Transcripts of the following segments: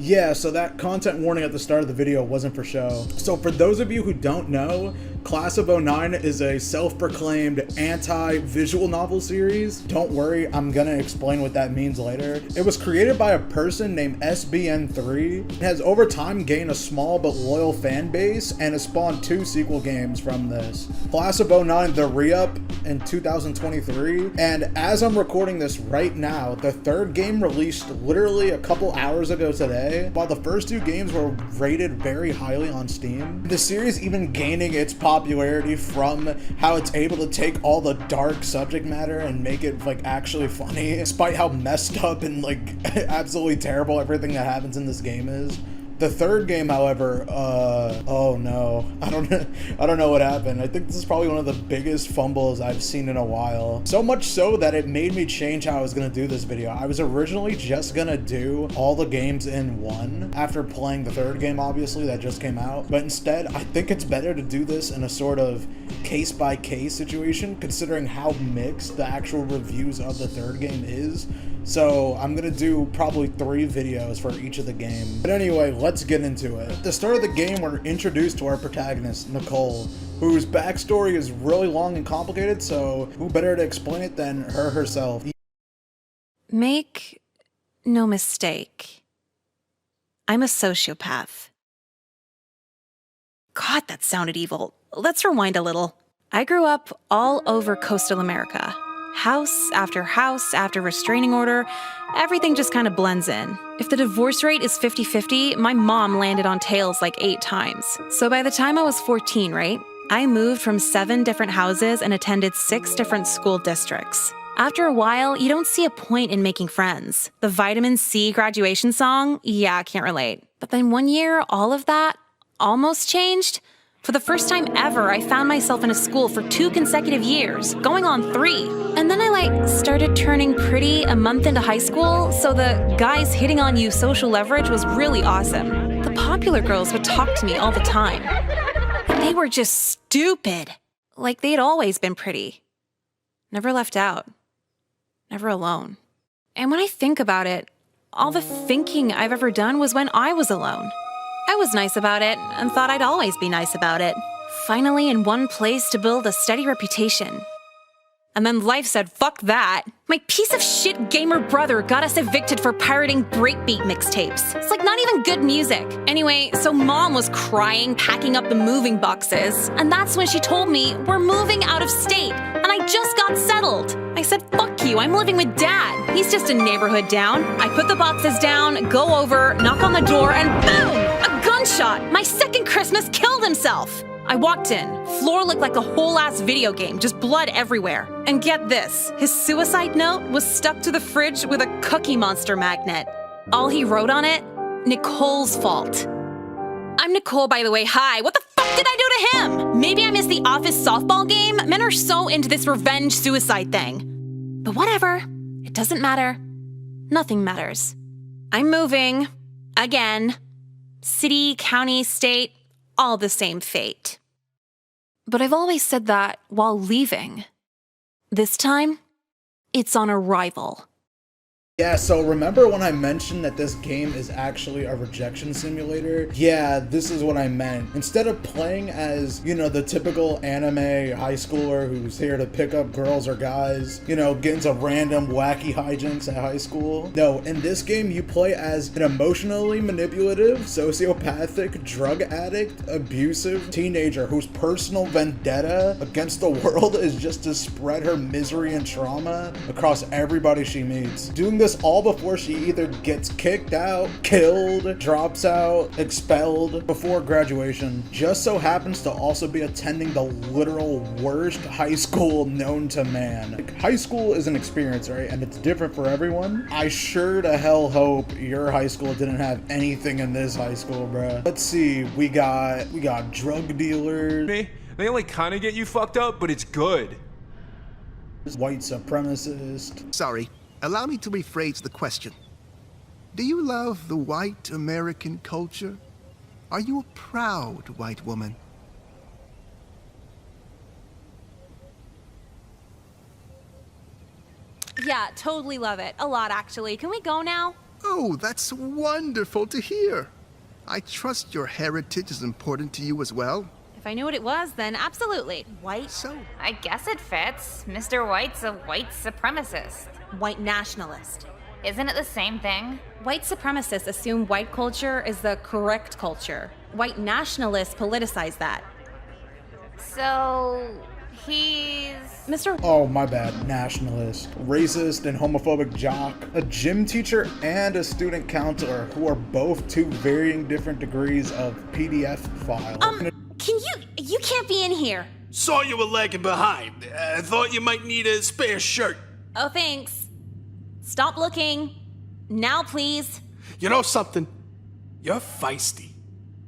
Yeah, so that content warning at the start of the video wasn't for show. So for those of you who don't know, Class of '09 is a self-proclaimed anti-visual novel series. Don't worry, I'm gonna explain what that means later. It was created by a person named SBN3. It has over time gained a small but loyal fan base and has spawned 2 sequel games from this. Class of '09, the re-up in 2023, and as I'm recording this right now, the 3rd game released literally a couple hours ago today, while the first 2 games were rated very highly on Steam. The series even gaining its popularity from how it's able to take all the dark subject matter and make it like actually funny, despite how messed up and like absolutely terrible everything that happens in this game is. The 3rd game, however, oh no, I don't know what happened. I think this is probably one of the biggest fumbles I've seen in a while. So much so that it made me change how I was gonna do this video. I was originally just gonna do all the games in one after playing the 3rd game, obviously, that just came out. But instead, I think it's better to do this in a sort of case-by-case situation, considering how mixed the actual reviews of the 3rd game is. So I'm gonna do probably 3 videos for each of the game. But anyway, let's get into it. At the start of the game, we're introduced to our protagonist, Nicole, whose backstory is really long and complicated, so who better to explain it than her herself? Make no mistake, I'm a sociopath. God, that sounded evil. Let's rewind a little. I grew up all over coastal America. House after restraining order, everything just kind of blends in. If the divorce rate is 50-50, my mom landed on tails like 8 times. So by the time I was 14, right? I moved from 7 different houses and attended 6 different school districts. After a while, you don't see a point in making friends. The vitamin C graduation song? Yeah, I can't relate. But then one year, all of that almost changed. For the first time ever, I found myself in a school for 2 consecutive years, going on 3. And then I started turning pretty a month into high school, so the guys hitting on you social leverage was really awesome. The popular girls would talk to me all the time. And they were just stupid. Like they'd always been pretty. Never left out. Never alone. And when I think about it, all the thinking I've ever done was when I was alone. I was nice about it and thought I'd always be nice about it. Finally in one place to build a steady reputation. And then life said, fuck that. My piece of shit gamer brother got us evicted for pirating breakbeat mixtapes. It's like not even good music. Anyway, so mom was crying, packing up the moving boxes. And that's when she told me, we're moving out of state. And I just got settled. I said, fuck you, I'm living with dad. He's just a neighborhood down. I put the boxes down, go over, knock on the door, and boom! A gunshot! My second Christmas killed himself! I walked in. Floor looked like a whole-ass video game, just blood everywhere. And get this, his suicide note was stuck to the fridge with a Cookie Monster magnet. All he wrote on it, Nicole's fault. I'm Nicole, by the way, hi. What the fuck did I do to him? Maybe I missed the office softball game? Men are so into this revenge suicide thing. But whatever, it doesn't matter. Nothing matters. I'm moving. Again. City, county, state, all the same fate. But I've always said that while leaving. This time, it's on arrival. Yeah, so remember when I mentioned that this game is actually a rejection simulator? Yeah, this is what I meant. Instead of playing as, you know, the typical anime high schooler who's here to pick up girls or guys, you know, get into random wacky hijinks at high school. No, in this game, you play as an emotionally manipulative, sociopathic, drug addict, abusive teenager whose personal vendetta against the world is just to spread her misery and trauma across everybody she meets. Doing this all before she either gets kicked out, killed, drops out, expelled before graduation. Just so happens to also be attending the literal worst high school known to man. Like, high school is an experience, right? And it's different for everyone. I sure to hell hope your high school didn't have anything in this high school, bruh. Let's see, we got drug dealers. They only kind of get you fucked up, but it's good. White supremacist. Sorry. Allow me to rephrase the question. Do you love the white American culture? Are you a proud white woman? Yeah, totally love it. A lot, actually. Can we go now? Oh, that's wonderful to hear. I trust your heritage is important to you as well. If I knew what it was, then absolutely. White? So, I guess it fits. Mr. White's a white supremacist. White nationalist. Isn't it the same thing? White supremacists assume white culture is the correct culture. White nationalists politicize that. So, he's... Mr. Oh, my bad. Nationalist, racist, and homophobic jock, a gym teacher, and a student counselor who are both two varying different degrees of PDF file. You can't be in here. Saw you were lagging behind. I thought you might need a spare shirt. Oh, thanks. Stop looking. Now, please. You know something? You're feisty.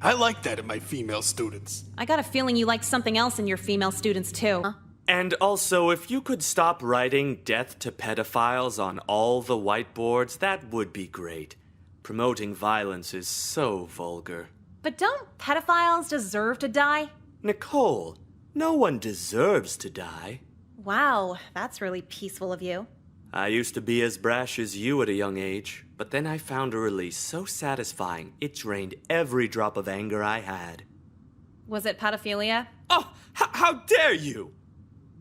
I like that in my female students. I got a feeling you like something else in your female students, too. And also, if you could stop writing death to pedophiles on all the whiteboards, that would be great. Promoting violence is so vulgar. But don't pedophiles deserve to die? Nicole, no one deserves to die. Wow, that's really peaceful of you. I used to be as brash as you at a young age, but then I found a release so satisfying it drained every drop of anger I had. Was it pedophilia? Oh, how dare you!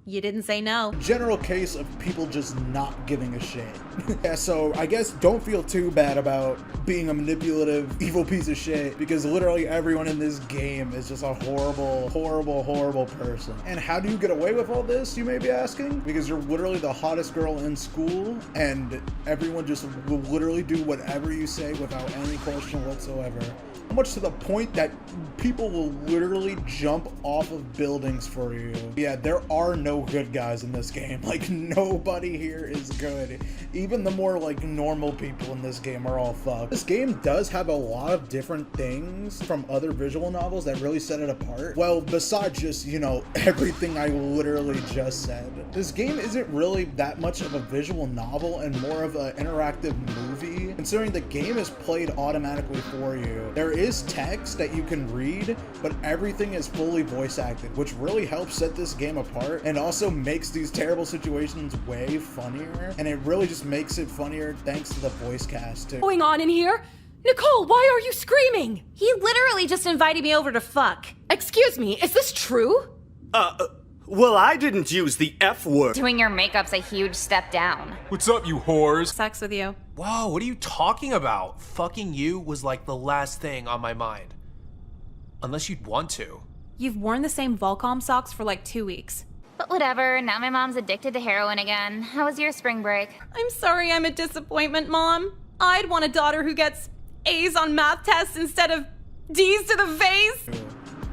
You didn't say no. General case of people just not giving a shit. Yeah, so I guess don't feel too bad about being a manipulative, evil piece of shit, because literally everyone in this game is just a horrible, horrible, horrible person. And how do you get away with all this, you may be asking? Because you're literally the hottest girl in school, and everyone just will literally do whatever you say without any question whatsoever. Much to the point that people will literally jump off of buildings for you. Yeah, there are no good guys in this game. Like, nobody here is good. Even the more, like, normal people in this game are all fucked. This game does have a lot of different things from other visual novels that really set it apart. Well, besides just, you know, everything I literally just said. This game isn't really that much of a visual novel and more of an interactive movie, considering the game is played automatically for you. There is text that you can read, but everything is fully voice acted, which really helps set this game apart and also makes these terrible situations way funnier, and it really just makes it funnier thanks to the voice cast too. Going on in here? Nicole, why are you screaming? He literally just invited me over to fuck. Excuse me, is this true? Well, I didn't use the F word. Doing your makeup's a huge step down. What's up, you whores? Sex with you. Whoa, what are you talking about? Fucking you was like the last thing on my mind. Unless you'd want to. You've worn the same Volcom socks for like 2 weeks. But whatever, now my mom's addicted to heroin again. How was your spring break? I'm sorry I'm a disappointment, Mom. I'd want a daughter who gets A's on math tests instead of D's to the face.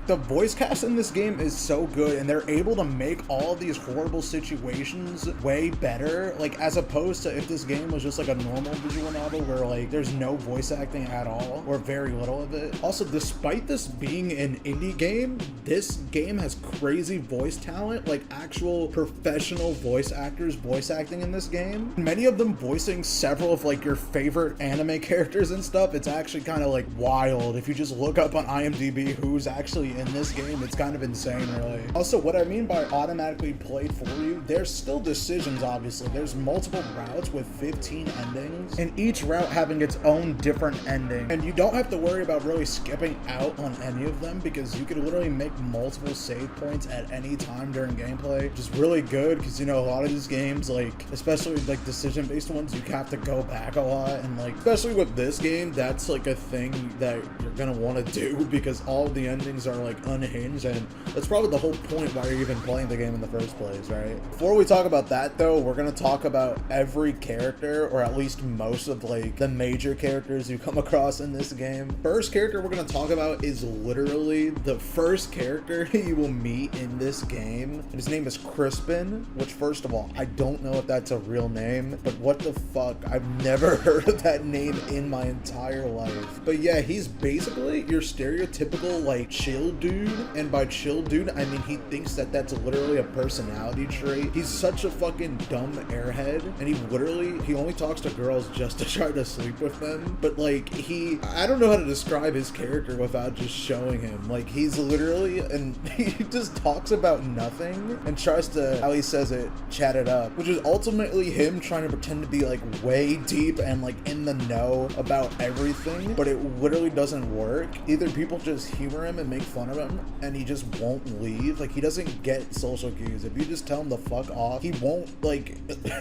The voice cast in this game is so good, and they're able to make all these horrible situations way better, like as opposed to if this game was just like a normal visual novel where like there's no voice acting at all or very little of it. Also, despite this being an indie game, this game has crazy voice talent, like actual professional voice actors voice acting in this game. Many of them voicing several of like your favorite anime characters and stuff. It's actually kind of like wild. If you just look up on IMDb who's actually in this game, it's kind of insane, really. Also, what I mean by automatically played for you, there's still decisions, obviously. There's multiple routes with 15 endings, and each route having its own different ending. And you don't have to worry about really skipping out on any of them because you can literally make multiple save points at any time during gameplay, which is really good because, you know, a lot of these games, like, especially like decision-based ones, you have to go back a lot, and like, especially with this game, that's like a thing that you're gonna want to do because all of the endings are like unhinged, and that's probably the whole point why you're even playing the game in the first place, right? Before we talk about that though, we're gonna talk about every character, or at least most of like the major characters you come across in this game. First character we're gonna talk about is literally the first character you will meet in this game. His name is Crispin, which first of all, I don't know if that's a real name, but what the fuck, I've never heard of that name in my entire life. But yeah, he's basically your stereotypical like chill dude. And by chill dude, I mean he thinks that that's literally a personality trait. He's such a fucking dumb airhead, and he only talks to girls just to try to sleep with them. But like I don't know how to describe his character without just showing him. Like he's literally, and he just talks about nothing and tries to, how he says it, chat it up, which is ultimately him trying to pretend to be like way deep and like in the know about everything, but it literally doesn't work. Either people just humor him and make fun of him and he just won't leave. Like he doesn't get social cues. If you just tell him to fuck off, he won't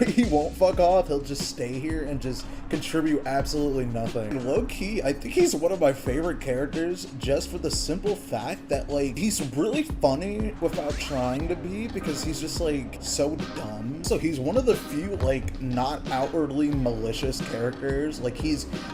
he won't fuck off. He'll just stay here and just contribute absolutely nothing. Low key, I think he's one of my favorite characters just for the simple fact that like he's really funny without trying to be, because he's just like so dumb. So he's one of the few like not outwardly malicious characters. Like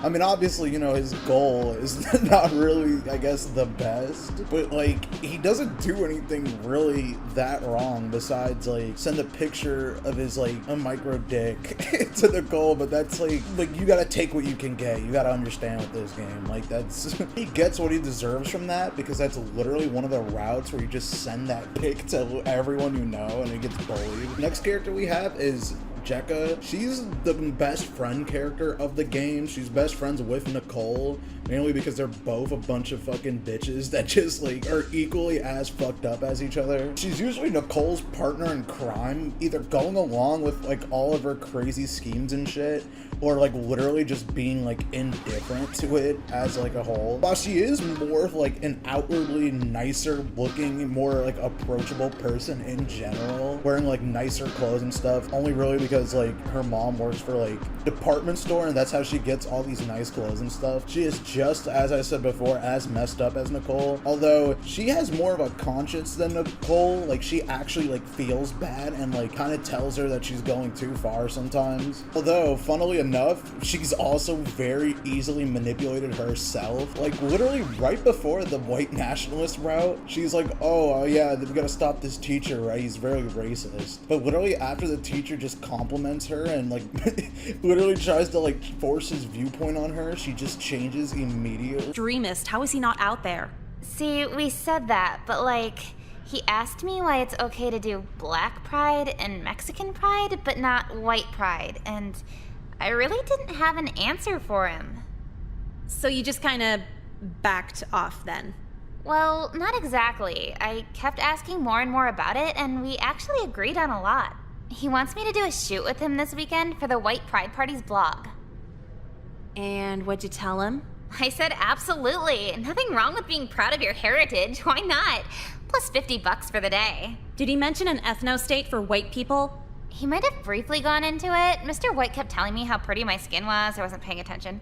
I mean obviously, you know, his goal is not really, I guess, the best, but like he doesn't do anything really that wrong besides like send a picture of his like a micro dick to Nicole. But that's like you gotta take what you can get. You gotta understand with this game, like that's he gets what he deserves from that, because that's literally one of the routes where you just send that pic to everyone you know and it gets bullied. Next character we have is Jekka. She's the best friend character of the game. She's best friends with Nicole, mainly because they're both a bunch of fucking bitches that just like are equally as fucked up as each other. She's usually Nicole's partner in crime, either going along with like all of her crazy schemes and shit, or like literally just being like indifferent to it as like a whole. While she is more of like an outwardly nicer looking, more like approachable person in general, wearing like nicer clothes and stuff, only really because like her mom works for like department store and that's how she gets all these nice clothes and stuff. She is just, as I said before, as messed up as Nicole, although she has more of a conscience than Nicole. Like she actually like feels bad and like kind of tells her that she's going too far sometimes. Although funnily enough, she's also very easily manipulated herself. Like literally right before the white nationalist route, she's like, oh yeah, we gotta stop this teacher, right? He's very racist. But literally after the teacher just compliments her and like literally tries to like force his viewpoint on her, she just changes immediately. Dreamist, how is he not out there? See, we said that, but like, he asked me why it's okay to do Black Pride and Mexican Pride, but not White Pride, and I really didn't have an answer for him. So you just kind of backed off then? Well, not exactly. I kept asking more and more about it, and we actually agreed on a lot. He wants me to do a shoot with him this weekend for the White Pride Party's blog. And what'd you tell him? I said absolutely. Nothing wrong with being proud of your heritage. Why not? Plus $50 for the day. Did he mention an ethno-state for white people? He might have briefly gone into it. Mr. White kept telling me how pretty my skin was. I wasn't paying attention.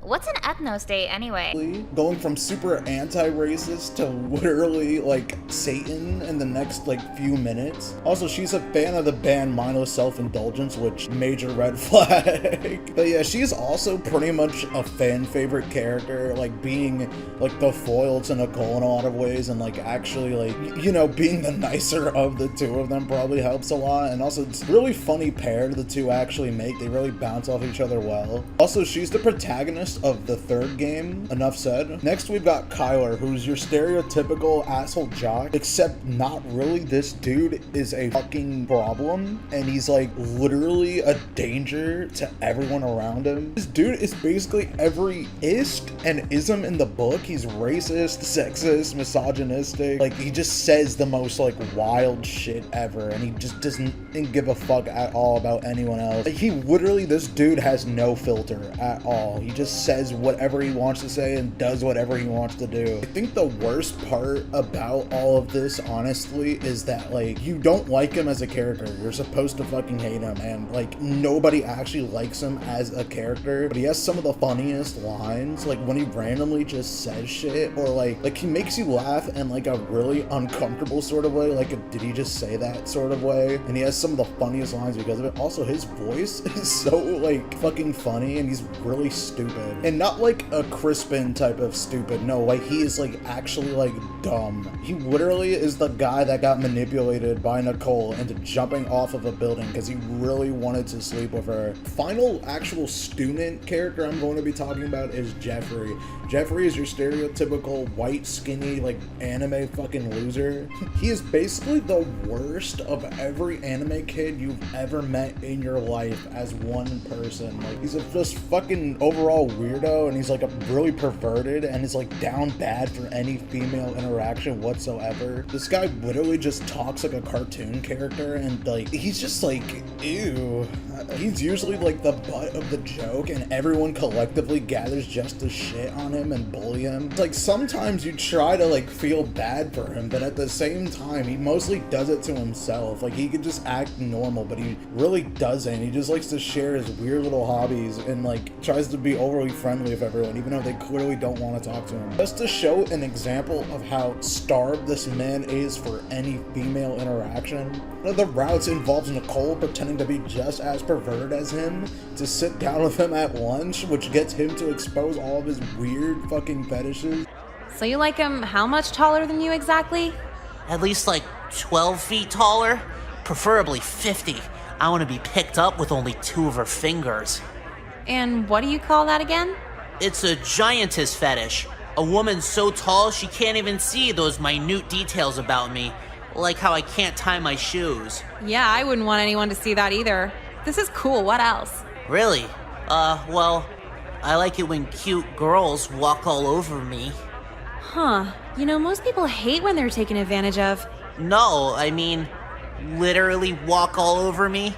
What's an ethno-state anyway? Going from super anti-racist to literally like Satan in the next like few minutes. Also, she's a fan of the band Mindless Self-Indulgence, which major red flag. But yeah, she's also pretty much a fan favorite character, like being like the foil to Nicole in a lot of ways, and like actually like, you know, being the nicer of the two of them probably helps a lot. And also it's a really funny pair the two actually make. They really bounce off each other well. Also, she's the protagonist of the third game. Enough said. Next we've got Kyler, who's your stereotypical asshole jock, except not really. This dude is a fucking problem, and he's like literally a danger to everyone around him. This dude is basically every ist and ism in the book. He's racist, sexist, misogynistic. Like he just says the most like wild shit ever, and he just doesn't give a fuck at all about anyone else. Like, he literally, this dude has no filter at all. He just says whatever he wants to say and does whatever he wants to do. I think the worst part about all of this, honestly, is that like you don't like him as a character. You're supposed to fucking hate him, and like nobody actually likes him as a character. But he has some of the funniest lines, like when he randomly just says shit, or like he makes you laugh in like a really uncomfortable sort of way, like a did he just say that sort of way. And he has some of the funniest lines because of it. Also, his voice is so, like, fucking funny, and he's really stupid. And not like a Crispin type of stupid, no, like, he is, like, actually, like, dumb. He literally is the guy that got manipulated by Nicole into jumping off of a building because he really wanted to sleep with her. Final actual student character I'm going to be talking about is Jeffrey. Jeffrey is your stereotypical white, skinny, like, anime fucking loser. He is basically the worst of every anime kid you've ever met in your life as one person. Like, he's a just fucking overall weirdo, and he's like a really perverted, and is like down bad for any female interaction whatsoever. This guy literally just talks like a cartoon character, and like, he's just like, ew. He's usually like the butt of the joke, and everyone collectively gathers just to shit on him and bully him. Like, sometimes you try to like feel bad for him, but at the same time, he mostly does it to himself. Like, he could just act normal, but he really doesn't. He just likes to share his weird little hobbies and like tries to be overly friendly with everyone, even though they clearly don't want to talk to him. Just to show an example of how starved this man is for any female interaction, one of the routes involves Nicole pretending to be just as perverted as him to sit down with him at lunch, which gets him to expose all of his weird fucking fetishes. So you like him how much taller than you exactly? At least like 12 feet taller, preferably 50. I want to be picked up with only 2 of her fingers. And what do you call that again? It's a giantess fetish. A woman so tall she can't even see those minute details about me, like how I can't tie my shoes. Yeah, I wouldn't want anyone to see that either. This is cool, what else? Really? Well, I like it when cute girls walk all over me. Huh. You know, most people hate when they're taken advantage of. No, I mean, literally walk all over me.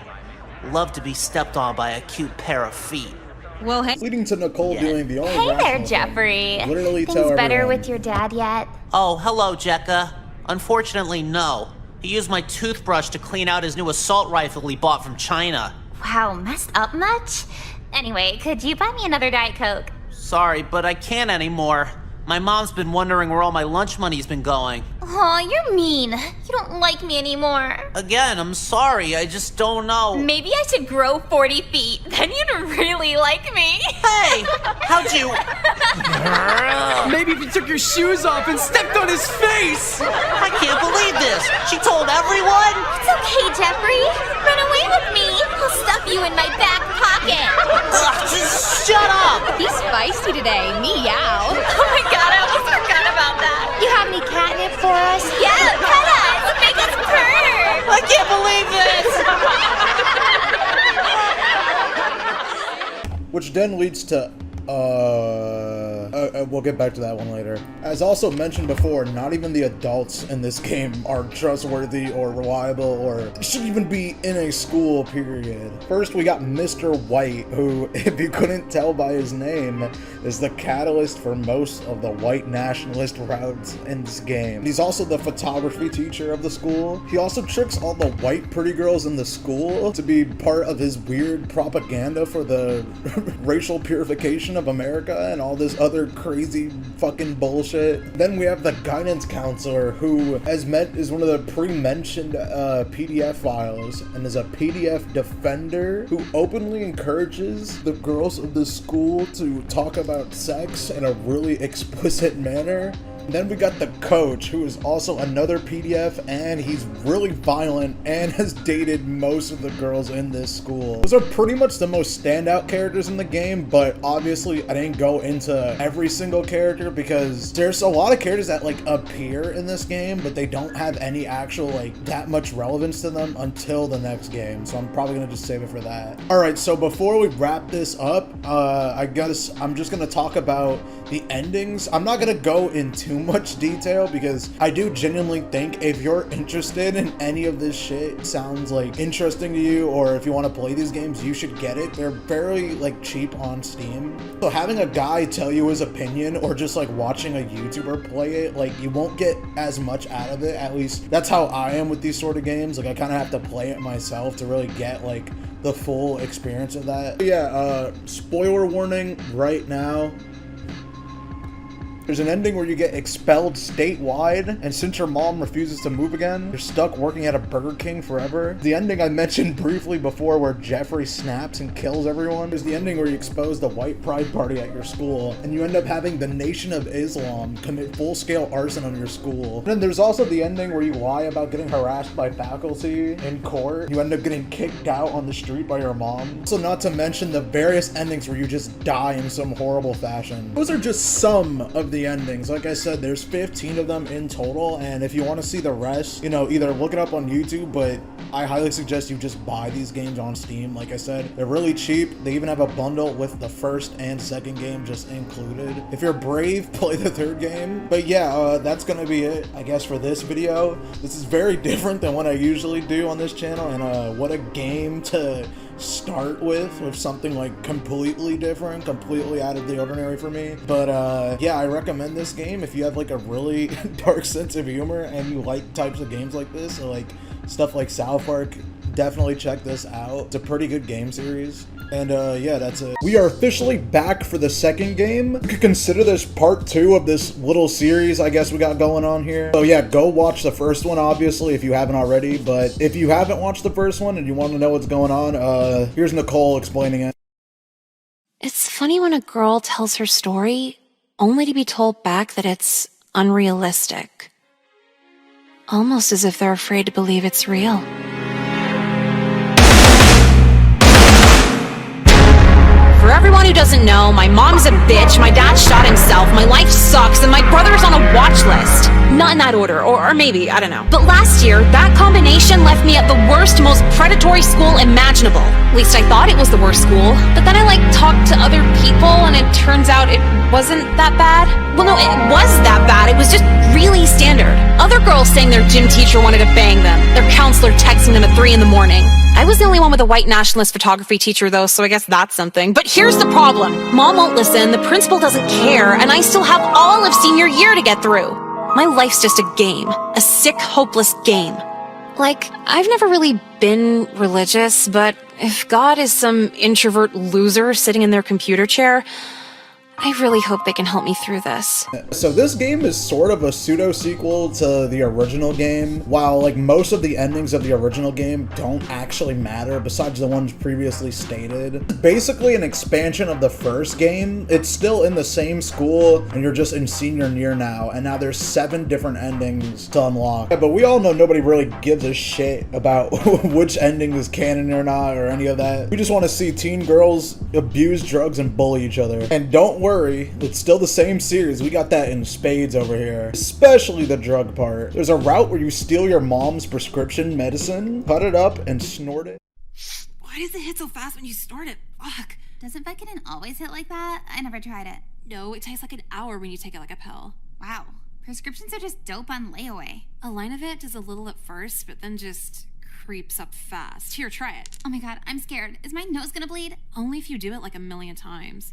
Love to be stepped on by a cute pair of feet. Well, hey. Leading to Nicole doing the only Hey there, rational thing. Jeffrey. Literally Things tell better everyone. with your dad yet? Oh, hello, Jekka. Unfortunately, no. He used my toothbrush to clean out his new assault rifle he bought from China. Wow, messed up much? Anyway, could you buy me another Diet Coke? Sorry, but I can't anymore. My mom's been wondering where all my lunch money's been going. Aw, you're mean. You don't like me anymore. Again, I'm sorry, I just don't know. Maybe I should grow 40 feet. Then you'd really like me. Hey! How'd you... Maybe if you took your shoes off and stepped on his face! I can't believe this! She told everyone? It's okay, Jeffrey. Run away with me. I'll stuff you in my back pocket. Ugh, just shut up! He's feisty today. Meow. Oh my god, I almost forgot about that. You have any catnip for us? Yeah, pet us. Make us purr. I can't believe this! Which then leads to, we'll get back to that one later. As also mentioned before, not even the adults in this game are trustworthy or reliable or should even be in a school, period. First, we got Mr. White, who, if you couldn't tell by his name, is the catalyst for most of the white nationalist routes in this game. He's also the photography teacher of the school. He also tricks all the white pretty girls in the school to be part of his weird propaganda for the racial purification of America and all this other crazy fucking bullshit. Then we have the guidance counselor, who is one of the pre-mentioned PDF files and is a PDF defender who openly encourages the girls of the school to talk about sex in a really explicit manner. And then we got the coach, who is also another PDF, and he's really violent and has dated most of the girls in this school. Those are pretty much the most standout characters in the game, but obviously I didn't go into every single character because there's a lot of characters that like appear in this game, but they don't have any actual like that much relevance to them until the next game. So I'm probably gonna just save it for that. All right, so before we wrap this up, I'm just gonna talk about the endings. I'm not gonna go into much detail because I do genuinely think if you're interested in any of this shit, sounds like interesting to you, or if you want to play these games, you should get it. They're very like cheap on Steam. So having a guy tell you his opinion or just like watching a YouTuber play it, like you won't get as much out of it. At least that's how I am with these sort of games. Like I kind of have to play it myself to really get like the full experience of that. Yeah, spoiler warning right now. There's an ending where you get expelled statewide, and since your mom refuses to move again, you're stuck working at a Burger King forever. The ending I mentioned briefly before where Jeffrey snaps and kills everyone. There's the ending where you expose the white pride party at your school, and you end up having the Nation of Islam commit full-scale arson on your school. And then there's also the ending where you lie about getting harassed by faculty in court. You end up getting kicked out on the street by your mom. So not to mention the various endings where you just die in some horrible fashion. Those are just some of the endings. Like I said, there's 15 of them in total, and if you want to see the rest, you know, either look it up on YouTube, but I highly suggest you just buy these games on Steam. Like I said, they're really cheap. They even have a bundle with the first and second game just included. If you're brave, play the third game. But yeah, that's gonna be it, I guess, for this video. This is very different than what I usually do on this channel, and what a game to start with something like completely different, completely out of the ordinary for me. But yeah, I recommend this game if you have like a really dark sense of humor and you like types of games like this, or like stuff like South Park. Definitely check this out. It's a pretty good game series. And yeah, that's it. We are officially back for the second game. You could consider this part 2 of this little series I guess we got going on here. So yeah, go watch the first one, obviously, if you haven't already. But if you haven't watched the first one and you want to know what's going on, here's Nicole explaining it. It's funny when a girl tells her story, only to be told back that it's unrealistic. Almost as if they're afraid to believe it's real. For everyone who doesn't know, my mom's a bitch, my dad shot himself, my life sucks, and my brother's on a watch list. Not in that order, or maybe, I don't know. But last year, that combination left me at the worst, most predatory school imaginable. At least I thought it was the worst school. But then I talked to other people, and it turns out it wasn't that bad. Well, no, it was that bad. It was just really standard. Other girls saying their gym teacher wanted to bang them, their counselor texting them at 3 in the morning. I was the only one with a white nationalist photography teacher though, so I guess that's something. But here's the problem. Mom won't listen, the principal doesn't care, and I still have all of senior year to get through. My life's just a game. A sick, hopeless game. Like, I've never really been religious, but if God is some introvert loser sitting in their computer chair, I really hope they can help me through this. So this game is sort of a pseudo-sequel to the original game, while like most of the endings of the original game don't actually matter besides the ones previously stated. Basically an expansion of the first game. It's still in the same school and you're just in senior year now, and now there's 7 different endings to unlock. Yeah, but we all know nobody really gives a shit about which ending is canon or not or any of that. We just want to see teen girls abuse drugs and bully each other. And don't worry, it's still the same series. We got that in spades over here, especially the drug part. There's a route where you steal your mom's prescription medicine, cut it up, and snort it. Why does it hit so fast when you snort it? Fuck. Doesn't Vicodin always hit like that? I never tried it. No, it takes like an hour when you take it like a pill. Wow. Prescriptions are just dope on layaway. A line of it does a little at first, but then just creeps up fast. Here, try it. Oh my god, I'm scared. Is my nose gonna bleed? Only if you do it like 1,000,000 times.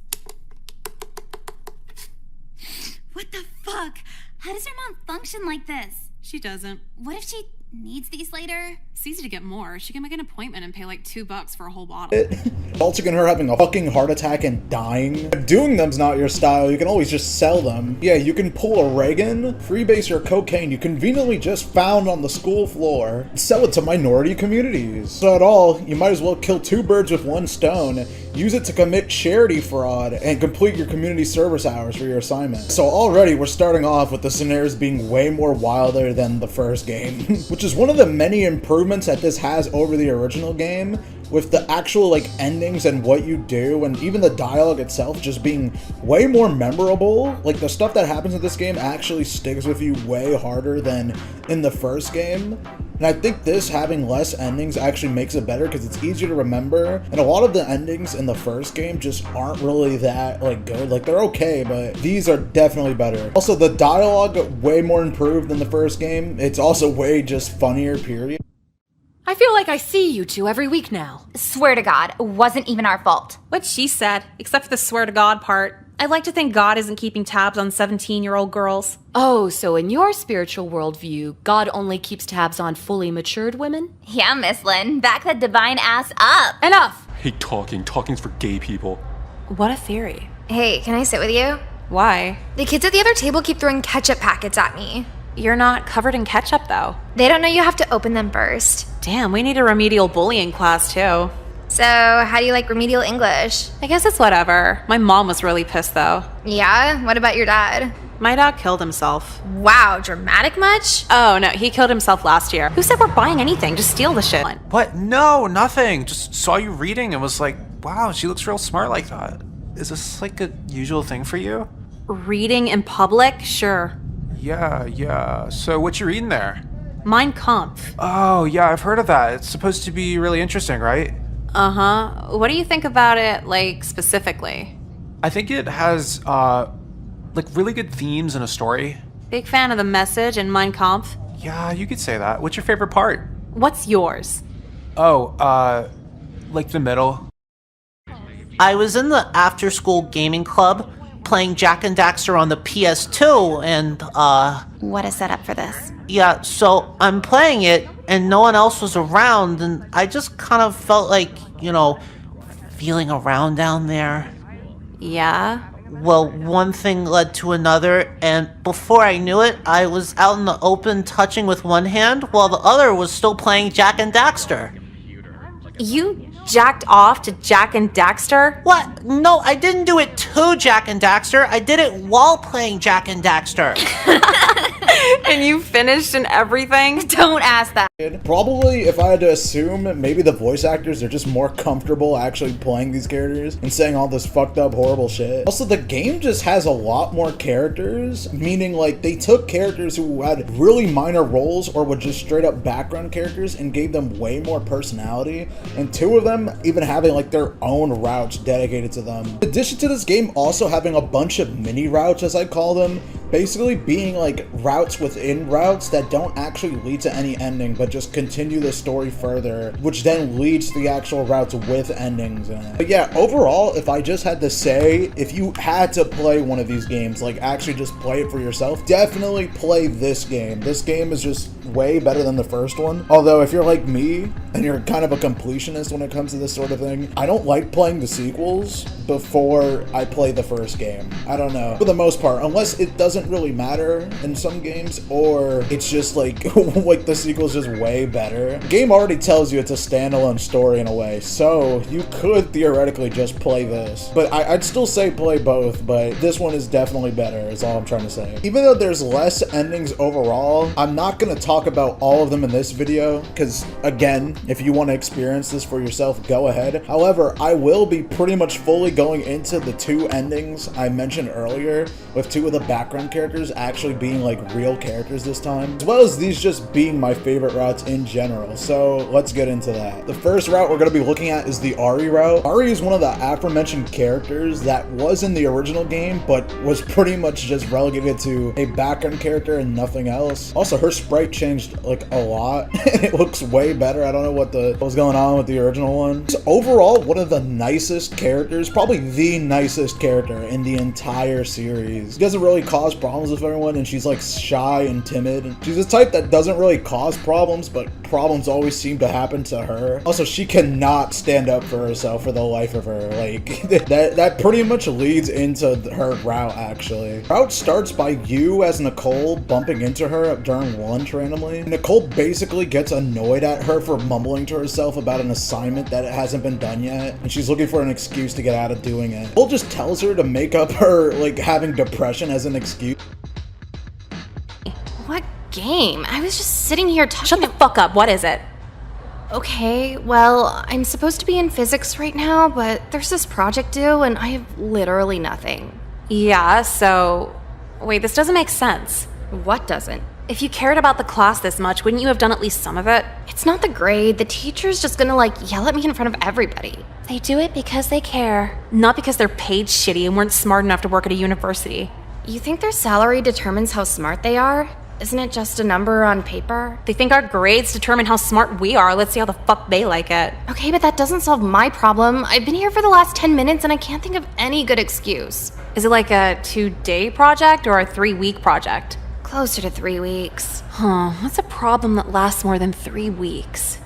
What the fuck? How does your mom function like this? She doesn't. What if she needs these later? It's easy to get more. She can make an appointment and pay like $2 for a whole bottle. Resulting in her having a fucking heart attack and dying. If doing them's not your style, you can always just sell them. Yeah, you can pull a Reagan, freebase your cocaine you conveniently just found on the school floor, sell it to minority communities. So at all, you might as well kill 2 birds with 1 stone. Use it to commit charity fraud and complete your community service hours for your assignment. So already we're starting off with the scenarios being way more wilder than the first game, which is one of the many improvements that this has over the original game, with the actual like endings and what you do and even the dialogue itself just being way more memorable. Like the stuff that happens in this game actually sticks with you way harder than in the first game. And I think this having less endings actually makes it better because it's easier to remember. And a lot of the endings in the first game just aren't really that like good. Like they're okay, but these are definitely better. Also, the dialogue way more improved than the first game. It's also way just funnier, period. I feel like I see you two every week now. Swear to God, it wasn't even our fault. What she said, except for the swear to God part. I like to think God isn't keeping tabs on 17-year-old girls. Oh, so in your spiritual worldview, God only keeps tabs on fully matured women? Yeah, Miss Lynn, back that divine ass up. Enough! I hate talking. Talking's for gay people. What a theory. Hey, can I sit with you? Why? The kids at the other table keep throwing ketchup packets at me. You're not covered in ketchup, though. They don't know you have to open them first. Damn, we need a remedial bullying class, too. So, how do you like remedial English? I guess it's whatever. My mom was really pissed, though. Yeah? What about your dad? My dad killed himself. Wow, dramatic much? Oh, no, he killed himself last year. Who said we're buying anything? Just steal the shit. What? No, nothing. Just saw you reading and was like, wow, she looks real smart like that. Is this like a usual thing for you? Reading in public? Sure. Yeah. So what you reading there? Mein Kampf. Oh, yeah, I've heard of that. It's supposed to be really interesting, right? Uh-huh. What do you think about it, like, specifically? I think it has, like, really good themes and a story. Big fan of the message in Mein Kampf. Yeah, you could say that. What's your favorite part? What's yours? Oh, like the middle. I was in the after-school gaming club playing Jak and Daxter on the PS2, and, What is set up for this? yeah, so I'm playing it, and no one else was around, and I just kind of felt like, feeling around down there. Yeah? Well, one thing led to another, and before I knew it, I was out in the open touching with one hand, while the other was still playing Jak and Daxter. You jacked off to Jak and Daxter? What? No, I didn't do it to Jak and Daxter. I did it while playing Jak and Daxter. And you finished and everything? Don't ask that. Probably, if I had to assume, maybe the voice actors are just more comfortable actually playing these characters and saying all this fucked up, horrible shit. Also, the game just has a lot more characters, meaning like they took characters who had really minor roles or were just straight up background characters and gave them way more personality, and two of them even having like their own routes dedicated to them. In addition to this game also having a bunch of mini routes, as I call them, basically being like routes within routes that don't actually lead to any ending but just continue the story further, which then leads to the actual routes with endings in it. But yeah, overall, if I just had to say, if you had to play one of these games, like actually just play it for yourself, definitely play this game. This game is just way better than the first one. Although if you're like me and you're kind of a completionist when it comes to this sort of thing, I don't like playing the sequels before I play the first game. I don't know, for the most part, unless it doesn't really matter in some games, or it's just like like the sequel's just way better. The game already tells you it's a standalone story in a way, so you could theoretically just play this. But I'd still say play both, but this one is definitely better, is all I'm trying to say. Even though there's less endings overall, I'm not gonna talk about all of them in this video, because again, if you want to experience this for yourself, go ahead. However, I will be pretty much fully going into the two endings I mentioned earlier, with two of the background characters actually being like real characters this time, as well as these just being my favorite routes in general. So let's get into that. The first route we're going to be looking at is the Ari route. Ari is one of the aforementioned characters that was in the original game, but was pretty much just relegated to a background character and nothing else. Also, her sprite changed like a lot. It looks way better. I don't know what was going on with the original one. She's overall one of the nicest characters, probably the nicest character in the entire series. She doesn't really cause problems with everyone, and she's like shy and timid. She's a type that doesn't really cause problems, but problems always seem to happen to her. Also, she cannot stand up for herself for the life of her. Like that pretty much leads into her route. Actually, route starts by you as Nicole bumping into her during lunch randomly. Nicole basically gets annoyed at her for mumbling to herself about an assignment that hasn't been done yet, and she's looking for an excuse to get out of doing it. Nicole just tells her to make up her like having depression as an excuse. What game? I was just sitting here talking. Shut the fuck up. What is it? Okay, well, I'm supposed to be in physics right now, but there's this project due and I have literally nothing. Yeah, so... Wait, this doesn't make sense. What doesn't? If you cared about the class this much, wouldn't you have done at least some of it? It's not the grade. The teacher's just gonna yell at me in front of everybody. They do it because they care. Not because they're paid shitty and weren't smart enough to work at a university. You think their salary determines how smart they are? Isn't it just a number on paper? They think our grades determine how smart we are. Let's see how the fuck they like it. Okay, but that doesn't solve my problem. I've been here for the last 10 minutes and I can't think of any good excuse. Is it like a 2-day project or a 3-week project? Closer to 3 weeks. Huh, what's a problem that lasts more than 3 weeks?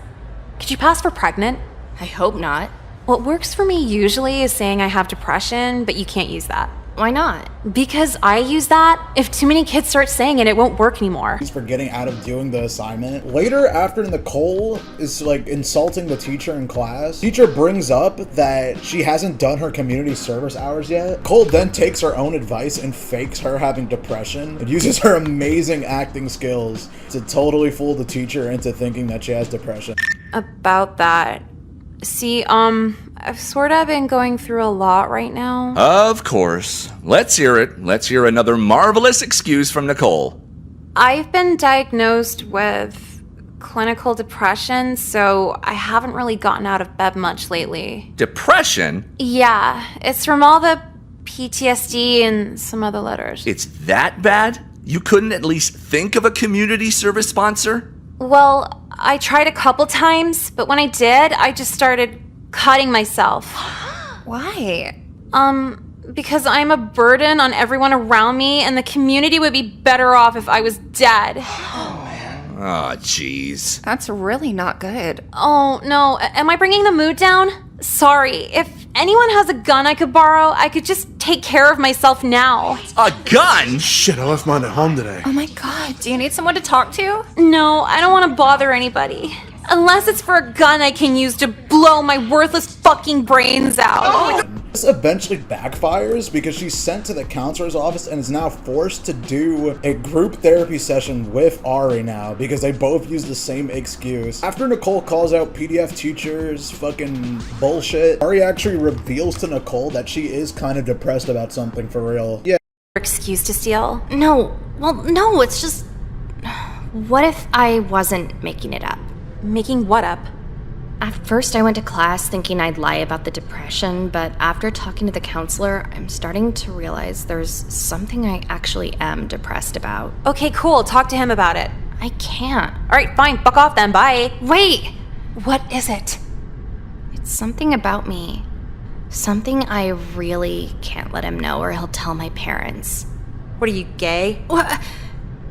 Could you pass for pregnant? I hope not. What works for me usually is saying I have depression, but you can't use that. Why not? Because I use that. If too many kids start saying it, it won't work anymore. He's for getting out of doing the assignment. Later, after Nicole is like insulting the teacher in class, teacher brings up that she hasn't done her community service hours yet. Cole then takes her own advice and fakes her having depression and uses her amazing acting skills to totally fool the teacher into thinking that she has depression. About that. See, I've sort of been going through a lot right now. Of course. Let's hear it. Let's hear another marvelous excuse from Nicole. I've been diagnosed with clinical depression, so I haven't really gotten out of bed much lately. Depression? Yeah, it's from all the PTSD and some other letters. It's that bad? You couldn't at least think of a community service sponsor? Well, I tried a couple times, but when I did, I just started cutting myself. Why? Because I'm a burden on everyone around me, and the community would be better off if I was dead. Oh, jeez. That's really not good. Oh, no. Am I bringing the mood down? Sorry. If anyone has a gun I could borrow, I could just take care of myself now. A gun? Shit, I left mine at home today. Oh my god, do you need someone to talk to? No, I don't want to bother anybody. Unless it's for a gun I can use to blow my worthless fucking brains out. This eventually backfires because she's sent to the counselor's office and is now forced to do a group therapy session with Ari now because they both use the same excuse. After Nicole calls out PDF teachers fucking bullshit, Ari actually reveals to Nicole that she is kind of depressed about something for real. Yeah. Excuse to steal? No, well, no, it's just... What if I wasn't making it up? Making what up? At first, I went to class thinking I'd lie about the depression, but after talking to the counselor, I'm starting to realize there's something I actually am depressed about. Okay, cool. Talk to him about it. I can't. All right, fine. Fuck off then. Bye. Wait! What is it? It's something about me. Something I really can't let him know or he'll tell my parents. What, are you gay? What?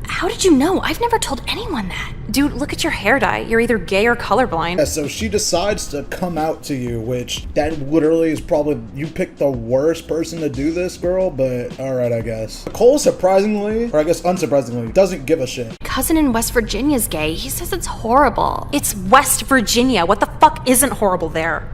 How did you know? I've never told anyone that. Dude, look at your hair dye. You're either gay or colorblind. Yeah, so she decides to come out to you, which that literally is probably, you picked the worst person to do this, girl, but alright, I guess. Nicole surprisingly, or I guess unsurprisingly, doesn't give a shit. Cousin in West Virginia's gay. He says it's horrible. It's West Virginia. What the fuck isn't horrible there?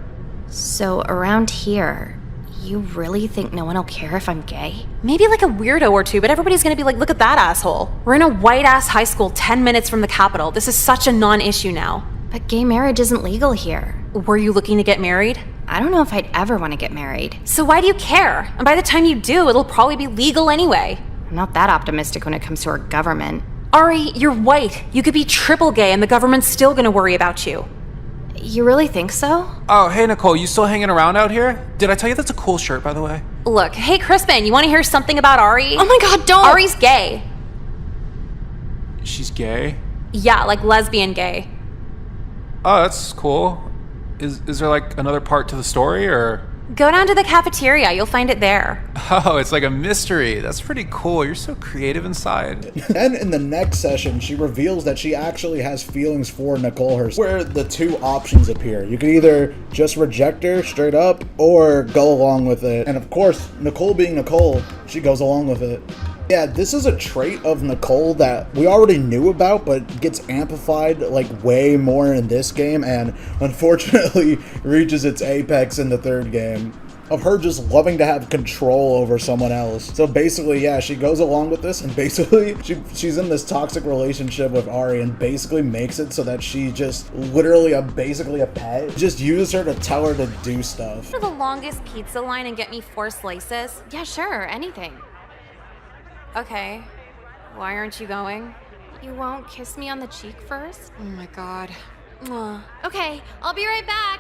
So around here, you really think no one will care if I'm gay? Maybe like a weirdo or two, but everybody's gonna be like, look at that asshole. We're in a white-ass high school 10 minutes from the Capitol. This is such a non-issue now. But gay marriage isn't legal here. Were you looking to get married? I don't know if I'd ever want to get married. So why do you care? And by the time you do, it'll probably be legal anyway. I'm not that optimistic when it comes to our government. Ari, you're white. You could be triple gay and the government's still gonna worry about you. You really think so? Oh, hey, Nicole, you still hanging around out here? Did I tell you that's a cool shirt, by the way? Look, hey, Crispin, you want to hear something about Ari? Oh my god, don't! Ari's gay. She's gay? Yeah, like lesbian gay. Oh, that's cool. Is there like another part to the story, or? Go down to the cafeteria, you'll find it there. Oh, it's like a mystery. That's pretty cool. You're so creative inside. Then in the next session, she reveals that she actually has feelings for Nicole herself, where the two options appear. You can either just reject her straight up or go along with it. And of course, Nicole being Nicole, she goes along with it. Yeah, this is a trait of Nicole that we already knew about, but gets amplified like way more in this game, and unfortunately reaches its apex in the third game, of her just loving to have control over someone else. So basically, yeah, she goes along with this, and basically she's in this toxic relationship with Ari and basically makes it so that she just literally basically a pet. Just uses her to tell her to do stuff. For the longest pizza line and get me 4 slices? Yeah, sure, anything. Okay. Why aren't you going? You won't kiss me on the cheek first? Oh my god. Okay, I'll be right back.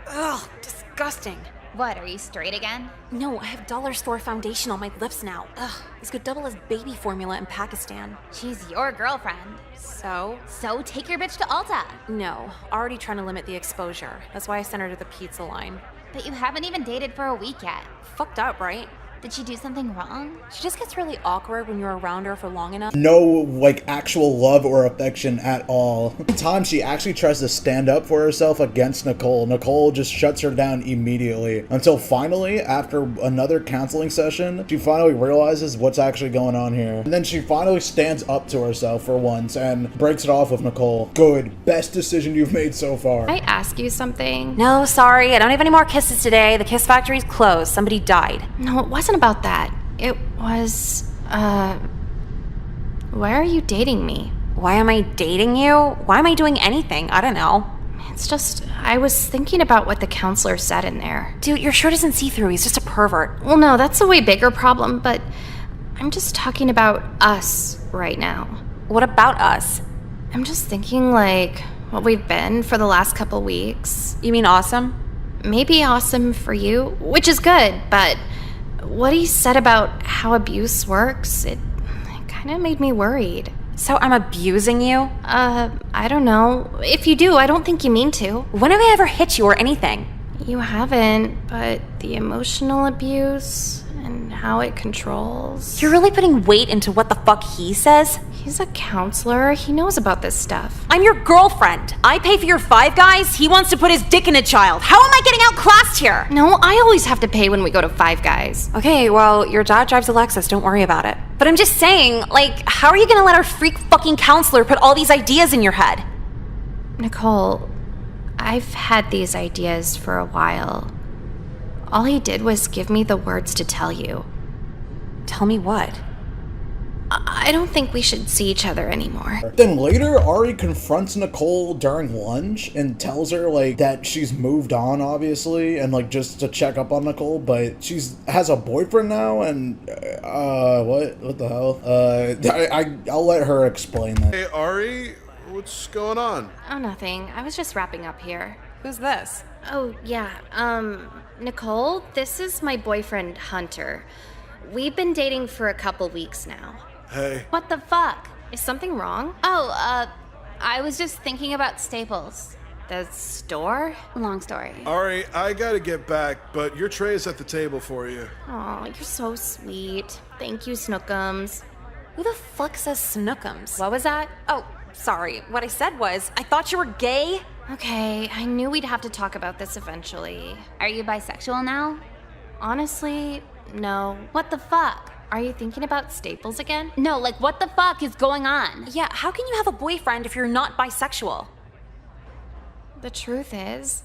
Ugh, disgusting. What, are you straight again? No, I have dollar store foundation on my lips now. Ugh, this could double as baby formula in Pakistan. She's your girlfriend. So? So take your bitch to Ulta. No, already trying to limit the exposure. That's why I sent her to the pizza line. But you haven't even dated for a week yet. Fucked up, right? Did she do something wrong? She just gets really awkward when you're around her for long enough. No, like, actual love or affection at all. Time she actually tries to stand up for herself against Nicole, Nicole just shuts her down immediately. Until finally, after another counseling session, she finally realizes what's actually going on here. And then she finally stands up to herself for once and breaks it off with Nicole. Good. Best decision you've made so far. Can I ask you something? No, sorry, I don't have any more kisses today. The kiss factory's closed. Somebody died. No, it wasn't about that. It was, why are you dating me? Why am I dating you? Why am I doing anything? I don't know. It's just, I was thinking about what the counselor said in there. Dude, your shirt isn't see-through. He's just a pervert. Well, no, that's a way bigger problem, but I'm just talking about us right now. What about us? I'm just thinking, like, what we've been for the last couple weeks. You mean awesome? Maybe awesome for you, which is good, but what he said about how abuse works, it kind of made me worried. So I'm abusing you? I don't know. If you do, I don't think you mean to. When have I ever hit you or anything? You haven't, but the emotional abuse and how it controls. You're really putting weight into what the fuck he says? He's a counselor. He knows about this stuff. I'm your girlfriend. I pay for your Five Guys. He wants to put his dick in a child. How am I getting outclassed here? No, I always have to pay when we go to Five Guys. Okay, well, your dad drives a Lexus. Don't worry about it. But I'm just saying, like, how are you gonna let our freak fucking counselor put all these ideas in your head? Nicole, I've had these ideas for a while. All he did was give me the words to tell you. Tell me what? I don't think we should see each other anymore. Then later, Ari confronts Nicole during lunch and tells her, like, that she's moved on, obviously, and, like, just to check up on Nicole, but has a boyfriend now, and, what the hell? I'll let her explain that. Hey, Ari, what's going on? Oh, nothing. I was just wrapping up here. Who's this? Oh, yeah, Nicole, this is my boyfriend, Hunter. We've been dating for a couple weeks now. Hey. What the fuck? Is something wrong? Oh, I was just thinking about Staples. The store? Long story. Ari, I gotta get back, but your tray is at the table for you. Oh, you're so sweet. Thank you, Snookums. Who the fuck says Snookums? What was that? Oh, sorry. What I said was, I thought you were gay. Okay, I knew we'd have to talk about this eventually. Are you bisexual now? Honestly, no. What the fuck? Are you thinking about Staples again? No, like what the fuck is going on? Yeah, how can you have a boyfriend if you're not bisexual? The truth is,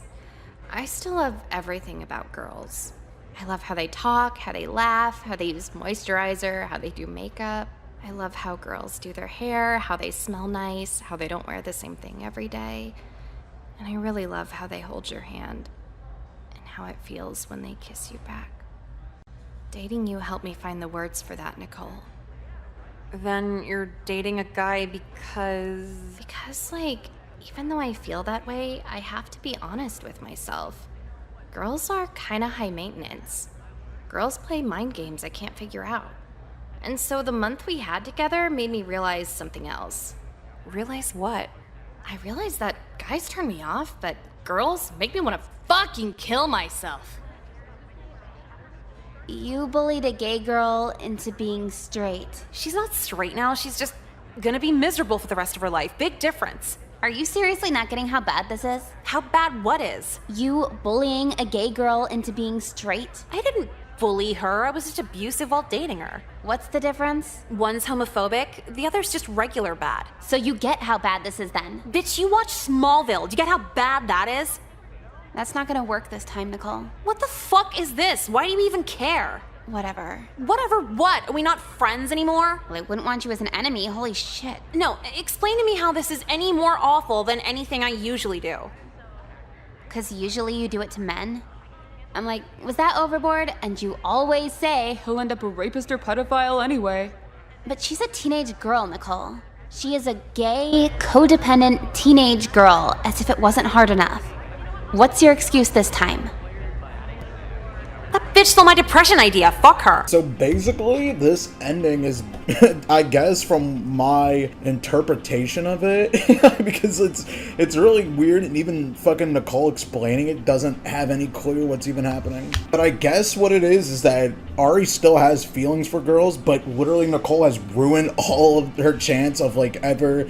I still love everything about girls. I love how they talk, how they laugh, how they use moisturizer, how they do makeup. I love how girls do their hair, how they smell nice, how they don't wear the same thing every day. And I really love how they hold your hand and how it feels when they kiss you back. Dating you helped me find the words for that, Nicole. Then you're dating a guy because... Because, like, even though I feel that way, I have to be honest with myself. Girls are kind of high maintenance. Girls play mind games I can't figure out. And so the month we had together made me realize something else. Realize what? I realized that guys turn me off, but girls make me want to fucking kill myself. You bullied a gay girl into being straight. She's not straight now. She's just gonna be miserable for the rest of her life. Big difference. Are you seriously not getting how bad this is? How bad what is? You bullying a gay girl into being straight? I didn't bully her. I was just abusive while dating her. What's the difference? One's homophobic, the other's just regular bad. So you get how bad this is then? Bitch, you watch Smallville. Do you get how bad that is? That's not gonna work this time, Nicole. What the fuck is this? Why do you even care? Whatever. Whatever what? Are we not friends anymore? Well, I wouldn't want you as an enemy. Holy shit. No, explain to me how this is any more awful than anything I usually do. 'Cause usually you do it to men. I'm like, was that overboard? And you always say, he'll end up a rapist or pedophile anyway. But she's a teenage girl, Nicole. She is a gay, codependent teenage girl, as if it wasn't hard enough. What's your excuse this time? That bitch stole my depression idea. Fuck her. So basically, this ending is, I guess, from my interpretation of it, because it's really weird, and even fucking Nicole explaining it doesn't have any clue what's even happening. But I guess what it is that Ari still has feelings for girls, but literally Nicole has ruined all of her chance of like ever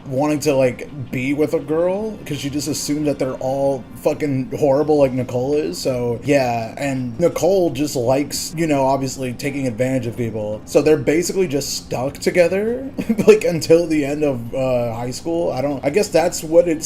wanting to like be with a girl, because she just assumed that they're all fucking horrible like Nicole is. So yeah, and Nicole just likes, you know, obviously taking advantage of people, so they're basically just stuck together like until the end of high school. I guess that's what it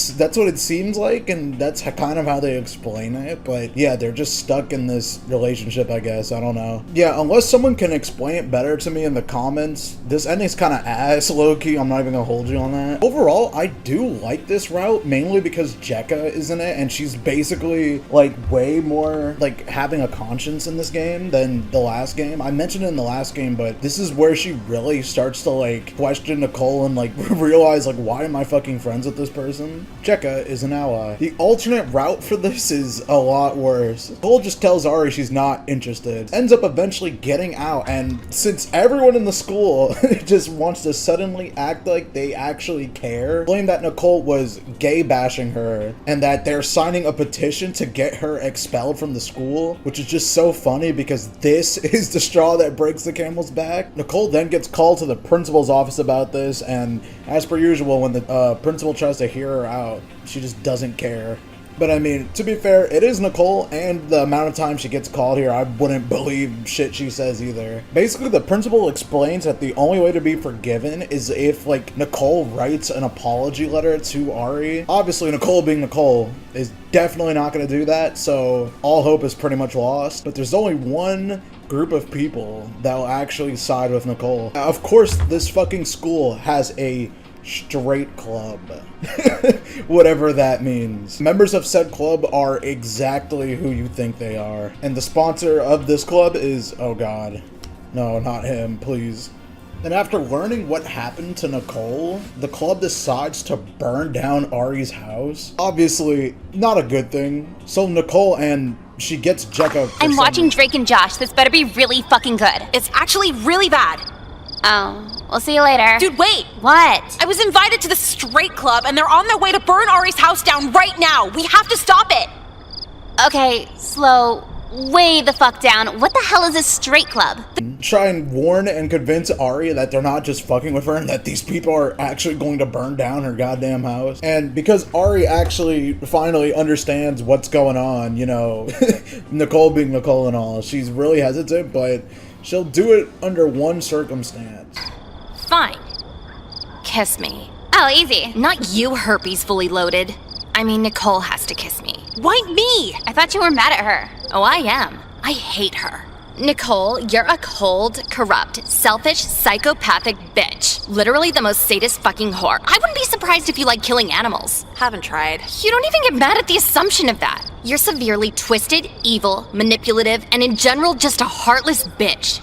seems like, and that's kind of how they explain it. But yeah, they're just stuck in this relationship, I guess. I don't know. Yeah, unless someone can explain it better to me in the comments. This ending's kind of ass, low-key. I'm not even gonna hold you on that. Overall, I do like this route, mainly because Jekka is in it, and she's basically like way more like having a conscience in this game than the last game. I mentioned it in the last game, but this is where she really starts to like question Nicole and like realize like, why am I fucking friends with this person? Jekka is an ally. The alternate route for this is a lot worse. Nicole just tells Ari she's not interested, ends up eventually getting out, and since everyone in the school just wants to suddenly act like they actually care, claim that Nicole was gay bashing her and that they're signing a petition to get her expelled from the school, which is just so funny because this is the straw that breaks the camel's back. Nicole then gets called to the principal's office about this, and as per usual, when the principal tries to hear her out, she just doesn't care. But I mean, to be fair, it is Nicole, and the amount of time she gets called here, I wouldn't believe shit she says either. Basically, the principal explains that the only way to be forgiven is if, like, Nicole writes an apology letter to Ari. Obviously, Nicole being Nicole is definitely not going to do that, so all hope is pretty much lost. But there's only one group of people that will actually side with Nicole. Of course, this fucking school has a straight club. Whatever that means. Members of said club are exactly who you think they are. And the sponsor of this club is, oh god, no, not him, please. And after learning what happened to Nicole, the club decides to burn down Ari's house. Obviously, not a good thing. So Nicole and she gets Jekka. I'm watching Drake and Josh. This better be really fucking good. It's actually really bad. Oh. We'll see you later. Dude, wait! What? I was invited to the straight club, and they're on their way to burn Ari's house down right now! We have to stop it! Okay, slow way the fuck down. What the hell is a straight club? Try and warn and convince Ari that they're not just fucking with her and that these people are actually going to burn down her goddamn house. And because Ari actually finally understands what's going on, you know, Nicole being Nicole and all, she's really hesitant, but she'll do it under one circumstance. Fine. Kiss me. Oh, easy. Not you, herpes fully loaded. I mean, Nicole has to kiss me. Why me? I thought you were mad at her. Oh, I am. I hate her. Nicole, you're a cold, corrupt, selfish, psychopathic bitch. Literally the most sadist fucking whore. I wouldn't be surprised if you like killing animals. Haven't tried. You don't even get mad at the assumption of that. You're severely twisted, evil, manipulative, and in general just a heartless bitch.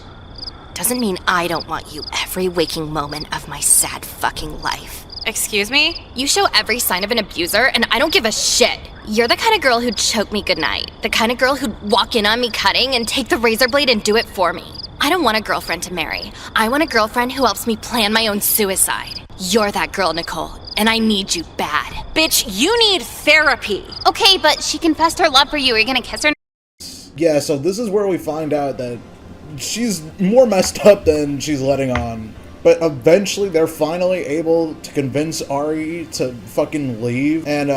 Doesn't mean I don't want you every waking moment of my sad fucking life. Excuse me? You show every sign of an abuser, and I don't give a shit. You're the kind of girl who'd choke me goodnight. The kind of girl who'd walk in on me cutting and take the razor blade and do it for me. I don't want a girlfriend to marry. I want a girlfriend who helps me plan my own suicide. You're that girl, Nicole, and I need you bad. Bitch, you need therapy. Okay, but she confessed her love for you. Are you gonna kiss her? Yeah, so this is where we find out that she's more messed up than she's letting on. But eventually they're finally able to convince Ari to fucking leave. And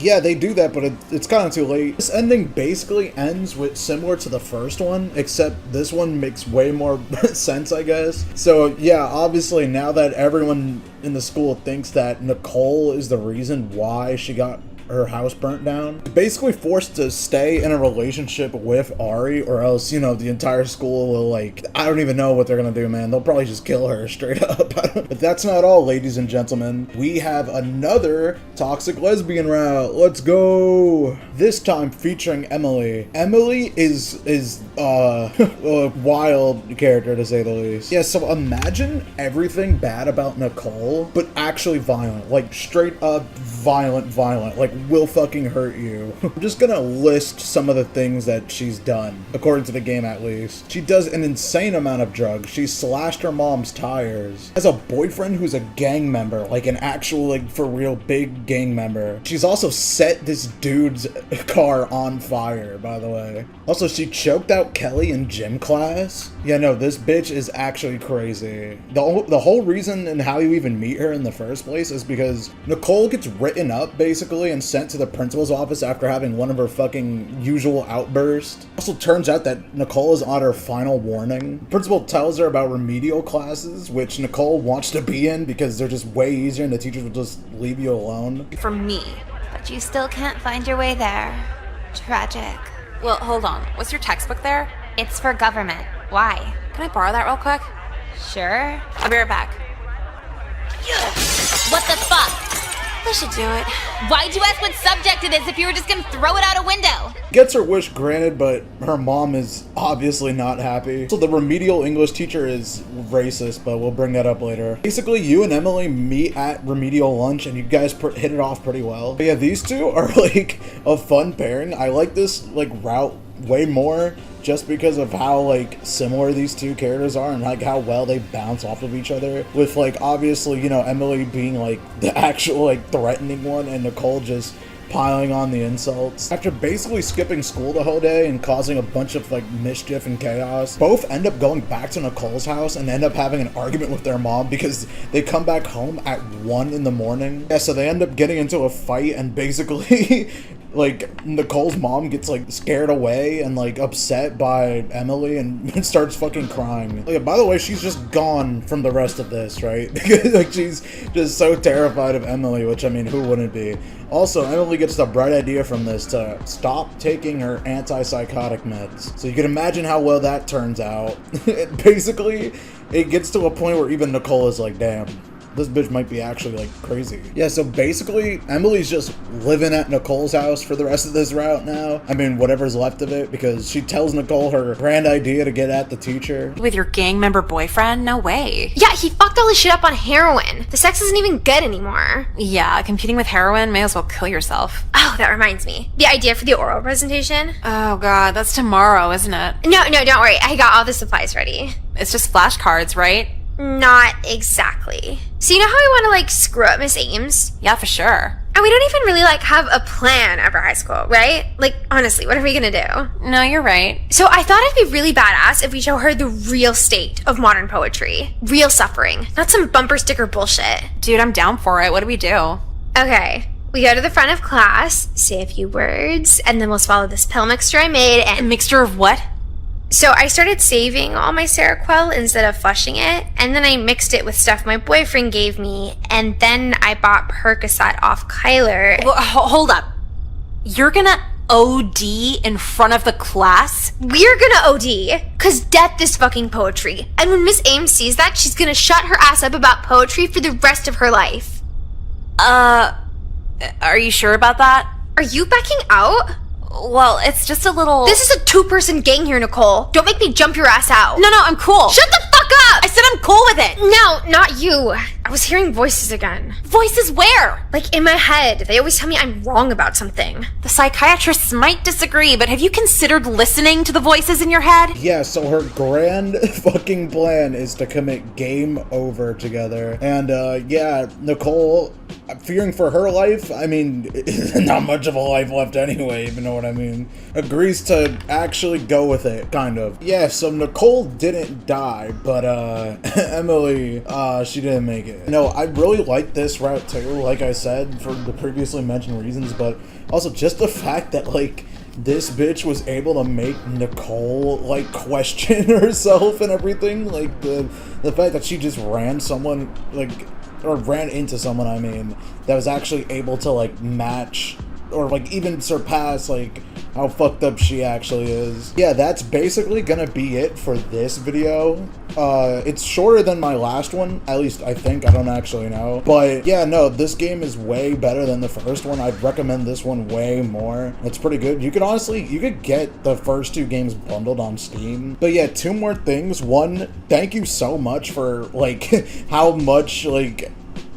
yeah, they do that, but it's kind of too late. This ending basically ends with similar to the first one, except this one makes way more sense, I guess. So yeah, obviously now that everyone in the school thinks that Nicole is the reason why she got her house burnt down, basically forced to stay in a relationship with Ari, or else, you know, the entire school will, like, I don't even know what they're gonna do, man. They'll probably just kill her straight up. But that's not all, ladies and gentlemen. We have another toxic lesbian route. Let's go. This time featuring Emily. Emily is a wild character, to say the least. Yeah, so imagine everything bad about Nicole, but actually violent, like straight up violent, like will fucking hurt you. I'm just gonna list some of the things that she's done, according to the game at least. She does an insane amount of drugs. She slashed her mom's tires. Has a boyfriend who's a gang member, like an actual, like, for real big gang member. She's also set this dude's car on fire, by the way. Also, she choked out Kelly in gym class. Yeah, no, this bitch is actually crazy. The whole reason and how you even meet her in the first place is because Nicole gets written up, basically, and sent to the principal's office after having one of her fucking usual outbursts. Also, turns out that Nicole is on her final warning. The principal tells her about remedial classes, which Nicole wants to be in because they're just way easier and the teachers will just leave you alone. For me. But you still can't find your way there. Tragic. Well, hold on. What's your textbook there? It's for government. Why? Can I borrow that real quick? Sure. I'll be right back. What the fuck? I should do it. Why'd you ask what subject it is if you were just gonna throw it out a window? Gets her wish granted, but her mom is obviously not happy. So the remedial English teacher is racist, but we'll bring that up later. Basically, you and Emily meet at remedial lunch, and you guys hit it off pretty well. But yeah, these two are like a fun pairing. I like this like route way more just because of how like similar these two characters are and like how well they bounce off of each other, with like obviously, you know, Emily being like the actual like threatening one and Nicole just piling on the insults. After basically skipping school the whole day and causing a bunch of like mischief and chaos, both end up going back to Nicole's house and end up having an argument with their mom because they come back home at 1 in the morning. Yeah, so they end up getting into a fight and basically like Nicole's mom gets like scared away and like upset by Emily and starts fucking crying. Like, by the way, she's just gone from the rest of this, right? Because like she's just so terrified of Emily, which I mean, who wouldn't be? Also, Emily gets the bright idea from this to stop taking her antipsychotic meds. So you can imagine how well that turns out. Basically, it gets to a point where even Nicole is like, damn, this bitch might be actually like crazy. Yeah, so basically Emily's just living at Nicole's house for the rest of this route now. I mean, whatever's left of it, because she tells Nicole her grand idea to get at the teacher. With your gang member boyfriend? No way. Yeah, he fucked all his shit up on heroin. The sex isn't even good anymore. Yeah, competing with heroin, may as well kill yourself. Oh, that reminds me. The idea for the oral presentation? Oh god, that's tomorrow, isn't it? No, don't worry. I got all the supplies ready. It's just flashcards, right? Not exactly. So you know how I want to like screw up Miss Ames? Yeah, for sure. And we don't even really like have a plan after high school, right? Like, honestly, what are we gonna do? No, you're right. So I thought it'd be really badass if we show her the real state of modern poetry. Real suffering, not some bumper sticker bullshit. Dude, I'm down for it. What do we do? Okay, we go to the front of class, say a few words, and then we'll swallow this pill mixture I made and— A mixture of what? So I started saving all my Seroquel instead of flushing it, and then I mixed it with stuff my boyfriend gave me, and then I bought Percocet off Kyler. Well, hold up. You're gonna OD in front of the class? We're gonna OD, cause death is fucking poetry. And when Miss Ames sees that, she's gonna shut her ass up about poetry for the rest of her life. Are you sure about that? Are you backing out? Well, it's just a little— This is a 2-person gang here, Nicole. Don't make me jump your ass out. No, I'm cool. Shut the fuck up! I said I'm cool with it. No, not you. I was hearing voices again. Voices where? Like in my head. They always tell me I'm wrong about something. The psychiatrists might disagree, but have you considered listening to the voices in your head? Yeah, so her grand fucking plan is to commit game over together. And yeah, Nicole, fearing for her life, I mean, not much of a life left anyway, if you know what I mean, agrees to actually go with it, kind of. Yeah, so Nicole didn't die, but Emily, she didn't make it. No, I really like this route too, like I said, for the previously mentioned reasons, but also just the fact that, like, this bitch was able to make Nicole, like, question herself and everything. Like, the fact that she just ran someone, like, or ran into someone, I mean, that was actually able to, like, match or, like, even surpass, like, how fucked up she actually is. Yeah, that's basically gonna be it for this video. It's shorter than my last one, at least I think, I don't actually know. But yeah, no, this game is way better than the first one. I'd recommend this one way more. It's pretty good. You could honestly, you could get the first 2 games bundled on Steam. But yeah, 2 more things. One, thank you so much for, like, how much, like,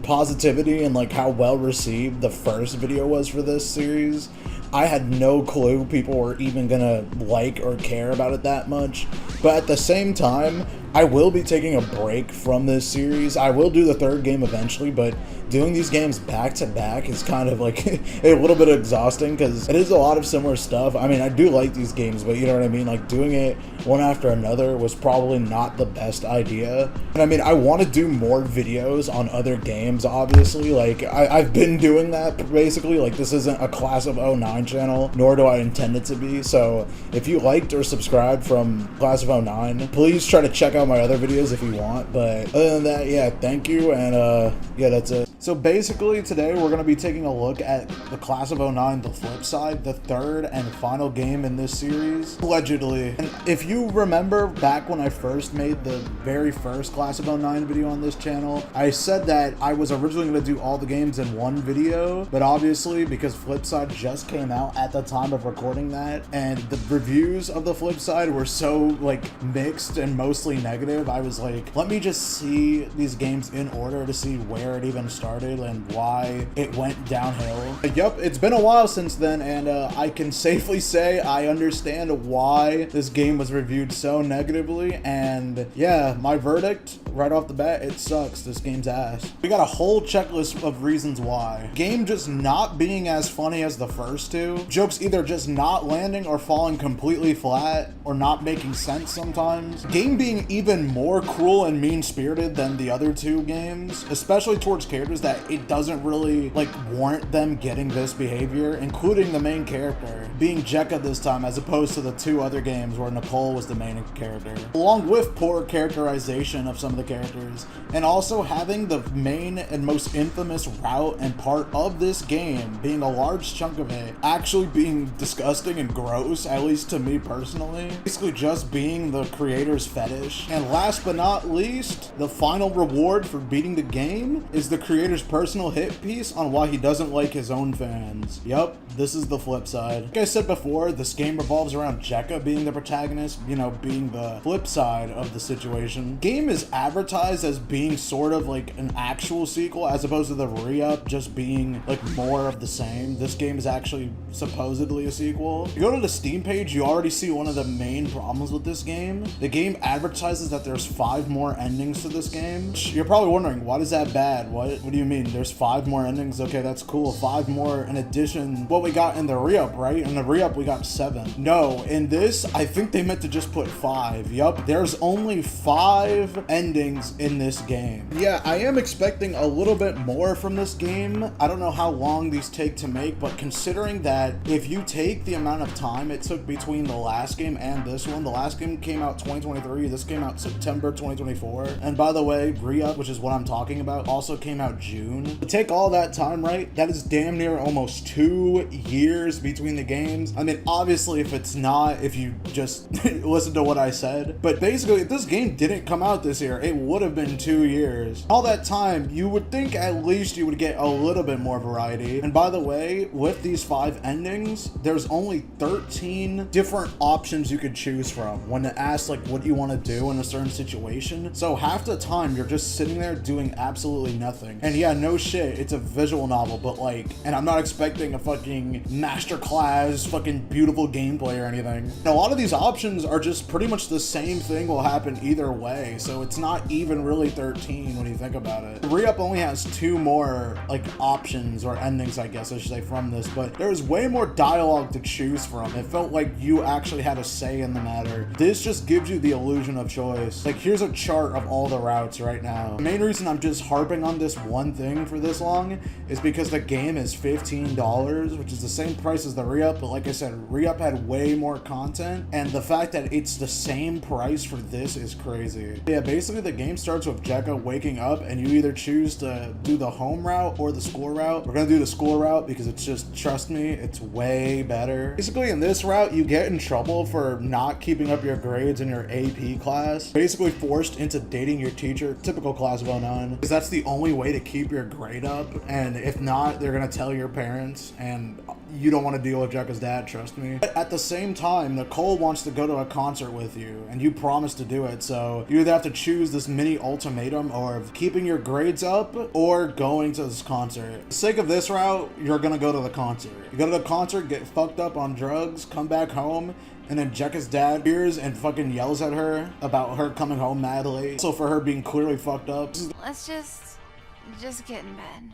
positivity and like how well received the first video was for this series, I had no clue people were even gonna like or care about it that much. But at the same time, I will be taking a break from this series. I will do the third game eventually, but doing these games back to back is kind of like a little bit exhausting because it is a lot of similar stuff. I mean, I do like these games, but you know what I mean? Like doing it one after another was probably not the best idea. And I mean, I want to do more videos on other games, obviously. Like I've been doing that basically. Like this isn't a Class of 09 channel, nor do I intend it to be. So if you liked or subscribed from Class of 09, please try to check out my other videos if you want. But other than that, yeah, thank you. And yeah, that's it. So basically today we're going to be taking a look at the Class of 09, The Flip Side, the third and final game in this series, allegedly. And if you remember back when I first made the very first Class of 09 video on this channel, I said that I was originally going to do all the games in one video, but obviously because Flip Side just came out at the time of recording that, and the reviews of the Flip Side were so like mixed and mostly negative, I was like, let me just see these games in order to see where it even started and why it went downhill. Yup, it's been a while since then, and I can safely say I understand why this game was reviewed so negatively, and yeah, my verdict right off the bat, it sucks. This game's ass. We got a whole checklist of reasons why. Game just not being as funny as the first two. Jokes either just not landing or falling completely flat or not making sense sometimes. Game being even more cruel and mean-spirited than the other two games, especially towards characters that it doesn't really like warrant them getting this behavior, including the main character being Jekka this time as opposed to the two other games where Nicole was the main character, along with poor characterization of some of the characters, and also having the main and most infamous route and part of this game being a large chunk of it actually being disgusting and gross, at least to me personally. Basically just being the creator's fetish. And last but not least, the final reward for beating the game is the creator's personal hit piece on why he doesn't like his own fans. Yup, this is the flip side. Like I said before, this game revolves around Jekka being the protagonist, you know, being the flip side of the situation. Game is advertised as being sort of like an actual sequel as opposed to the re-up just being like more of the same. This game is actually supposedly a sequel. If you go to the Steam page, you already see one of the main problems with this game. The game advertises that there's 5 more endings to this game. You're probably wondering, why is that bad? What do you mean? There's 5 more endings? Okay, that's cool. 5 more in addition what we got in the re-up, right? In the re-up we got 7. No, in this I think they meant to just put 5. Yup, there's only 5 endings in this game. Yeah, I am expecting a little bit more from this game. I don't know how long these take to make, but considering that if you take the amount of time it took between the last game and this one, the last game came out 2023, this came out September 2024, and by the way, re-up, which is what I'm talking about, also came out June. To take all that time, right, that is damn near almost 2 years between the games. I mean, obviously if it's not, if you just listen to what I said, but basically if this game didn't come out this year, it would have been 2 years. All that time, you would think at least you would get a little bit more variety. And by the way, with these 5 endings, there's only 13 different options you could choose from when asked like what you want to do in a certain situation. So half the time you're just sitting there doing absolutely nothing. And yeah, no shit, it's a visual novel, but like, and I'm not expecting a fucking masterclass, fucking beautiful gameplay or anything. And a lot of these options are just pretty much the same thing will happen either way. So it's not even really 13 when you think about it. Re-up only has 2 more like options or endings, I guess I should say, from this, but there's way more dialogue to choose from. It felt like you actually had a say in the matter. This just gives you the illusion of choice. Like here's a chart of all the routes right now. The main reason I'm just harping on this one thing for this long is because the game is $15, which is the same price as the re-up, but like I said, re-up had way more content, and the fact that it's the same price for this is crazy. Yeah, basically the game starts with Jekka waking up and you either choose to do the home route or the school route. We're gonna do the school route because it's just, trust me, it's way better. Basically in this route, you get in trouble for not keeping up your grades in your AP class. Basically forced into dating your teacher, typical Class of 09, because that's the only way to keep your grade up, and if not, they're gonna tell your parents, and you don't want to deal with Jekka's dad, trust me. But at the same time, Nicole wants to go to a concert with you, and you promised to do it, so you either have to choose this mini ultimatum of keeping your grades up or going to this concert. For the sake of this route, you're gonna go to the concert. You go to the concert, get fucked up on drugs, come back home, and then Jekka's dad appears and fucking yells at her about her coming home mad late. So for her being clearly fucked up. Let's just get in bed.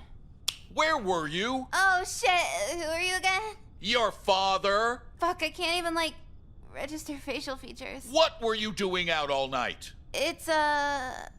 Where were you? Oh shit, who are you again? Your father? Fuck, I can't even, like, register facial features. What were you doing out all night? It's a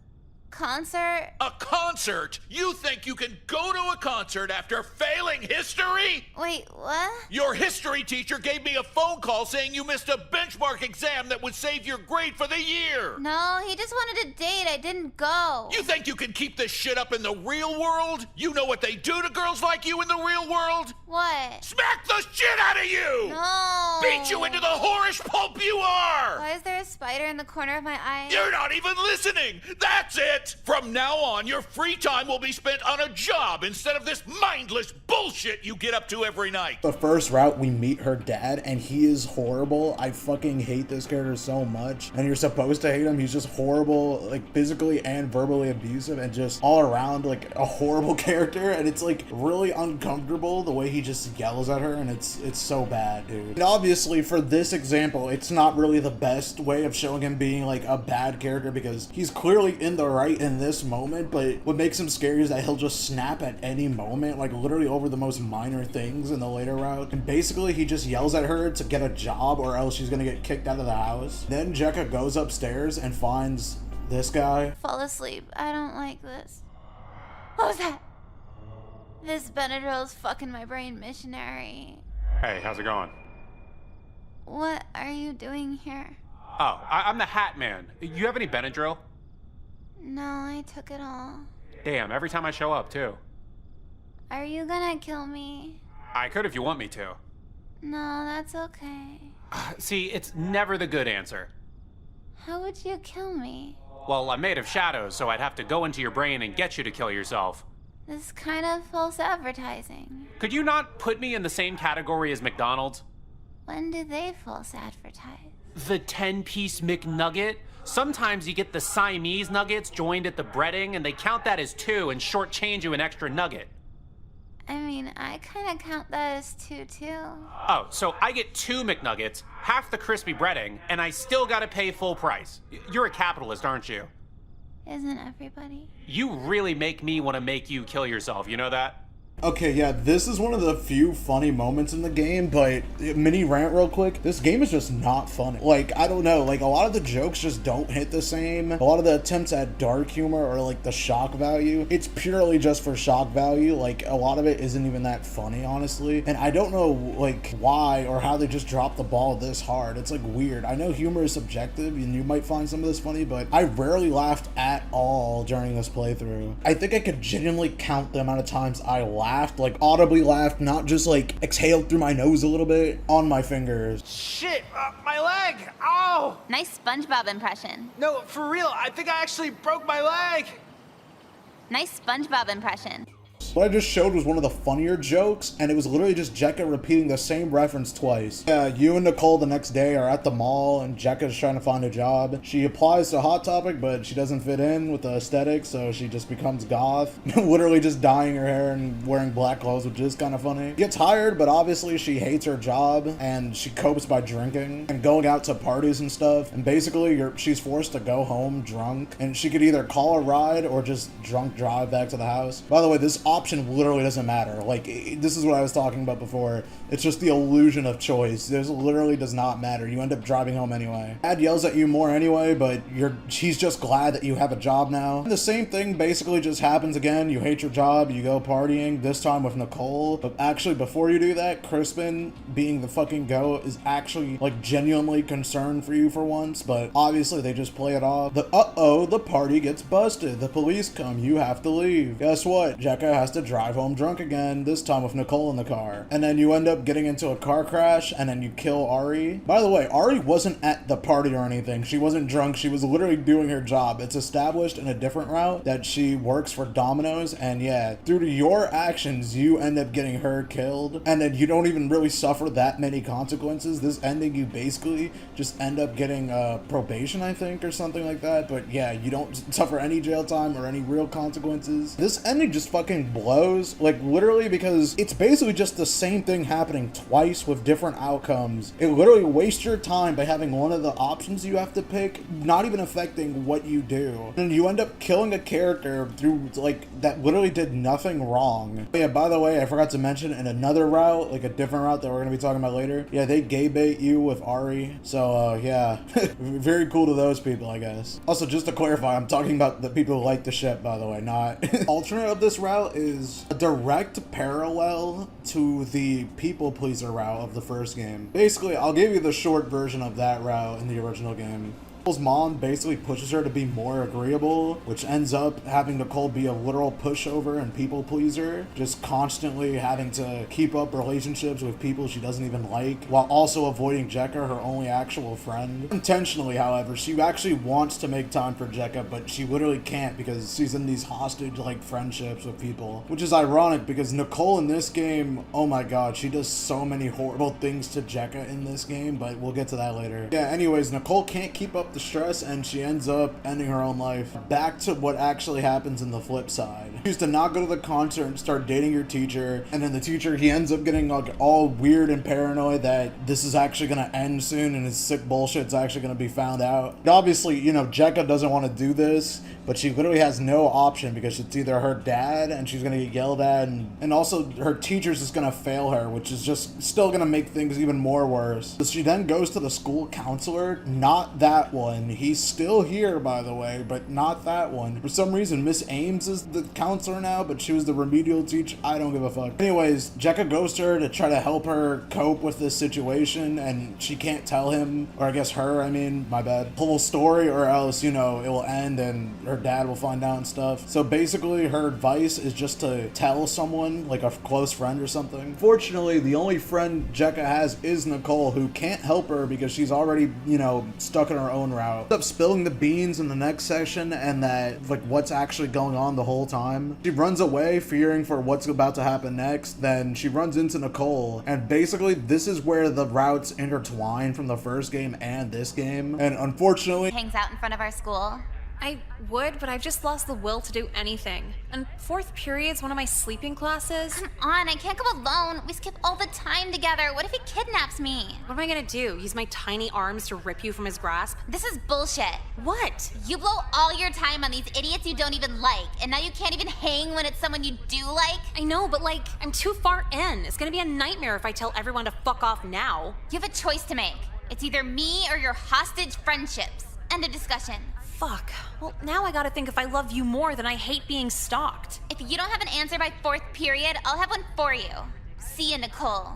concert. A concert? You think you can go to a concert after failing history? Wait, what? Your history teacher gave me a phone call saying you missed a benchmark exam that would save your grade for the year. No, he just wanted a date. I didn't go. You think you can keep this shit up in the real world? You know what they do to girls like you in the real world? What? Smack the shit out of you! No. Beat you into the whorish pulp you are! Why is there a spider in the corner of my eye? You're not even listening! That's it! From now on, your free time will be spent on a job instead of this mindless bullshit you get up to every night. The first route, we meet her dad, and he is horrible. I fucking hate this character so much. And you're supposed to hate him. He's just horrible, like physically and verbally abusive, and just all around like a horrible character. And it's like really uncomfortable the way he just yells at her, and it's so bad, dude. And obviously for this example, it's not really the best way of showing him being like a bad character, because he's clearly in the right in this moment, but what makes him scary is that he'll just snap at any moment, like literally over the most minor things in the later route. And basically he just yells at her to get a job or else she's gonna get kicked out of the house. Then Jekka goes upstairs and finds this guy. Fall asleep. I don't like this. What was that? This Benadryl's fucking my brain, missionary. Hey, how's it going? What are you doing here? Oh, I'm the Hat Man. You have any Benadryl? No, I took it all. Damn, every time I show up, too. Are you gonna kill me? I could if you want me to. No, that's okay. See, it's never the good answer. How would you kill me? Well, I'm made of shadows, so I'd have to go into your brain and get you to kill yourself. This is kind of false advertising. Could you not put me in the same category as McDonald's? When do they false advertise? The 10-piece McNugget? Sometimes you get the Siamese nuggets joined at the breading, and they count that as 2 and shortchange you an extra nugget. I mean, I kind of count that as 2, too. Oh, so I get 2 McNuggets, half the crispy breading, and I still gotta pay full price. You're a capitalist, aren't you? Isn't everybody? You really make me want to make you kill yourself, you know that? Okay, yeah, this is one of the few funny moments in the game, but mini rant real quick, this game is just not funny. Like, I don't know, like a lot of the jokes just don't hit the same. A lot of the attempts at dark humor or like the shock value, it's purely just for shock value. Like, a lot of it isn't even that funny, honestly. And I don't know, like, why or how they just dropped the ball this hard. It's like weird. I know humor is subjective and you might find some of this funny, but I rarely laughed at all during this playthrough. I think I could genuinely count the amount of times I laughed, like audibly laughed, not just like exhaled through my nose a little bit, on my fingers. Shit, my leg! Ow! Nice SpongeBob impression. No, for real, I think I actually broke my leg! Nice SpongeBob impression. What I just showed was one of the funnier jokes, and it was literally just Jekka repeating the same reference twice. Yeah, you and Nicole the next day are at the mall, and Jekka's trying to find a job. She applies to Hot Topic, but she doesn't fit in with the aesthetic, so she just becomes goth. Literally just dyeing her hair and wearing black clothes, which is kind of funny. Gets hired, but obviously she hates her job, and she copes by drinking and going out to parties and stuff. And basically, she's forced to go home drunk, and she could either call a ride or just drunk drive back to the house. By the way, this option literally doesn't matter. Like, this is what I was talking about before. It's just the illusion of choice. This literally does not matter. You end up driving home anyway. Dad yells at you more anyway, but she's just glad that you have a job now. And the same thing basically just happens again. You hate your job, you go partying, this time with Nicole. But actually, before you do that, Crispin, being the fucking goat, is actually like genuinely concerned for you for once, but obviously they just play it off. The party gets busted. The police come, you have to leave. Guess what? Jekka has has to drive home drunk again, this time with Nicole in the car. And then you end up getting into a car crash, and then you kill Ari. By the way, Ari wasn't at the party or anything. She wasn't drunk. She was literally doing her job. It's established in a different route that she works for Domino's, and yeah, due to your actions, you end up getting her killed, and then you don't even really suffer that many consequences. This ending, you basically just end up getting probation, I think, or something like that. But yeah, you don't suffer any jail time or any real consequences. This ending just fucking blows, like literally, because it's basically just the same thing happening twice with different outcomes. It literally wastes your time by having one of the options you have to pick not even affecting what you do, and you end up killing a character through like that literally did nothing wrong. But yeah, by the way, I forgot to mention, in another route, like a different route that we're gonna be talking about later, yeah, they gay bait you with Ari. So yeah, very cool to those people, I guess. Also, just to clarify, I'm talking about the people who like the ship, by the way, not alternate of this route is a direct parallel to the people pleaser route of the first game. Basically, I'll give you the short version of that route in the original game. Nicole's mom basically pushes her to be more agreeable, which ends up having Nicole be a literal pushover and people pleaser, just constantly having to keep up relationships with people she doesn't even like, while also avoiding Jekka, her only actual friend. Intentionally, however, she actually wants to make time for Jekka, but she literally can't because she's in these hostage-like friendships with people, which is ironic because Nicole in this game, oh my god, she does so many horrible things to Jekka in this game, but we'll get to that later. Yeah, anyways, Nicole can't keep up the stress and she ends up ending her own life. Back to what actually happens in the flip side. She used to not go to the concert and start dating your teacher, and then the teacher, he ends up getting like all weird and paranoid that this is actually gonna end soon and his sick bullshit's actually gonna be found out. And obviously, you know, Jekka doesn't want to do this, but she literally has no option because it's either her dad and she's gonna get yelled at, and also her teacher's just gonna fail her, which is just still gonna make things even more worse. So she then goes to the school counselor, not that one. He's still here, by the way, but not that one. For some reason, Miss Ames is the counselor now, but she was the remedial teacher. I don't give a fuck. Anyways, Jekka goes to her to try to help her cope with this situation, and she can't tell him, or I guess her, I mean, my bad, the whole story, or else, you know, it will end and her dad will find out and stuff. So basically, her advice is just to tell someone, like a close friend or something. Fortunately, the only friend Jekka has is Nicole, who can't help her because she's already, you know, stuck in her own route. Ends up spilling the beans in the next session, and that, like, what's actually going on the whole time. She runs away, fearing for what's about to happen next. Then she runs into Nicole, and basically, this is where the routes intertwine from the first game and this game. And unfortunately, Hangs out in front of our school. I would, but I've just lost the will to do anything. And fourth period's one of my sleeping classes. Come on, I can't go alone. We skip all the time together. What if he kidnaps me? What am I gonna do? Use my tiny arms to rip you from his grasp? This is bullshit. What? You blow all your time on these idiots you don't even like, and now you can't even hang when it's someone you do like? I know, but like, I'm too far in. It's gonna be a nightmare if I tell everyone to fuck off now. You have a choice to make. It's either me or your hostage friendships. End of discussion. Fuck. Well, now I gotta think if I love you more than I hate being stalked. If you don't have an answer by fourth period, I'll have one for you. See you, Nicole.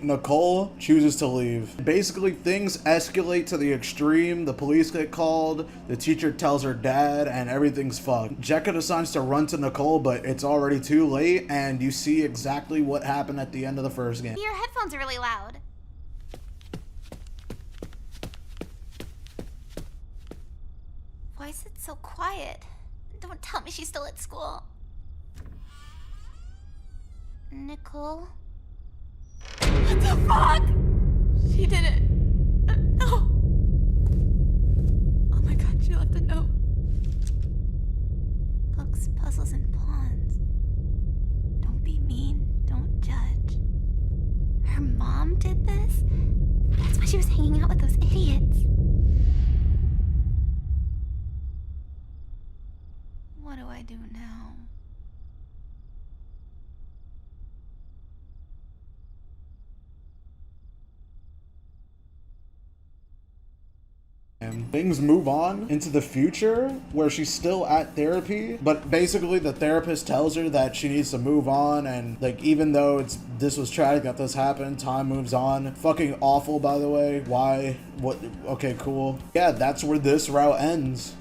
Nicole chooses to leave. Basically, things escalate to the extreme. The police get called, the teacher tells her dad, and everything's fucked. Jekka decides to run to Nicole, but it's already too late, and you see exactly what happened at the end of the first game. Your headphones are really loud. Why is it so quiet? Don't tell me she's still at school. Nicole? What the fuck? She did it. No. Oh my god, she left a note. Books, puzzles, and pawns. Don't be mean. Don't judge. Her mom did this? That's why she was hanging out with those idiots. What do I do now? And things move on into the future where she's still at therapy, but basically the therapist tells her that she needs to move on, and like, even though this was tragic that this happened, time moves on. Fucking awful, by the way. Why? What? Okay, cool. Yeah, that's where this route ends.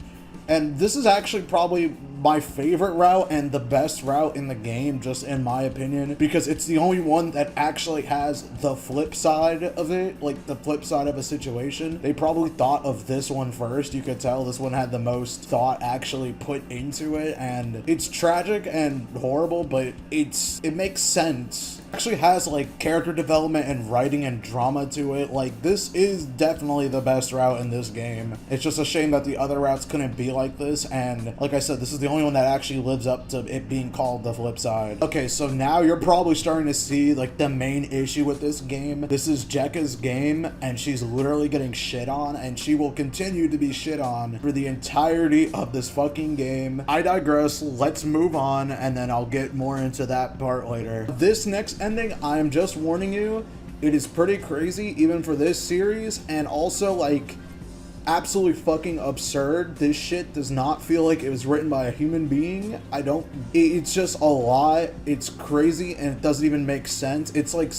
And this is actually probably my favorite route and the best route in the game, just in my opinion, because it's the only one that actually has the flip side of it, like the flip side of a situation. They probably thought of this one first. You could tell this one had the most thought actually put into it, and it's tragic and horrible, but it makes sense. Actually has like character development and writing and drama to it. Like, this is definitely the best route in this game. It's just a shame that the other routes couldn't be like this, and like I said, this is the only one that actually lives up to it being called the flip side. Okay, so now you're probably starting to see like the main issue with this game. This is Jekka's game, and she's literally getting shit on, and she will continue to be shit on for the entirety of this fucking game. I digress. Let's move on, and then I'll get more into that part later. This next ending, I am just warning you, it is pretty crazy even for this series, and also like absolutely fucking absurd. This shit does not feel like it was written by a human being. It's just a lot. It's crazy, and it doesn't even make sense. It's like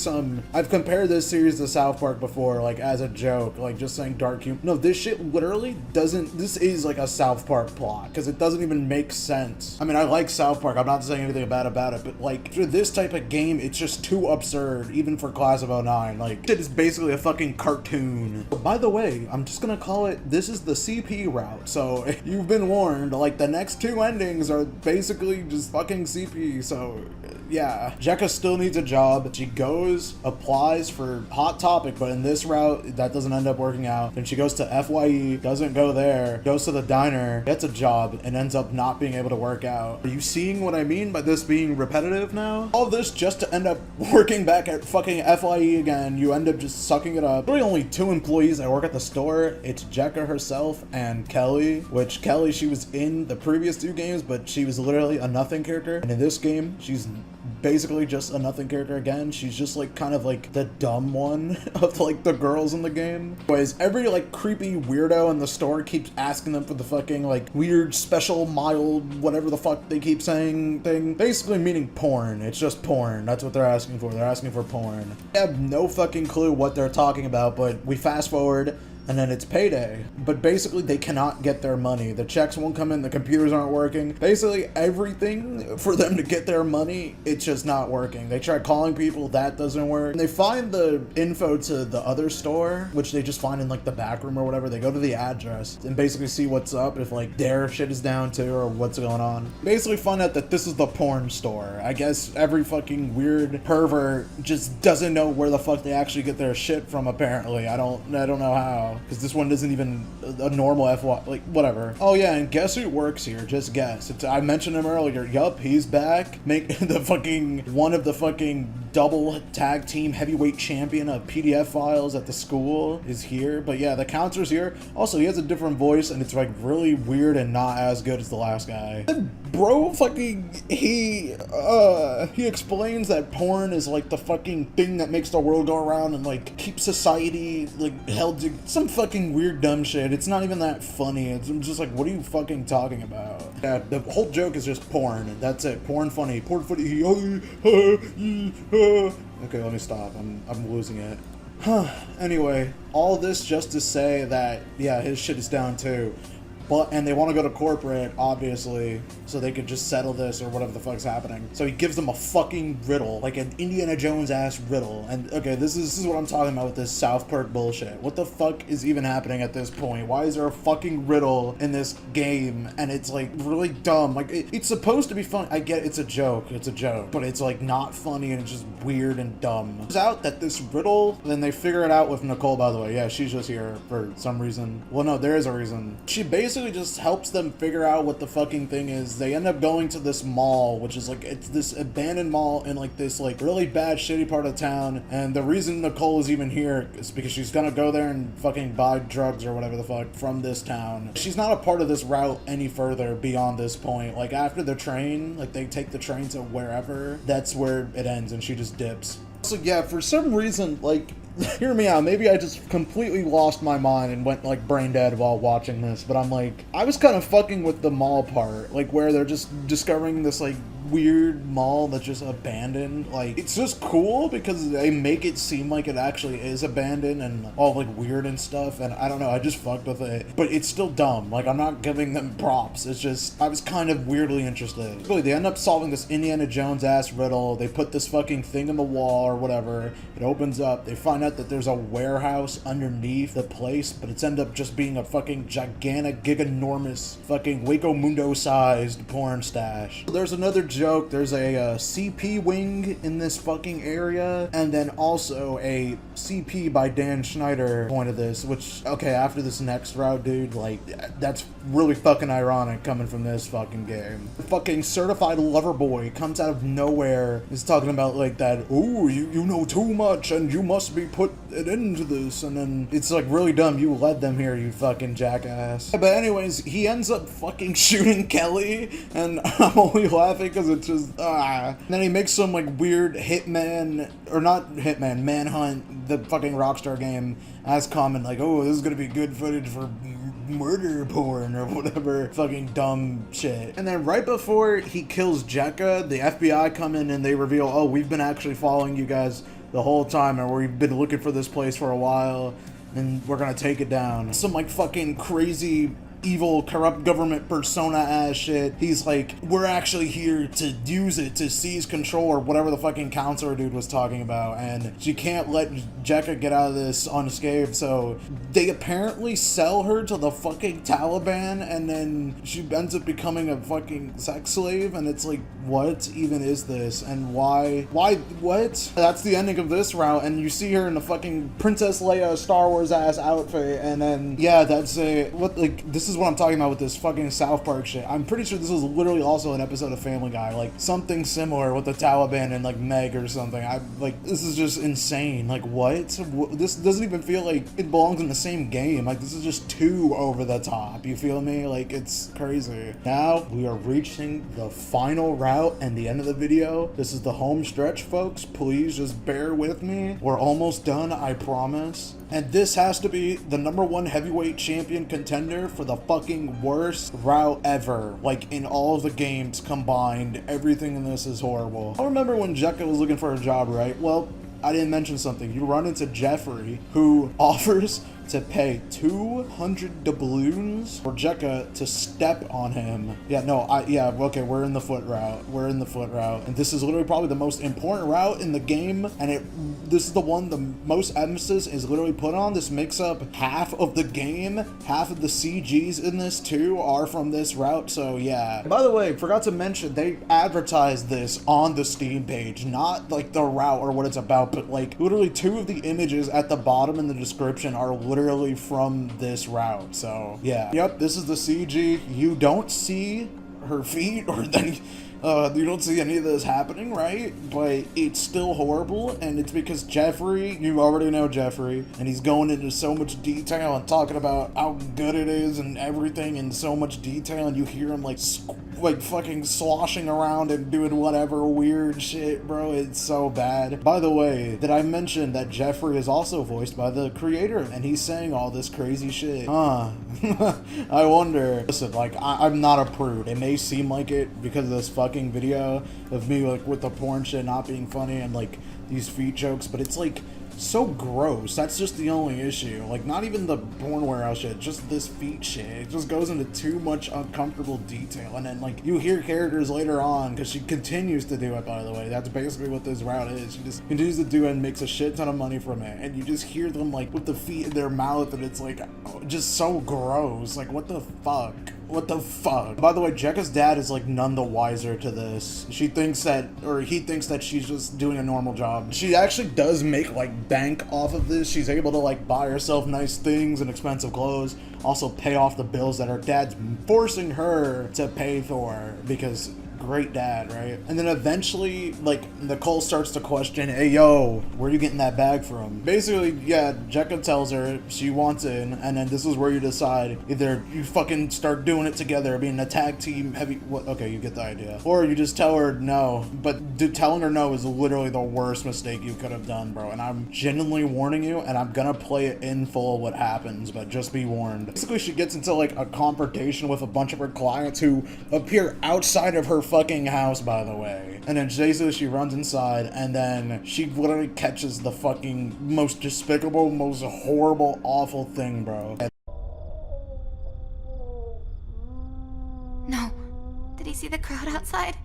I've compared this series to South Park before, like as a joke, like just saying dark humor. No, this shit literally doesn't, this is like a South Park plot, because it doesn't even make sense. I mean, I like South Park, I'm not saying anything bad about it, but like for this type of game, it's just too absurd, even for Class of 09. Like, it is basically a fucking cartoon. By the way, I'm just gonna call it, this is the CP route, so you've been warned. Like, the next two endings are basically just fucking CP, so yeah. Jekka still needs a job. She goes, applies for Hot Topic, but in this route, that doesn't end up working out. Then she goes to FYE, doesn't go there, goes to the diner, gets a job, and ends up not being able to work out. Are you seeing what I mean by this being repetitive now? All this just to end up working back at fucking FYE again. You end up just sucking it up. Really only two employees that work at the store. It's Jekka herself and Kelly, which Kelly, she was in the previous two games, but she was literally a nothing character. And in this game, she's basically just a nothing character again. She's just like kind of like the dumb one of like the girls in the game. Anyways, every like creepy weirdo in the store keeps asking them for the fucking like weird special mild whatever the fuck they keep saying thing, basically meaning porn. It's just porn. That's what they're asking for. They're asking for porn. I have no fucking clue what they're talking about, but we fast forward and then it's payday. But basically they cannot get their money. The checks won't come in, the computers aren't working. Basically everything for them to get their money, it's just not working. They try calling people, that doesn't work. And they find the info to the other store, which they just find in like the back room or whatever. They go to the address and basically see what's up, if like their shit is down too or what's going on. Basically find out that this is the porn store. I guess every fucking weird pervert just doesn't know where the fuck they actually get their shit from, apparently. I don't know how. Because this one isn't even a normal FY, like, whatever. Oh yeah, and guess who works here? Just guess. I mentioned him earlier. Yup, he's back. Make the fucking, one of the fucking double tag team heavyweight champion of PDF files at the school is here. But yeah, the counselor's here. Also, he has a different voice, and it's like really weird and not as good as the last guy. Bro, fucking, he explains that porn is like the fucking thing that makes the world go around and like keeps society like held to some fucking weird dumb shit. It's not even that funny. I'm just like, what are you fucking talking about? Yeah, the whole joke is just porn. That's it. Porn funny. Porn funny. Okay, let me stop. I'm losing it. Anyway, all this just to say that, yeah, his shit is down too. And they want to go to corporate, obviously, so they could just settle this or whatever the fuck's happening. So he gives them a fucking riddle, like an Indiana Jones ass riddle. And okay, this is what I'm talking about with this South Park bullshit. What the fuck is even happening at this point? Why is there a fucking riddle in this game? And it's like really dumb. Like it's supposed to be fun. I get it's a joke, but it's like not funny and it's just weird and dumb. It's out that this riddle, then they figure it out with Nicole, by the way. Yeah, she's just here for some reason. Well, no, there is a reason. She basically just helps them figure out what the fucking thing is. They end up going to this mall, which is like, it's this abandoned mall in like this like really bad shitty part of town, and the reason Nicole is even here is because she's gonna go there and fucking buy drugs or whatever the fuck from this town. She's not a part of this route any further beyond this point. Like after the train, like they take the train to wherever, that's where it ends and she just dips. So yeah, for some reason, like, hear me out, maybe I just completely lost my mind and went like brain dead while watching this, but I'm like, I was kind of fucking with the mall part, like where they're just discovering this like weird mall that's just abandoned. Like, it's just cool because they make it seem like it actually is abandoned and all like weird and stuff, and I don't know, I just fucked with it. But it's still dumb. Like, I'm not giving them props. It's just, I was kind of weirdly interested. Really, they end up solving this Indiana Jones ass riddle. They put this fucking thing in the wall or whatever. It opens up. They find out that there's a warehouse underneath the place, but it's ended up just being a fucking gigantic, giganormous, fucking Waco Mundo-sized porn stash. There's another joke. There's a CP wing in this fucking area, and then also a CP by Dan Schneider point of this, which, okay, after this next route, dude, like, that's really fucking ironic coming from this fucking game. The fucking certified lover boy comes out of nowhere, is talking about, like, that, oh, you know too much, and you must be put it into this, and then it's, like, really dumb. You led them here, you fucking jackass. But anyways, he ends up fucking shooting Kelly, and I'm only laughing because it's just, And then he makes some, like, weird Hitman, or not Hitman, Manhunt, the fucking Rockstar game, as comment, like, oh, this is gonna be good footage for murder porn or whatever fucking dumb shit. And then right before he kills Jekka, the FBI come in and they reveal, oh, we've been actually following you guys the whole time, and we've been looking for this place for a while, and we're gonna take it down. Some like fucking crazy evil corrupt government persona ass shit. He's like, we're actually here to use it to seize control, or whatever the fucking counselor dude was talking about, and she can't let Jekka get out of this unscathed, so they apparently sell her to the fucking Taliban, and then she ends up becoming a fucking sex slave, and it's like, what even is this, and why, what? That's the ending of this route, and you see her in the fucking Princess Leia Star Wars ass outfit, and then, yeah, that's this is what I'm talking about with this fucking South Park shit. I'm pretty sure this was literally also an episode of Family Guy, like something similar with the Taliban and like Meg or something. This is just insane. Like, what? This doesn't even feel like it belongs in the same game. Like, this is just too over the top. You feel me? Like, it's crazy. Now we are reaching the final route and the end of the video. This is the home stretch, folks. Please just bear with me. We're almost done, I promise. And this has to be the #1 heavyweight champion contender for the fucking worst route ever. Like, in all of the games combined, everything in this is horrible. I remember when Jekka was looking for a job, right? Well, I didn't mention something. You run into Jeffrey, who offers to pay 200 doubloons for Jekka to step on him. Okay, we're in the foot route. And this is literally probably the most important route in the game, and this is the one the most emphasis is literally put on. This makes up half of the game. Half of the CGs in this too are from this route, so yeah. By the way, forgot to mention, they advertised this on the Steam page, not like the route or what it's about, but like literally 2 of the images at the bottom in the description are literally from this route, so yeah. Yep, this is the CG. You don't see her feet or then you don't see any of this happening, right? But it's still horrible, and it's because Jeffrey, you already know Jeffrey, and he's going into so much detail and talking about how good it is and everything in so much detail, and you hear him like fucking sloshing around and doing whatever weird shit, bro. It's so bad. By the way, did I mention that Jeffrey is also voiced by the creator, and he's saying all this crazy shit? Huh. I wonder. Listen, like, I'm not a prude. It may seem like it because of this fucking video of me, like, with the porn shit not being funny and, like, these feet jokes, but it's, like, so gross. That's just the only issue. Like, not even the porn warehouse shit, just this feet shit. It just goes into too much uncomfortable detail, and then, like, you hear characters later on, because she continues to do it, by the way. That's basically what this route is. She just continues to do it and makes a shit ton of money from it, and you just hear them, like, with the feet in their mouth, and it's, like, just so gross. Like, what the fuck? What the fuck? By the way, Jekka's dad is like none the wiser to this. He thinks that she's just doing a normal job. She actually does make like bank off of this. She's able to like buy herself nice things and expensive clothes. Also pay off the bills that her dad's forcing her to pay for because great dad, right? And then eventually, like, Nicole starts to question, hey, yo, where are you getting that bag from? Basically, yeah, Jekka tells her she wants in, and then this is where you decide either you fucking start doing it together, being a tag team okay, you get the idea. Or you just tell her no, but telling her no is literally the worst mistake you could have done, bro. And I'm genuinely warning you, and I'm gonna play it in full what happens, but just be warned. Basically, she gets into, like, a confrontation with a bunch of her clients who appear outside of her fucking house, by the way. And then she runs inside, and then she literally catches the fucking most despicable, most horrible, awful thing, bro. No. Did he see the crowd outside?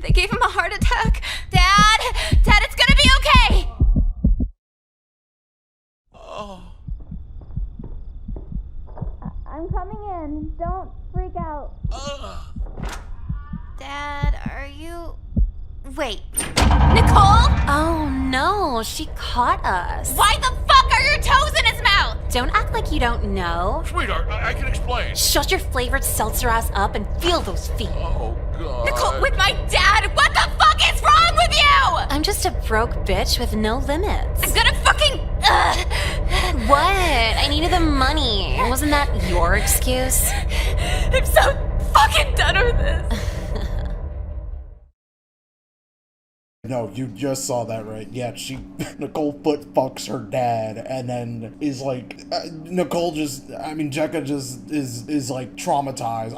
They gave him a heart attack. Dad! Dad, it's gonna be okay! I'm coming in. Don't freak out. Dad, are you... Wait. Nicole? Oh no, she caught us. Why the fuck are your toes in his mouth? Don't act like you don't know. Sweetheart, I can explain. Shut your flavored seltzer ass up and feel those feet. Oh, God. Nicole, with my dad? What the fuck is wrong with you? I'm just a broke bitch with no limits. I'm gonna fucking... What? I needed the money. Wasn't that your excuse? I'm so fucking done with this. No, you just saw that, right? Yeah, Nicole foot fucks her dad, and then is like, Jekka just is like traumatized.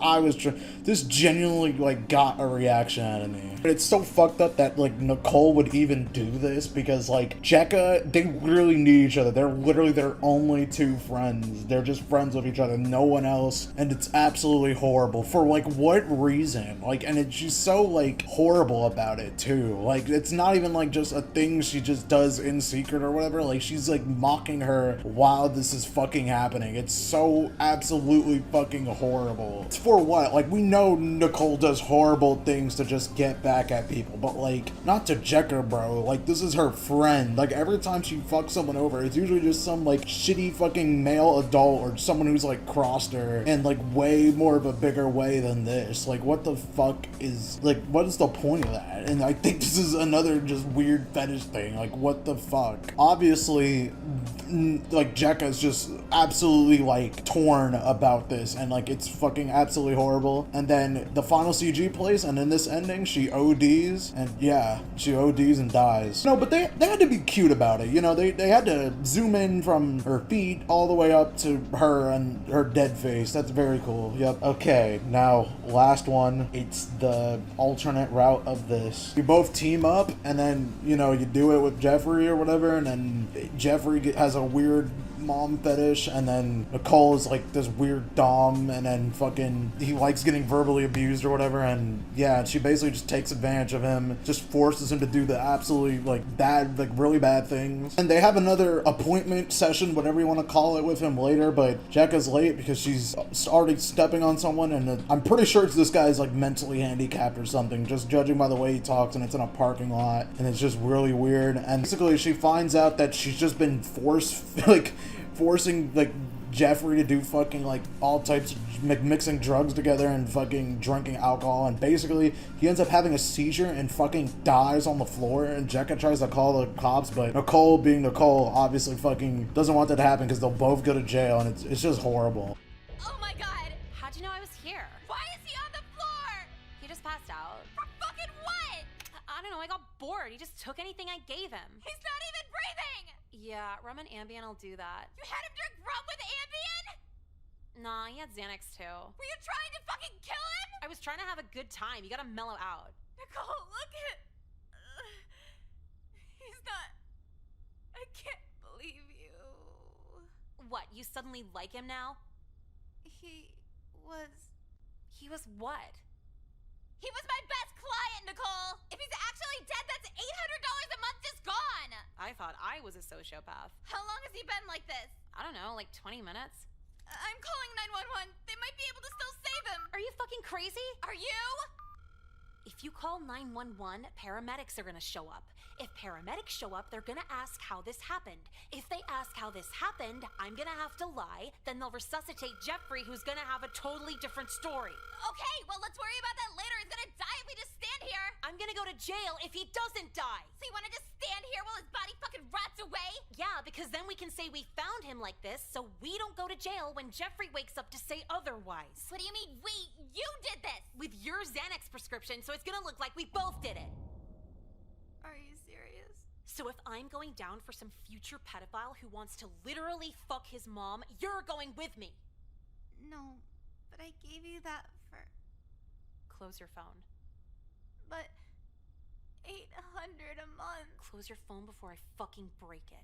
This genuinely like got a reaction out of me. But it's so fucked up that like Nicole would even do this, because like Jekka, they literally need each other. They're literally their only two friends. They're just friends with each other, no one else, and it's absolutely horrible. For like what reason? Like, and she's so like horrible about it too. Like, it's not even like just a thing she just does in secret or whatever. Like, she's like mocking her while this is fucking happening. It's so absolutely fucking horrible. It's for what? Like, we know Nicole does horrible things to just get back at people, but like, not to Jekka, bro. Like, this is her friend. Like, every time she fucks someone over, it's usually just some like shitty fucking male adult or someone who's like crossed her in like way more of a bigger way than this. Like, what the fuck is, like, what is the point of that? And I think this is another just weird fetish thing. Like, what the fuck? Obviously, like, Jekka's just absolutely like torn about this, and like it's fucking absolutely horrible. And then the final CG plays, and in this ending she ODs, and yeah, she ODs and dies. No, but they had to be cute about it, you know. They had to zoom in from her feet all the way up to her and her dead face. That's very cool. Yep. Okay, now last one. It's the alternate route of this. You both team up, and then, you know, you do it with Jeffrey or whatever, and then Jeffrey has a weird mom fetish, and then Nicole is like this weird dom, and then fucking he likes getting verbally abused or whatever, and yeah, she basically just takes advantage of him, just forces him to do the absolutely like bad, like really bad things. And they have another appointment session, whatever you want to call it, with him later, but Jekka's late because she's already stepping on someone, and I'm pretty sure it's this guy's like mentally handicapped or something, just judging by the way he talks, and it's in a parking lot, and it's just really weird. And basically she finds out that she's just been forcing like Jeffrey to do fucking like all types of mixing drugs together and fucking drinking alcohol, and basically he ends up having a seizure and fucking dies on the floor. And Jekka tries to call the cops, but Nicole, being Nicole, obviously fucking doesn't want that to happen because they'll both go to jail, and it's just horrible. Oh my god! How'd you know I was here? Why is he on the floor? He just passed out. For fucking what? I don't know, I got bored. He just took anything I gave him. He's not even breathing! Yeah, rum and Ambien will do that. You had him drink rum with Ambien? Nah, he had Xanax too. Were you trying to fucking kill him? I was trying to have a good time. You gotta mellow out. Nicole, look at... He's not... I can't believe you. What, you suddenly like him now? He was what? He was my best client, Nicole! If he's actually dead, that's $800 a month just gone! I thought I was a sociopath. How long has he been like this? I don't know, like 20 minutes? I'm calling 911. They might be able to still save him. Are you fucking crazy? Are you? If you call 911, paramedics are gonna show up. If paramedics show up, they're gonna ask how this happened. If they ask how this happened, I'm gonna have to lie. Then they'll resuscitate Jeffrey, who's gonna have a totally different story. Okay, well, let's worry about that later. He's gonna die if we just stand here. I'm gonna go to jail if he doesn't die. So you wanna just stand here while his body fucking rots away? Yeah, because then we can say we found him like this, so we don't go to jail when Jeffrey wakes up to say otherwise. What do you mean we? You did this! With your Xanax prescription, so it's gonna look like we both did it. Are you serious? So if I'm going down for some future pedophile who wants to literally fuck his mom, you're going with me. No, but But I gave you that for... Close your phone. But... $800 a month. Close your phone before I fucking break it.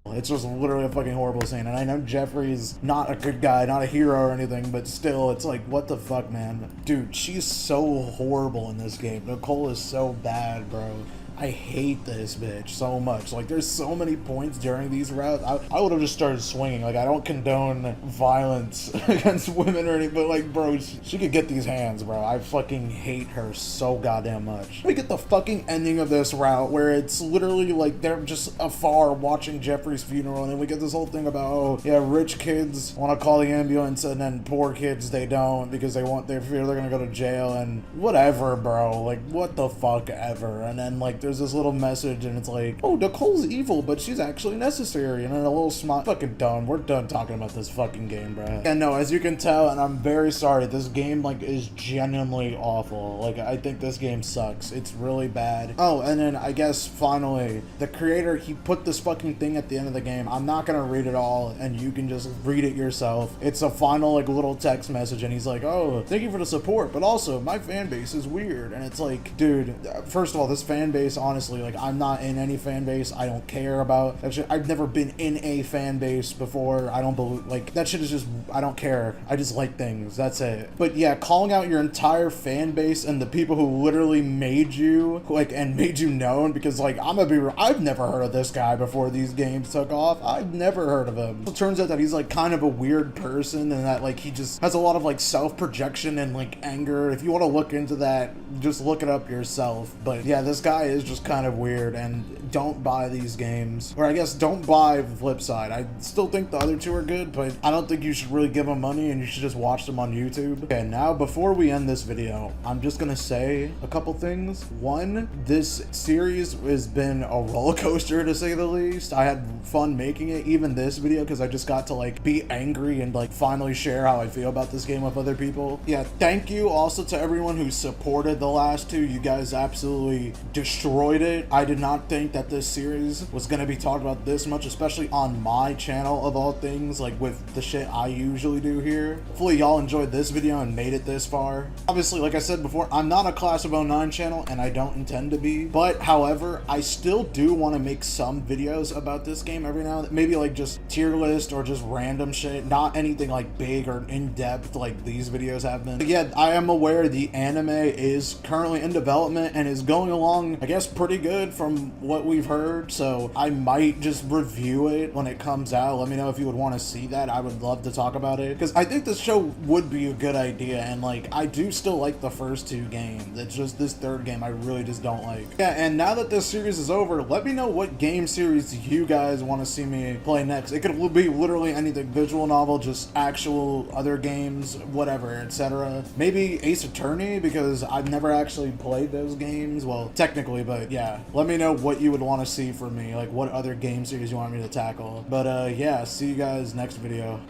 It's just literally a fucking horrible scene, and I know Jeffrey's not a good guy, not a hero or anything, but still, it's like, what the fuck, man? Dude, she's so horrible in this game. Nicole is so bad, bro. I hate this bitch so much. Like, there's so many points during these routes. I would have just started swinging. Like, I don't condone violence against women or anything, but like, bro, she could get these hands, bro. I fucking hate her so goddamn much. We get the fucking ending of this route where it's literally like they're just afar watching Jeffrey's funeral, and then we get this whole thing about, oh, yeah, rich kids want to call the ambulance, and then poor kids, they don't because they fear they're gonna go to jail, and whatever, bro. Like, what the fuck ever. And then, like, there's this little message, and it's like, oh, Nicole's evil, but she's actually necessary, and then a little smile. Fucking done. We're done talking about this fucking game, bro. And no, as you can tell, and I'm very sorry, this game, like, is genuinely awful. Like, I think this game sucks. It's really bad. Oh, and then I guess finally, the creator, he put this fucking thing at the end of the game. I'm not gonna read it all, and you can just read it yourself. It's a final, like, little text message, and he's like, oh, thank you for the support, but also, my fan base is weird. And it's like, dude, first of all, this fan base, honestly, like, I'm not in any fan base. I don't care about that shit. I've never been in a fan base before. I don't believe, like, that shit is just, I don't care. I just like things. That's it. But yeah, calling out your entire fan base and the people who literally made you, like, and made you known, because, like, I'm gonna be real, I've never heard of this guy before these games took off. I've never heard of him. It turns out that he's, like, kind of a weird person, and that, like, he just has a lot of, like, self-projection and, like, anger. If you want to look into that, just look it up yourself. But yeah, this guy is just kind of weird, and don't buy these games. Or I guess don't buy Flipside. I still think the other two are good, but I don't think you should really give them money, and you should just watch them on YouTube. Okay, now before we end this video, I'm just gonna say a couple things. One, this series has been a roller coaster, to say the least. I had fun making it, even this video, because I just got to, like, be angry and, like, finally share how I feel about this game with other people. Yeah, thank you also to everyone who supported the last two. You guys absolutely destroyed it. I did not think that this series was going to be talked about this much, especially on my channel of all things, like with the shit I usually do here. Hopefully y'all enjoyed this video and made it this far. Obviously, like I said before, I'm not a Class of 09 channel, and I don't intend to be, but however, I still do want to make some videos about this game every now and then. Maybe like just tier list or just random shit, not anything like big or in-depth like these videos have been. But yeah, I am aware the anime is currently in development and is going along, I guess, pretty good from what we've heard, so I might just review it when it comes out. Let me know if you would want to see that. I would love to talk about it, because I think this show would be a good idea, and like, I do still like the first two games. It's just this third game I really just don't like. Yeah, and now that this series is over, let me know what game series you guys want to see me play next. It could be literally anything, visual novel, just actual other games, whatever, etc. Maybe Ace Attorney, because I've never actually played those games, well, technically, but yeah, let me know what you would want to see from me, like what other game series you want me to tackle. But yeah, see you guys next video.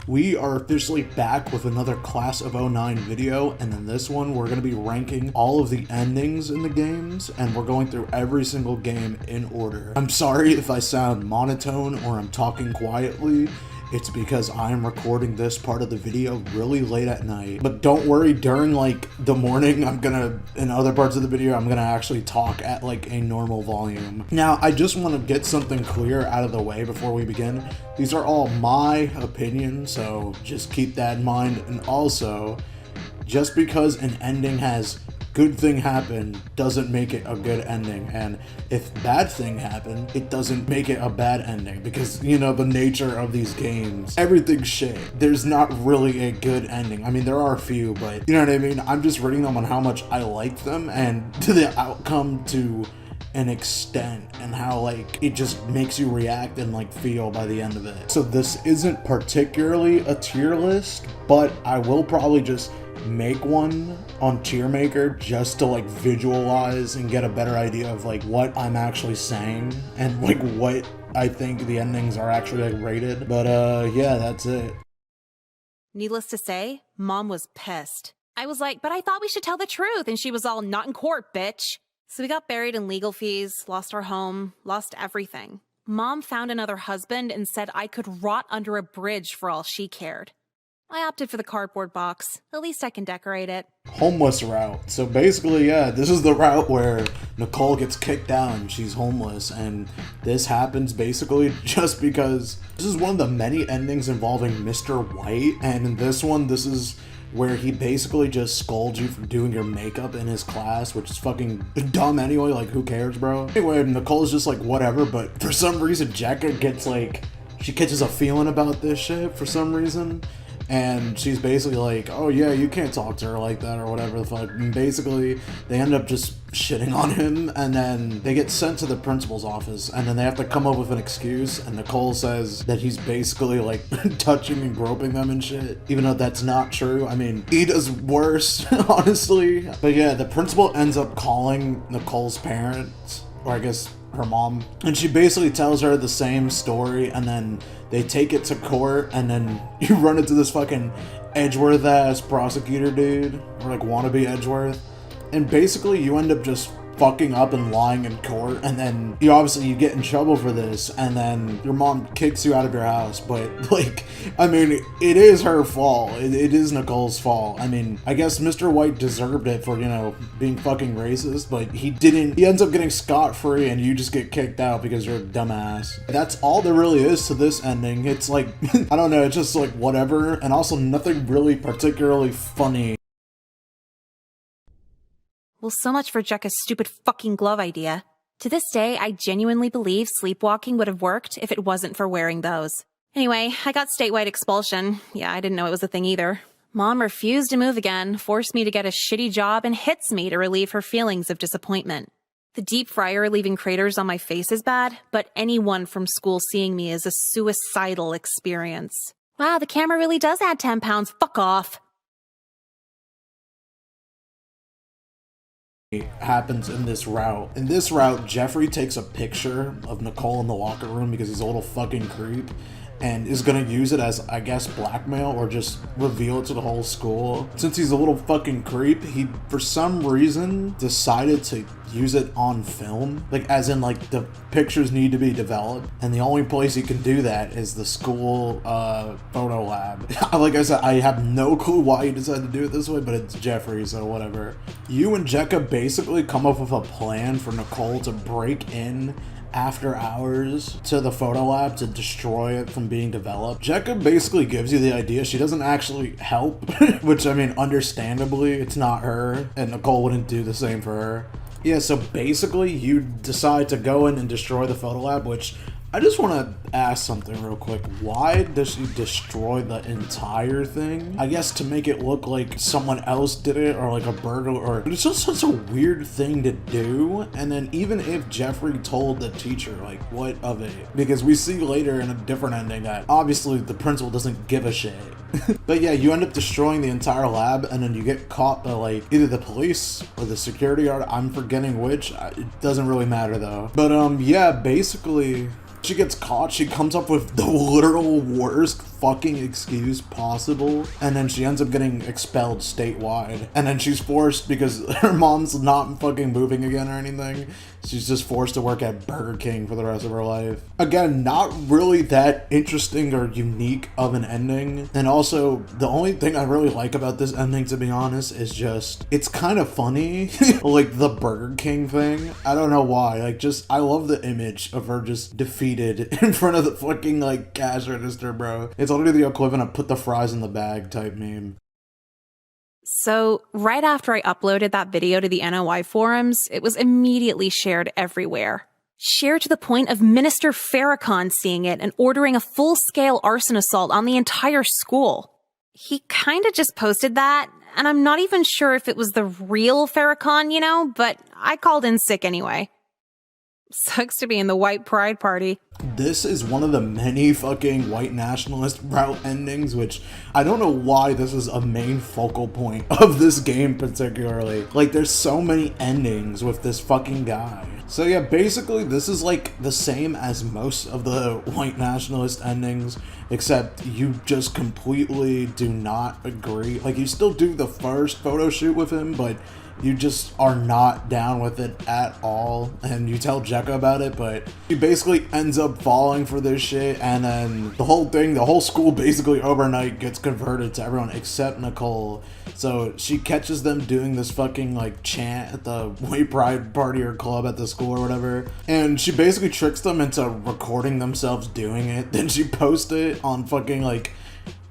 We are officially back with another Class of 09 video, and in this one we're going to be ranking all of the endings in the games, and we're going through every single game in order. I'm sorry if I sound monotone or I'm talking quietly. It's because I'm recording this part of the video really late at night. But don't worry, during like the morning, in other parts of the video, I'm gonna actually talk at like a normal volume. Now, I just want to get something clear out of the way before we begin. These are all my opinions, so just keep that in mind. And also, just because an ending has good thing happen doesn't make it a good ending, and if bad thing happened, it doesn't make it a bad ending, because, you know, the nature of these games, everything's shit. There's not really a good ending. I mean, there are a few, but you know what I mean? I'm just rating them on how much I like them and to the outcome to an extent, and how like it just makes you react and like feel by the end of it. So this isn't particularly a tier list, but I will probably just make one on tier maker just to like visualize and get a better idea of like what I'm actually saying and like what I think the endings are actually like rated. But yeah, that's it. Needless to say, Mom was pissed. I was like, but I thought we should tell the truth, and she was all, not in court, bitch. So we got buried in legal fees, lost our home, lost everything. Mom found another husband and said I could rot under a bridge for all she cared. I opted for the cardboard box. At least I can decorate it. Homeless route. So basically, yeah, this is the route where Nicole gets kicked out and she's homeless, and this happens basically just because this is one of the many endings involving Mr. White, and in this one, this is where he basically just scolds you for doing your makeup in his class, which is fucking dumb anyway, like who cares, bro? Anyway, Nicole's just like whatever, but for some reason Jekka gets like, she catches a feeling about this shit for some reason. And she's basically like, oh yeah, you can't talk to her like that or whatever the fuck. And basically, they end up just shitting on him, and then they get sent to the principal's office, and then they have to come up with an excuse, and Nicole says that he's basically like touching and groping them and shit, even though that's not true. I mean, he does worse, honestly. But yeah, the principal ends up calling Nicole's parents, or I guess her mom, and she basically tells her the same story, and then they take it to court, and then you run into this fucking Edgeworth ass prosecutor dude, or like wannabe Edgeworth, and basically you end up just fucking up and lying in court, and then you get in trouble for this, and then your mom kicks you out of your house. But like, I mean, it is her fault. It is Nicole's fault. I mean, I guess Mr. White deserved it for, you know, being fucking racist, but he didn't. He ends up getting scot-free, and you just get kicked out because you're a dumbass. That's all there really is to this ending. It's like, I don't know, it's just like whatever, and also nothing really particularly funny. Well, so much for Jekka's stupid fucking glove idea. To this day, I genuinely believe sleepwalking would have worked if it wasn't for wearing those. Anyway, I got statewide expulsion. Yeah, I didn't know it was a thing either. Mom refused to move again, forced me to get a shitty job, and hits me to relieve her feelings of disappointment. The deep fryer leaving craters on my face is bad, but anyone from school seeing me is a suicidal experience. Wow, the camera really does add 10 pounds. Fuck off. Happens in this route. In this route, Jeffrey takes a picture of Nicole in the locker room because he's a little fucking creep, and is gonna use it as, I guess, blackmail, or just reveal it to the whole school. Since he's a little fucking creep, he, for some reason, decided to use it on film. Like, as in, like, the pictures need to be developed, and the only place you can do that is the school, photo lab. Like I said, I have no clue why he decided to do it this way, but it's Jeffrey, so whatever. You and Jekka basically come up with a plan for Nicole to break in after hours to the photo lab to destroy it from being developed. Jekka basically gives you the idea. She doesn't actually help, which, I mean, understandably, it's not her, and Nicole wouldn't do the same for her. Yeah, so basically you decide to go in and destroy the photo lab, which I just want to ask something real quick. Why does she destroy the entire thing? I guess to make it look like someone else did it, or like a burglar, or it's just such a weird thing to do. And then even if Jeffrey told the teacher, like, what of it? Because we see later in a different ending that obviously the principal doesn't give a shit. But yeah, you end up destroying the entire lab, and then you get caught by, like, either the police or the security guard. I'm forgetting which. It doesn't really matter though. But yeah, basically she gets caught. She comes up with the literal worst fucking excuse possible, and then she ends up getting expelled statewide. And then she's forced, because her mom's not fucking moving again or anything, she's just forced to work at Burger King for the rest of her life. Again, not really that interesting or unique of an ending. And also, the only thing I really like about this ending, to be honest, is just, it's kind of funny. Like the Burger King thing. I don't know why. Like, just, I love the image of her just defeated in front of the fucking, like, cash register, bro. It's literally the equivalent of put the fries in the bag type meme. So, right after I uploaded that video to the NOI forums, it was immediately shared everywhere. Shared to the point of Minister Farrakhan seeing it and ordering a full-scale arson assault on the entire school. He kinda just posted that, and I'm not even sure if it was the real Farrakhan, you know, but I called in sick anyway. Sucks to be in the white pride party. This is one of the many fucking white nationalist route endings, which I don't know why this is a main focal point of this game particularly. Like, there's so many endings with this fucking guy. So yeah, basically this is like the same as most of the white nationalist endings, except you just completely do not agree. Like, you still do the first photo shoot with him, but you just are not down with it at all, and you tell Jekka about it, but she basically ends up falling for this shit, and then the whole school basically overnight gets converted to everyone except Nicole. So she catches them doing this fucking like chant at the White Pride party or club at the school or whatever, and she basically tricks them into recording themselves doing it. Then she posts it on fucking like,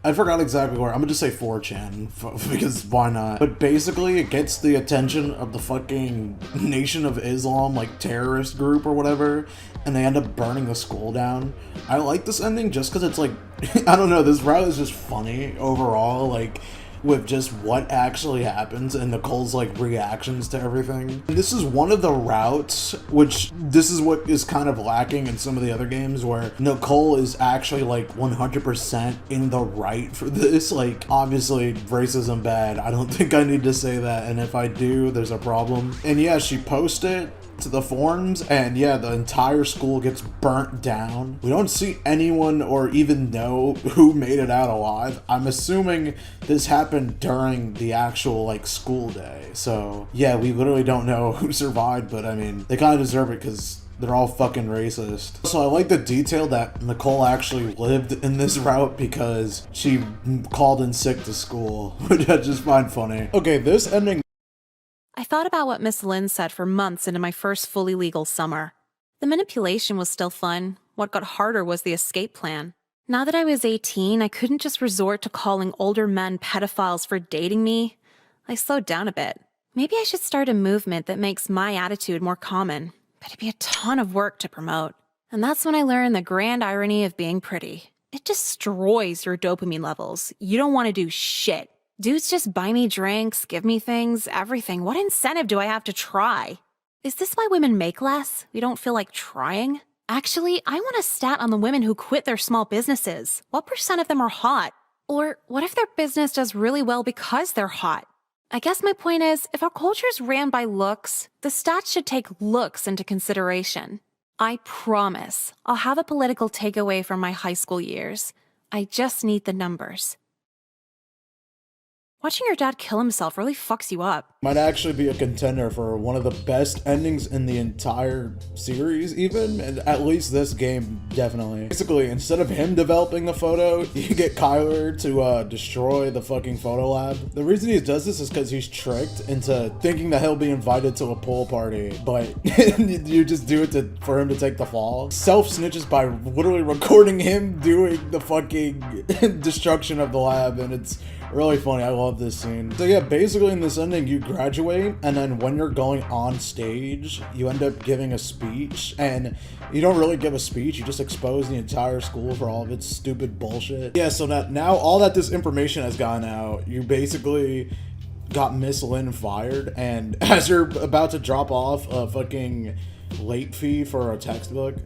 I forgot exactly where. I'm gonna just say 4chan because why not? But basically, it gets the attention of the fucking Nation of Islam, like terrorist group or whatever, and they end up burning the school down. I like this ending just because it's like, I don't know, this route is just funny overall, like with just what actually happens and Nicole's like reactions to everything. This is one of the routes, which this is what is kind of lacking in some of the other games, where Nicole is actually like 100% in the right for this. Like, obviously racism bad, I don't think I need to say that, and if I do, there's a problem. And yeah, she posted to the forums, and yeah, the entire school gets burnt down. We don't see anyone or even know who made it out alive. I'm assuming this happened during the actual like school day, so yeah, we literally don't know who survived, but I mean, they kind of deserve it because they're all fucking racist. So I like the detail that Nicole actually lived in this route because she called in sick to school, which I just find funny. Okay, this ending. I thought about what Miss Lynn said for months into my first fully legal summer. The manipulation was still fun. What got harder was the escape plan. Now that I was 18, I couldn't just resort to calling older men pedophiles for dating me. I slowed down a bit. Maybe I should start a movement that makes my attitude more common, but it'd be a ton of work to promote. And that's when I learned the grand irony of being pretty. It destroys your dopamine levels. You don't want to do shit. Dudes just buy me drinks, give me things, everything. What incentive do I have to try? Is this why women make less? We don't feel like trying? Actually, I want a stat on the women who quit their small businesses. What % of them are hot? Or what if their business does really well because they're hot? I guess my point is, if our culture's ran by looks, the stats should take looks into consideration. I promise I'll have a political takeaway from my high school years. I just need the numbers. Watching your dad kill himself really fucks you up. Might actually be a contender for one of the best endings in the entire series even, and at least this game, definitely. Basically, instead of him developing the photo, you get Kyler to destroy the fucking photo lab. The reason he does this is because he's tricked into thinking that he'll be invited to a pool party, but you just do it for him to take the fall. Self-snitches by literally recording him doing the fucking destruction of the lab, and it's really funny. I love this scene. So yeah, basically in this ending, you graduate, and then when you're going on stage, you end up giving a speech, and you don't really give a speech, you just expose the entire school for all of its stupid bullshit. Yeah, so now all that this information has gone out, you basically got Miss Lynn fired, and as you're about to drop off a fucking late fee for a textbook,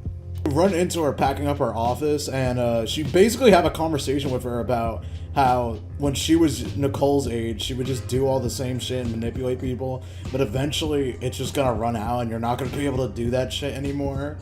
you run into her packing up her office, and she basically have a conversation with her about how when she was Nicole's age, she would just do all the same shit and manipulate people, but eventually it's just gonna run out and you're not gonna be able to do that shit anymore.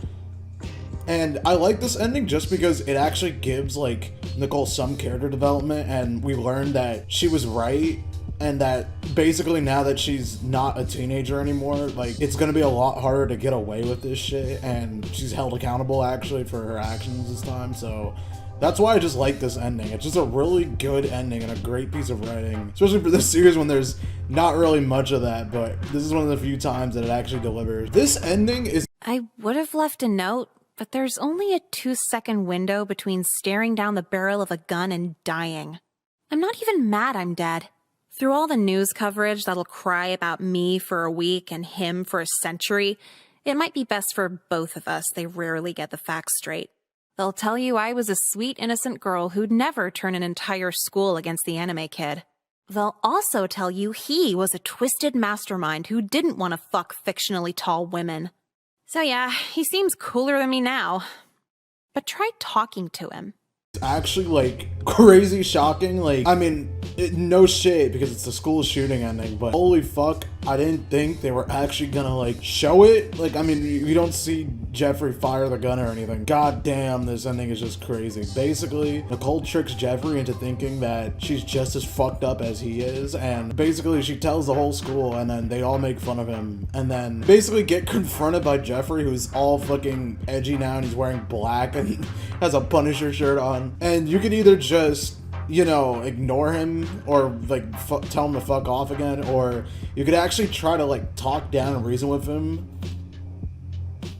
And I like this ending just because it actually gives like Nicole some character development, and we learned that she was right, and that basically now that she's not a teenager anymore, like, it's gonna be a lot harder to get away with this shit, and she's held accountable actually for her actions this time. So that's why I just like this ending. It's just a really good ending and a great piece of writing, especially for this series when there's not really much of that, but this is one of the few times that it actually delivers. This ending is... I would have left a note, but there's only a 2-second window between staring down the barrel of a gun and dying. I'm not even mad I'm dead. Through all the news coverage that'll cry about me for a week and him for a century, it might be best for both of us they rarely get the facts straight. They'll tell you I was a sweet, innocent girl who'd never turn an entire school against the anime kid. They'll also tell you he was a twisted mastermind who didn't want to fuck fictionally tall women. So yeah, he seems cooler than me now. But try talking to him. It's actually, like, crazy shocking. Like, I mean, no shade because it's the school shooting ending, but holy fuck, I didn't think they were actually gonna like show it. Like, I mean, you don't see Jeffrey fire the gun or anything. God damn, this ending is just crazy. Basically, Nicole tricks Jeffrey into thinking that she's just as fucked up as he is, and basically she tells the whole school, and then they all make fun of him, and then basically get confronted by Jeffrey, who's all fucking edgy now, and he's wearing black and has a Punisher shirt on. And you could either just, you know, ignore him or like tell him to fuck off again, or you could actually try to like talk down and reason with him.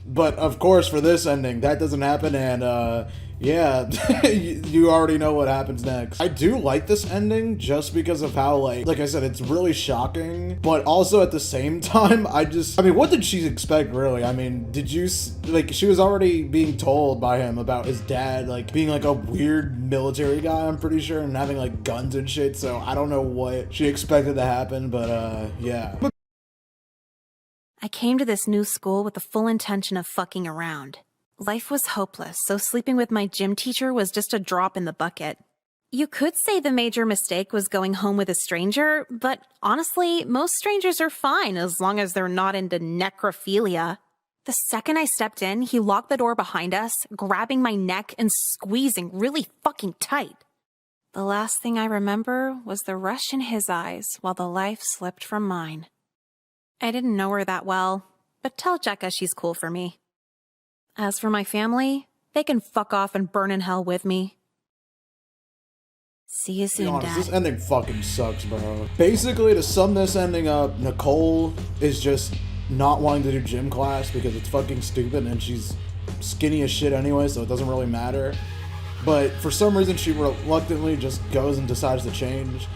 But of course, for this ending, that doesn't happen, and yeah, you already know what happens next. I do like this ending just because of how, like I said, it's really shocking, but also at the same time, I mean, what did she expect, really? I mean, did you, like, she was already being told by him about his dad, like, being, like, a weird military guy, I'm pretty sure, and having, like, guns and shit, so I don't know what she expected to happen, but, yeah. I came to this new school with the full intention of fucking around. Life was hopeless, so sleeping with my gym teacher was just a drop in the bucket. You could say the major mistake was going home with a stranger, but honestly, most strangers are fine as long as they're not into necrophilia. The second I stepped in, he locked the door behind us, grabbing my neck and squeezing really fucking tight. The last thing I remember was the rush in his eyes while the life slipped from mine. I didn't know her that well, but tell Jekka she's cool for me. As for my family, they can fuck off and burn in hell with me. See you soon, Dad. This ending fucking sucks, bro. Basically, to sum this ending up, Nicole is just not wanting to do gym class because it's fucking stupid and she's skinny as shit anyway, so it doesn't really matter. But for some reason, she reluctantly just goes and decides to change.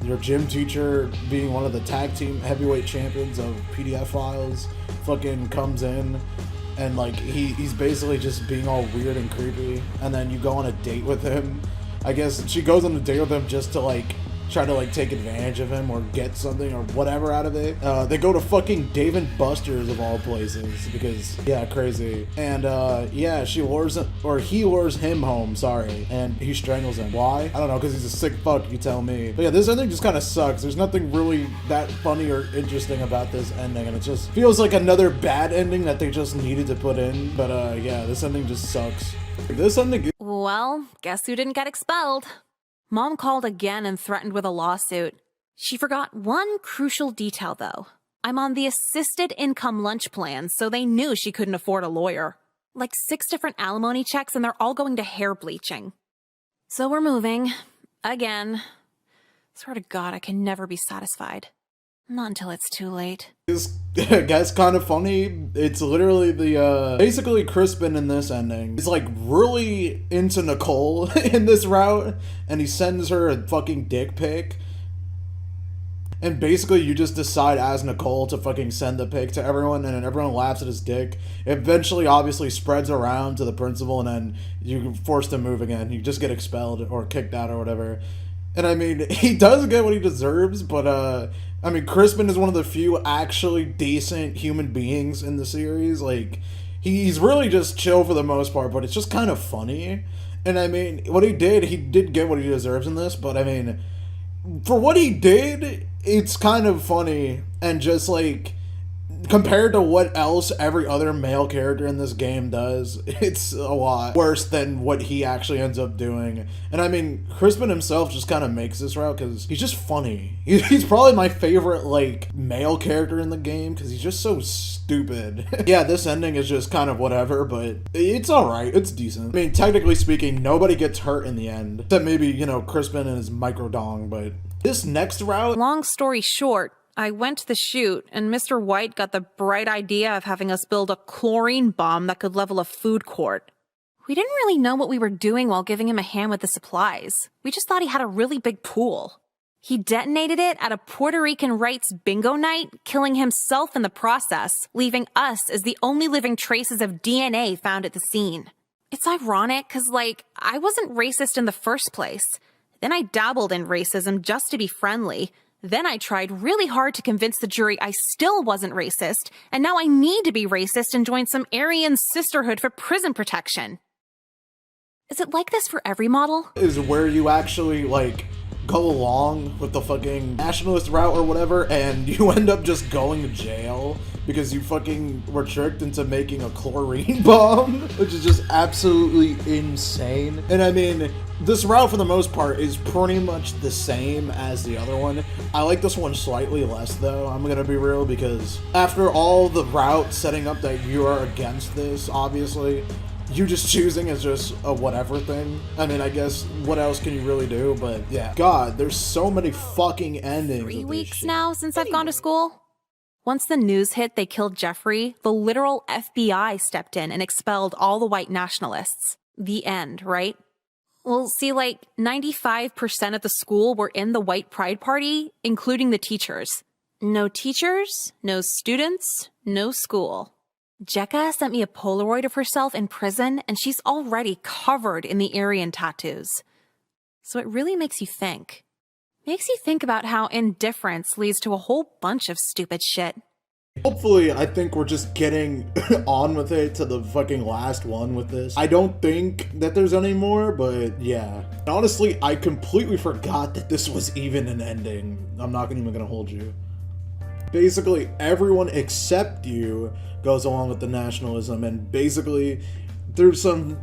Your gym teacher, being one of the tag team heavyweight champions of PDF files, fucking comes in. And like he's basically just being all weird and creepy, and then you go on a date with him. I guess she goes on a date with him just to like try to like take advantage of him or get something or whatever out of it. They go to fucking Dave and Buster's of all places because, yeah, crazy. And yeah, she lures him, or he lures him home, sorry, and he strangles him. Why? I don't know, because he's a sick fuck, you tell me. But yeah, this ending just kind of sucks. There's nothing really that funny or interesting about this ending, and it just feels like another bad ending that they just needed to put in. But yeah, this ending just sucks. This ending... Well, guess who didn't get expelled? Mom called again and threatened with a lawsuit. She forgot one crucial detail, though. I'm on the assisted income lunch plan, so they knew she couldn't afford a lawyer. Like 6 different alimony checks, and they're all going to hair bleaching. So we're moving. Again. Swear to God, I can never be satisfied. Not until it's too late. That's kind of funny. It's literally the, basically Crispin in this ending is like really into Nicole in this route, and he sends her a fucking dick pic. And basically you just decide as Nicole to fucking send the pic to everyone, and then everyone laughs at his dick. It eventually obviously spreads around to the principal, and then you're forced to move again. You just get expelled or kicked out or whatever. And I mean, he does get what he deserves, but I mean, Crispin is one of the few actually decent human beings in the series. Like, he's really just chill for the most part, but it's just kind of funny. And I mean, what he did get what he deserves in this, but I mean, for what he did, it's kind of funny, and just like, compared to what else every other male character in this game does, it's a lot worse than what he actually ends up doing. And I mean, Crispin himself just kind of makes this route because he's just funny. He's probably my favorite, like, male character in the game because he's just so stupid. Yeah, this ending is just kind of whatever, but it's alright. It's decent. I mean, technically speaking, nobody gets hurt in the end. Except maybe, you know, Crispin and his microdong, but this next route... Long story short, I went to the shoot, and Mr. White got the bright idea of having us build a chlorine bomb that could level a food court. We didn't really know what we were doing while giving him a hand with the supplies. We just thought he had a really big pool. He detonated it at a Puerto Rican rights bingo night, killing himself in the process, leaving us as the only living traces of DNA found at the scene. It's ironic, because, like, I wasn't racist in the first place. Then I dabbled in racism just to be friendly. Then I tried really hard to convince the jury I still wasn't racist, and now I need to be racist and join some Aryan sisterhood for prison protection. Is it like this for every model? Is where you actually, like, go along with the fucking nationalist route or whatever, and you end up just going to jail because you fucking were tricked into making a chlorine bomb, which is just absolutely insane. And I mean, this route for the most part is pretty much the same as the other one. I like this one slightly less though, I'm gonna be real, because after all the route setting up that you are against this, obviously, you just choosing is just a whatever thing. I mean, I guess what else can you really do? But yeah, God, there's so many fucking endings. 3 weeks now since I've gone to school. Once the news hit they killed Jeffrey, the literal FBI stepped in and expelled all the white nationalists. The end, right? Well, see, like 95% of the school were in the white pride party, including the teachers. No teachers, no students, no school. Jekka sent me a Polaroid of herself in prison, and she's already covered in the Aryan tattoos. So it really makes you think. Makes you think about how indifference leads to a whole bunch of stupid shit. Hopefully, I think we're just getting on with it to the fucking last one with this. I don't think that there's any more, but yeah. Honestly, I completely forgot that this was even an ending. I'm not even gonna hold you. Basically, everyone except you goes along with the nationalism, and basically, there's some...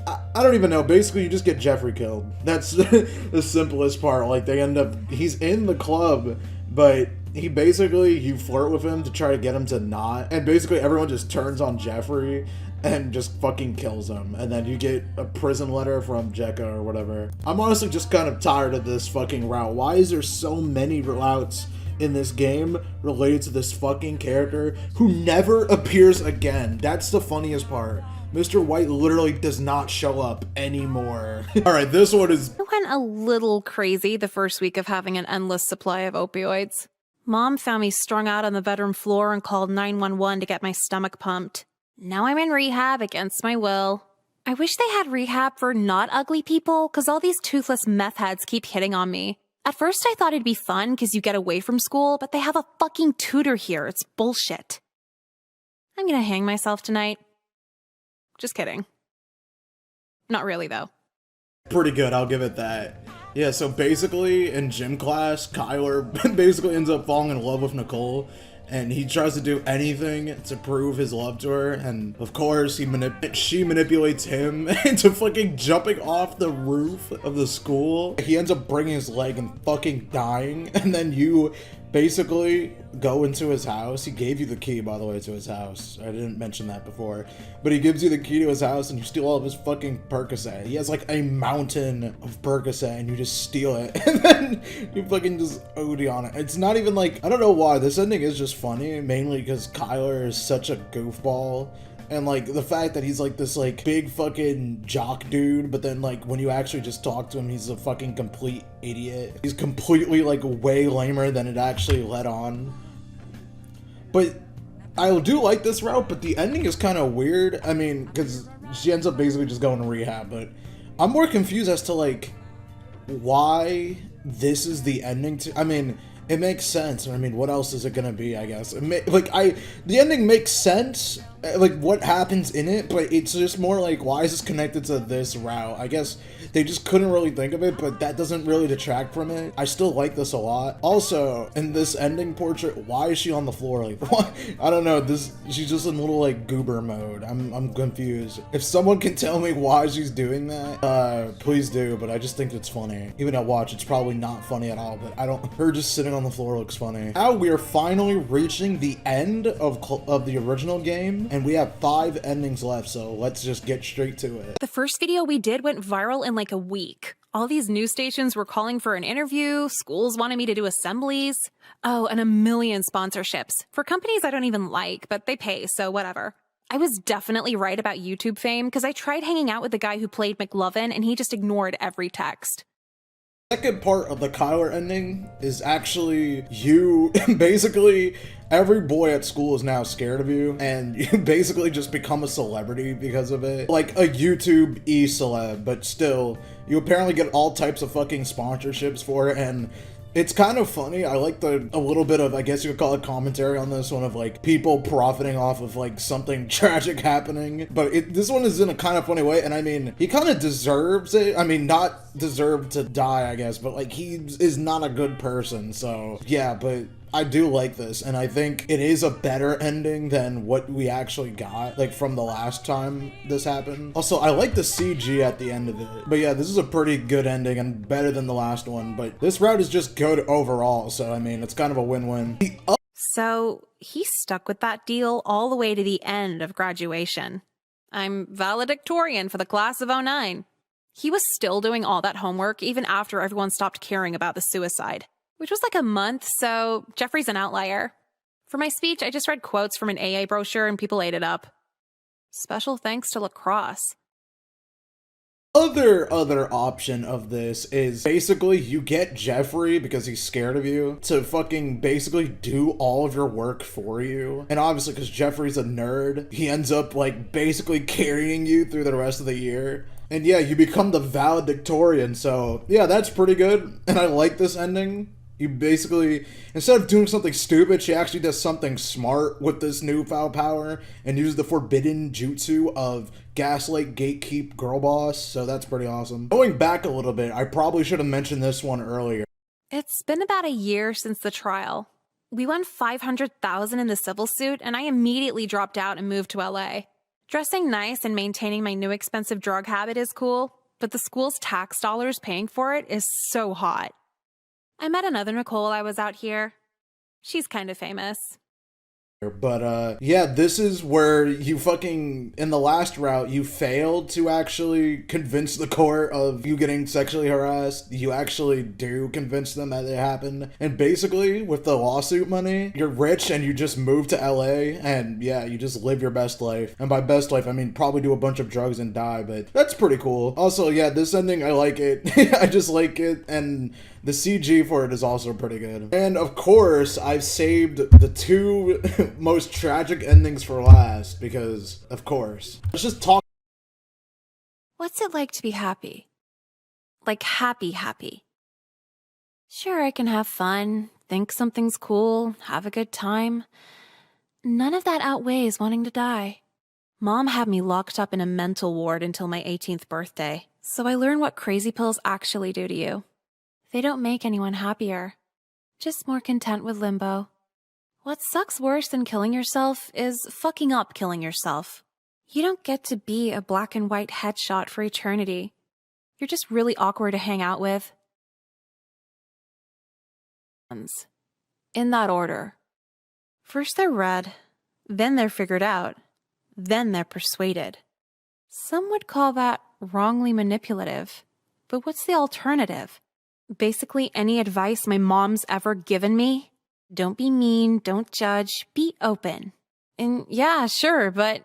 I don't even know. Basically, you just get Jeffrey killed. That's the simplest part. Like, they end up... He's in the club, but you flirt with him to try to get him to not. And basically, everyone just turns on Jeffrey and just fucking kills him. And then you get a prison letter from Jekka or whatever. I'm honestly just kind of tired of this fucking route. Why is there so many routes in this game related to this fucking character who never appears again? That's the funniest part. Mr. White literally does not show up anymore. Alright, this one is... I went a little crazy the first week of having an endless supply of opioids. Mom found me strung out on the bedroom floor and called 911 to get my stomach pumped. Now I'm in rehab against my will. I wish they had rehab for not ugly people, because all these toothless meth heads keep hitting on me. At first I thought it'd be fun because you get away from school, but they have a fucking tutor here. It's bullshit. I'm gonna hang myself tonight. Just kidding. Not really, though. Pretty good, I'll give it that. Yeah, so basically, in gym class, Kyler basically ends up falling in love with Nicole, and he tries to do anything to prove his love to her, and of course, she manipulates him into fucking jumping off the roof of the school. He ends up breaking his leg and fucking dying, and then you basically go into his house. He gave you the key, by the way, to his house. I didn't mention that before, but he gives you the key to his house and you steal all of his fucking Percocet. He has like a mountain of Percocet and you just steal it and then you fucking just OD on it. It's not even like, I don't know why, this ending is just funny, mainly because Kyler is such a goofball. And like the fact that he's like this like big fucking jock dude, but then like when you actually just talk to him, he's a fucking complete idiot. He's completely like way lamer than it actually led on. But I do like this route, but the ending is kind of weird. I mean, because she ends up basically just going to rehab, but I'm more confused as to like why this is the ending to... I mean, it makes sense. I mean, what else is it gonna be, I guess? The ending makes sense, like, what happens in it, but it's just more like, why is this connected to this route? I guess they just couldn't really think of it, but that doesn't really detract from it. I still like this a lot. Also, in this ending portrait, why is she on the floor? Like, what? I don't know, she's just in little, like, goober mode. I'm confused. If someone can tell me why she's doing that, please do, but I just think it's funny. Even at watch, it's probably not funny at all, but her just sitting on the floor looks funny. Now we are finally reaching the end of the original game, and we have 5 endings left, so let's just get straight to it. The first video we did went viral in like a week. All these news stations were calling for an interview, schools wanted me to do assemblies. Oh, and a million sponsorships for companies I don't even like, but they pay, so whatever. I was definitely right about YouTube fame because I tried hanging out with the guy who played McLovin and he just ignored every text. Second part of the Kyler ending is actually you basically every boy at school is now scared of you and you basically just become a celebrity because of it, like a YouTube e-celeb, but still you apparently get all types of fucking sponsorships for it, and It's kind of funny. I like a little bit of, I guess you could call it commentary on this one, of like people profiting off of like something tragic happening. But this one is in a kind of funny way. And I mean, he kind of deserves it. I mean, not deserved to die, I guess, but like he is not a good person. So yeah, but I do like this, and I think it is a better ending than what we actually got, like, from the last time this happened. Also, I like the CG at the end of it. But yeah, this is a pretty good ending and better than the last one, but this route is just good overall, so I mean, it's kind of a win-win. So he stuck with that deal all the way to the end of graduation. I'm valedictorian for the class of '09. He was still doing all that homework even after everyone stopped caring about the suicide, which was like a month, so Jeffrey's an outlier. For my speech, I just read quotes from an AA brochure and people ate it up. Special thanks to lacrosse. Other option of this is basically you get Jeffrey, because he's scared of you, to fucking basically do all of your work for you. And obviously, because Jeffrey's a nerd, he ends up like basically carrying you through the rest of the year. And yeah, you become the valedictorian, so yeah, that's pretty good. And I like this ending. You basically, instead of doing something stupid, she actually does something smart with this newfound power and uses the forbidden jutsu of gaslight, gatekeep, girl boss, so that's pretty awesome. Going back a little bit, I probably should have mentioned this one earlier. It's been about a year since the trial. We won $500,000 in the civil suit, and I immediately dropped out and moved to LA. Dressing nice and maintaining my new expensive drug habit is cool, but the school's tax dollars paying for it is so hot. I met another Nicole while I was out here. She's kind of famous. But yeah, this is where you fucking, in the last route, you failed to actually convince the court of you getting sexually harassed. You actually do convince them that it happened. And basically, with the lawsuit money, you're rich and you just move to LA and yeah, you just live your best life. And by best life, I mean probably do a bunch of drugs and die, but that's pretty cool. Also, yeah, this ending, I like it. I just like it, and the CG for it is also pretty good. And of course, I've saved the two most tragic endings for last, because, of course. Let's just talk. What's it like to be happy? Like happy. Sure, I can have fun, think something's cool, have a good time. None of that outweighs wanting to die. Mom had me locked up in a mental ward until my 18th birthday, so I learned what crazy pills actually do to you. They don't make anyone happier, just more content with limbo. What sucks worse than killing yourself is fucking up killing yourself. You don't get to be a black and white headshot for eternity. You're just really awkward to hang out with. In that order. First they're read, then they're figured out, then they're persuaded. Some would call that wrongly manipulative, but what's the alternative? Basically any advice my mom's ever given me? Don't be mean, don't judge, be open. And yeah, sure, but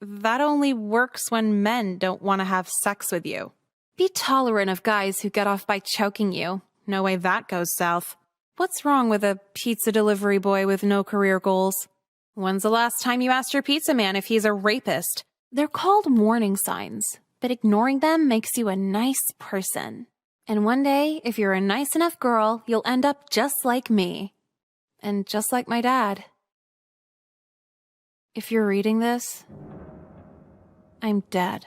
that only works when men don't want to have sex with you. Be tolerant of guys who get off by choking you. No way that goes south. What's wrong with a pizza delivery boy with no career goals? When's the last time you asked your pizza man if he's a rapist? They're called warning signs, but ignoring them makes you a nice person. And one day, if you're a nice enough girl, you'll end up just like me. And just like my dad. If you're reading this, I'm dead.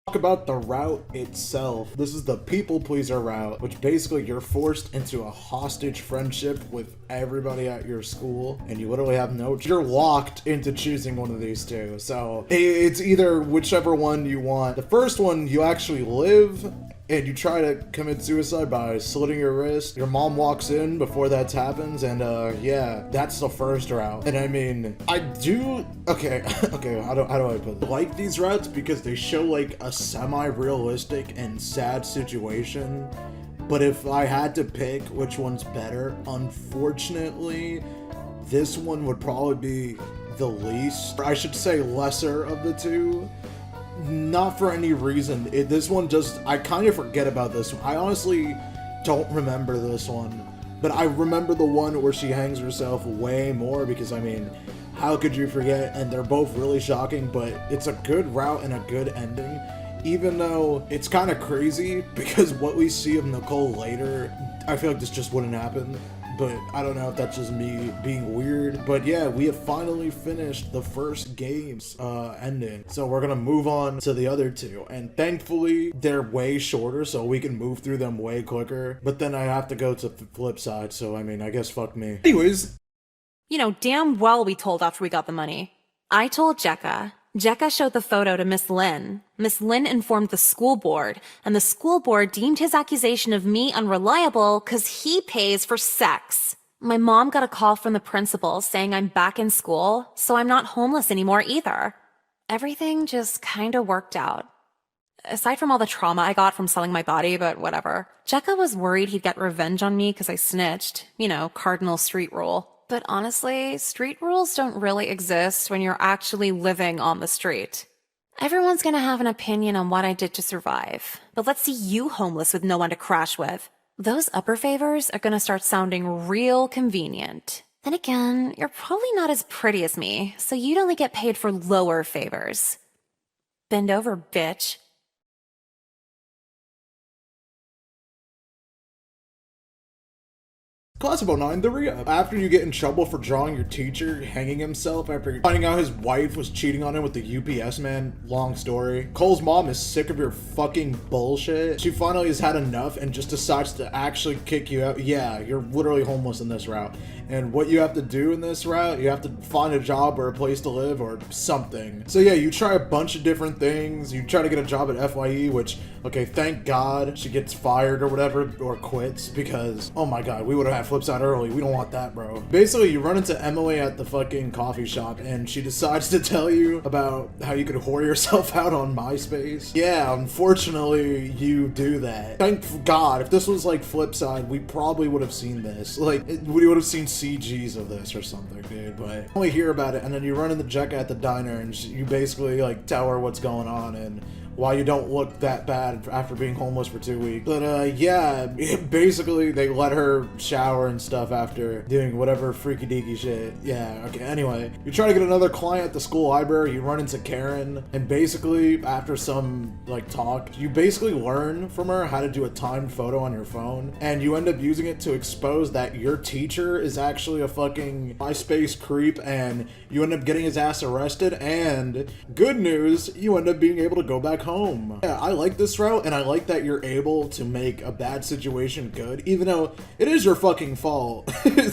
Talk about the route itself. This is the people pleaser route, which basically you're forced into a hostage friendship with everybody at your school, and you literally have no, you're locked into choosing one of these two. So it's either whichever one you want. The first one, you actually live and you try to commit suicide by slitting your wrist. Your mom walks in before that happens, and yeah, that's the first route. And I mean, I do, okay, how do I put it? I like these routes because they show like a semi-realistic and sad situation. But if I had to pick which one's better, unfortunately, this one would probably be the least, or I should say lesser of the two. Not for any reason. This one just, I kind of forget about this one. I honestly don't remember this one, but I remember the one where she hangs herself way more because, I mean, How could you forget? And they're both really shocking, but it's a good route and a good ending. Even though it's kind of crazy because what we see of Nicole later, I feel like this just wouldn't happen. But I don't know if that's just me being weird. But yeah, we have finally finished the first game's ending. So we're gonna move on to the other two. And thankfully, they're way shorter, so we can move through them way quicker. But then I have to go to the flip side, so I mean, I guess fuck me. Anyways. You know, damn well we told after we got the money. I told Jekka. Jekka showed the photo to Miss Lynn. Miss Lynn informed the school board, and the school board deemed his accusation of me unreliable because he pays for sex. My mom got a call from the principal saying I'm back in school, so I'm not homeless anymore either. Everything just kinda worked out. Aside from all the trauma I got from selling my body, but whatever. Jekka was worried he'd get revenge on me because I snitched. You know, cardinal street rule. But honestly, street rules don't really exist when you're actually living on the street. Everyone's gonna have an opinion on what I did to survive. But let's see you homeless with no one to crash with. Those upper favors are gonna start sounding real convenient. Then again, you're probably not as pretty as me, so you'd only get paid for lower favors. Bend over, bitch. Class of 09, the re-up. After you get in trouble for drawing your teacher hanging himself after finding out his wife was cheating on him with the UPS man, long story. Cole's mom is sick of your fucking bullshit. She finally has had enough and just decides to actually kick you out. Yeah, you're literally homeless in this route. And what you have to do in this route, you have to find a job or a place to live or something. So yeah, you try a bunch of different things. You try to get a job at FYE, which, okay, thank God she gets fired or whatever, or quits, because, oh my God, we would have had Flipside early. We don't want that, bro. Basically, you run into Emily at the fucking coffee shop, and she decides to tell you about how you could whore yourself out on MySpace. Yeah, unfortunately, you do that. Thank God, if this was like Flipside, we probably would have seen this. Like, we would have seen CGs of this or something, dude, but you only hear about it, and then you run into Jekka at the diner, and you basically, like, tell her what's going on, and why you don't look that bad after being homeless for 2 weeks. But yeah, basically they let her shower and stuff after doing whatever freaky deaky shit. Yeah, okay, anyway. You try to get another client at the school library, you run into Karen, and basically after some like talk, you basically learn from her how to do a timed photo on your phone, and you end up using it to expose that your teacher is actually a fucking MySpace creep, and you end up getting his ass arrested, and good news, you end up being able to go back home. Yeah, I like this route, and I like that you're able to make a bad situation good, even though it is your fucking fault.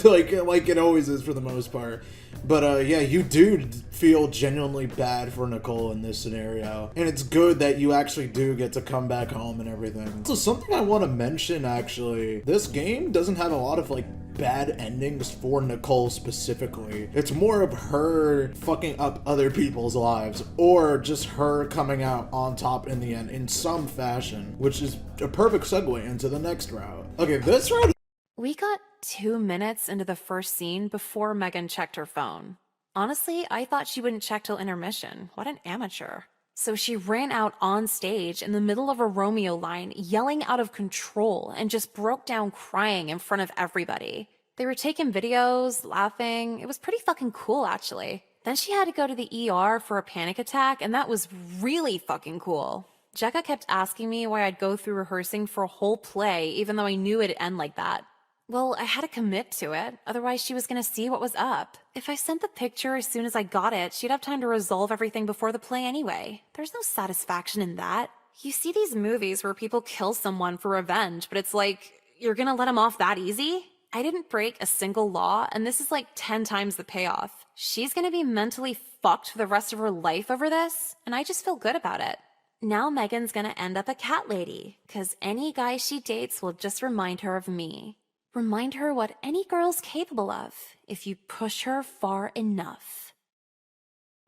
like it always is for the most part. But yeah, you do feel genuinely bad for Nicole in this scenario, and it's good that you actually do get to come back home and everything. So something I want to mention, actually, this game doesn't have a lot of like bad endings for Nicole specifically. It's more of her fucking up other people's lives, or just her coming out on top in the end in some fashion, which is a perfect segue into the next route. Okay, this route. We got 2 minutes into the first scene before Megan checked her phone. Honestly, I thought she wouldn't check till intermission. What an amateur. So she ran out on stage in the middle of a Romeo line, yelling out of control, and just broke down crying in front of everybody. They were taking videos, laughing. It was pretty fucking cool, actually. Then she had to go to the ER for a panic attack, and that was really fucking cool. Jekka kept asking me why I'd go through rehearsing for a whole play, even though I knew it'd end like that. Well, I had to commit to it, otherwise she was gonna see what was up. If I sent the picture as soon as I got it, she'd have time to resolve everything before the play anyway. There's no satisfaction in that. You see these movies where people kill someone for revenge, but it's like, you're gonna let them off that easy? I didn't break a single law, and this is like 10 times the payoff. She's gonna be mentally fucked for the rest of her life over this, and I just feel good about it. Now Megan's gonna end up a cat lady, 'cause any guy she dates will just remind her of me. Remind her what any girl's capable of, if you push her far enough.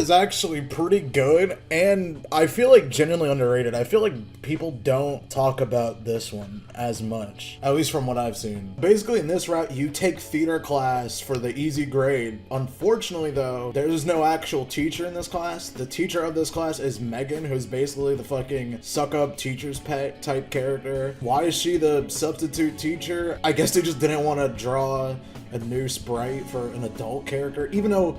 Is actually pretty good, and I feel like genuinely underrated. I feel like people don't talk about this one as much, at least from what I've seen. Basically, in this route, you take theater class for the easy grade. Unfortunately, though, there's no actual teacher in this class. The teacher of this class is Megan, who's basically the fucking suck-up teacher's pet type character. Why is she the substitute teacher? I guess they just didn't want to draw a new sprite for an adult character, even though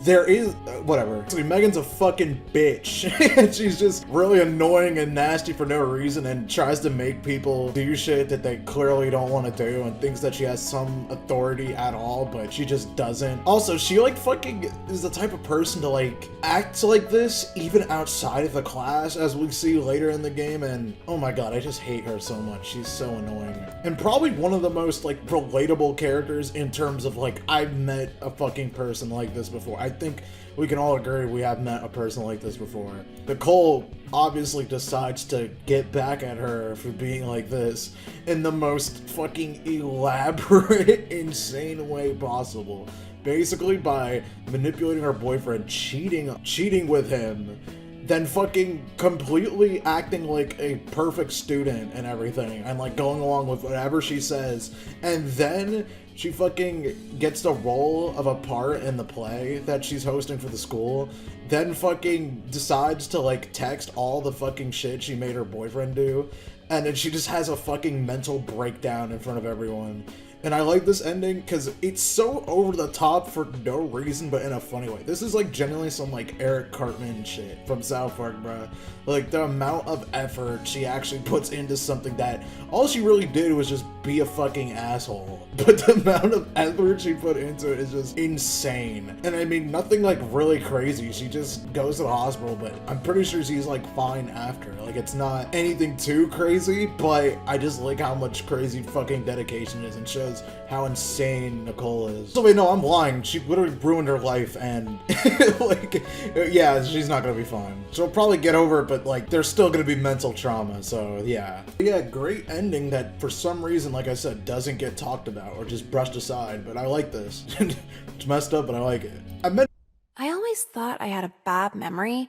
there is whatever. So Megan's a fucking bitch. And she's just really annoying and nasty for no reason and tries to make people do shit that they clearly don't want to do and thinks that she has some authority at all, but she just doesn't. Also, she like fucking is the type of person to like act like this even outside of the class, as we see later in the game, and oh my god, I just hate her so much. She's so annoying. And probably one of the most like relatable characters in terms of like, I've met a fucking person like this before. I think we can all agree we have met a person like this before. Nicole obviously decides to get back at her for being like this in the most fucking elaborate, insane way possible. Basically by manipulating her boyfriend, cheating with him, then fucking completely acting like a perfect student and everything, and like going along with whatever she says, and then she fucking gets the role of a part in the play that she's hosting for the school, then fucking decides to like text all the fucking shit she made her boyfriend do, and then she just has a fucking mental breakdown in front of everyone. And I like this ending because it's so over the top for no reason, but in a funny way. This is like genuinely some like Eric Cartman shit from South Park, bruh. Like the amount of effort she actually puts into something that all she really did was just be a fucking asshole. But the amount of effort she put into it is just insane. And I mean, nothing like really crazy. She just goes to the hospital, but I'm pretty sure she's like fine after. Like it's not anything too crazy, but I just like how much crazy fucking dedication is and shows how insane Nicole is. So wait, no, I'm lying. She literally ruined her life and like, yeah, she's not gonna be fine. She'll probably get over it, but like, there's still gonna be mental trauma, so yeah. Yeah, great ending that for some reason, like I said, doesn't get talked about or just brushed aside, but I like this. It's messed up, but I like it. I always thought I had a bad memory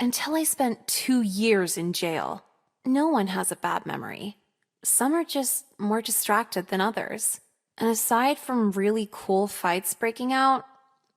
until I spent 2 years in jail. No one has a bad memory. Some are just more distracted than others. And aside from really cool fights breaking out,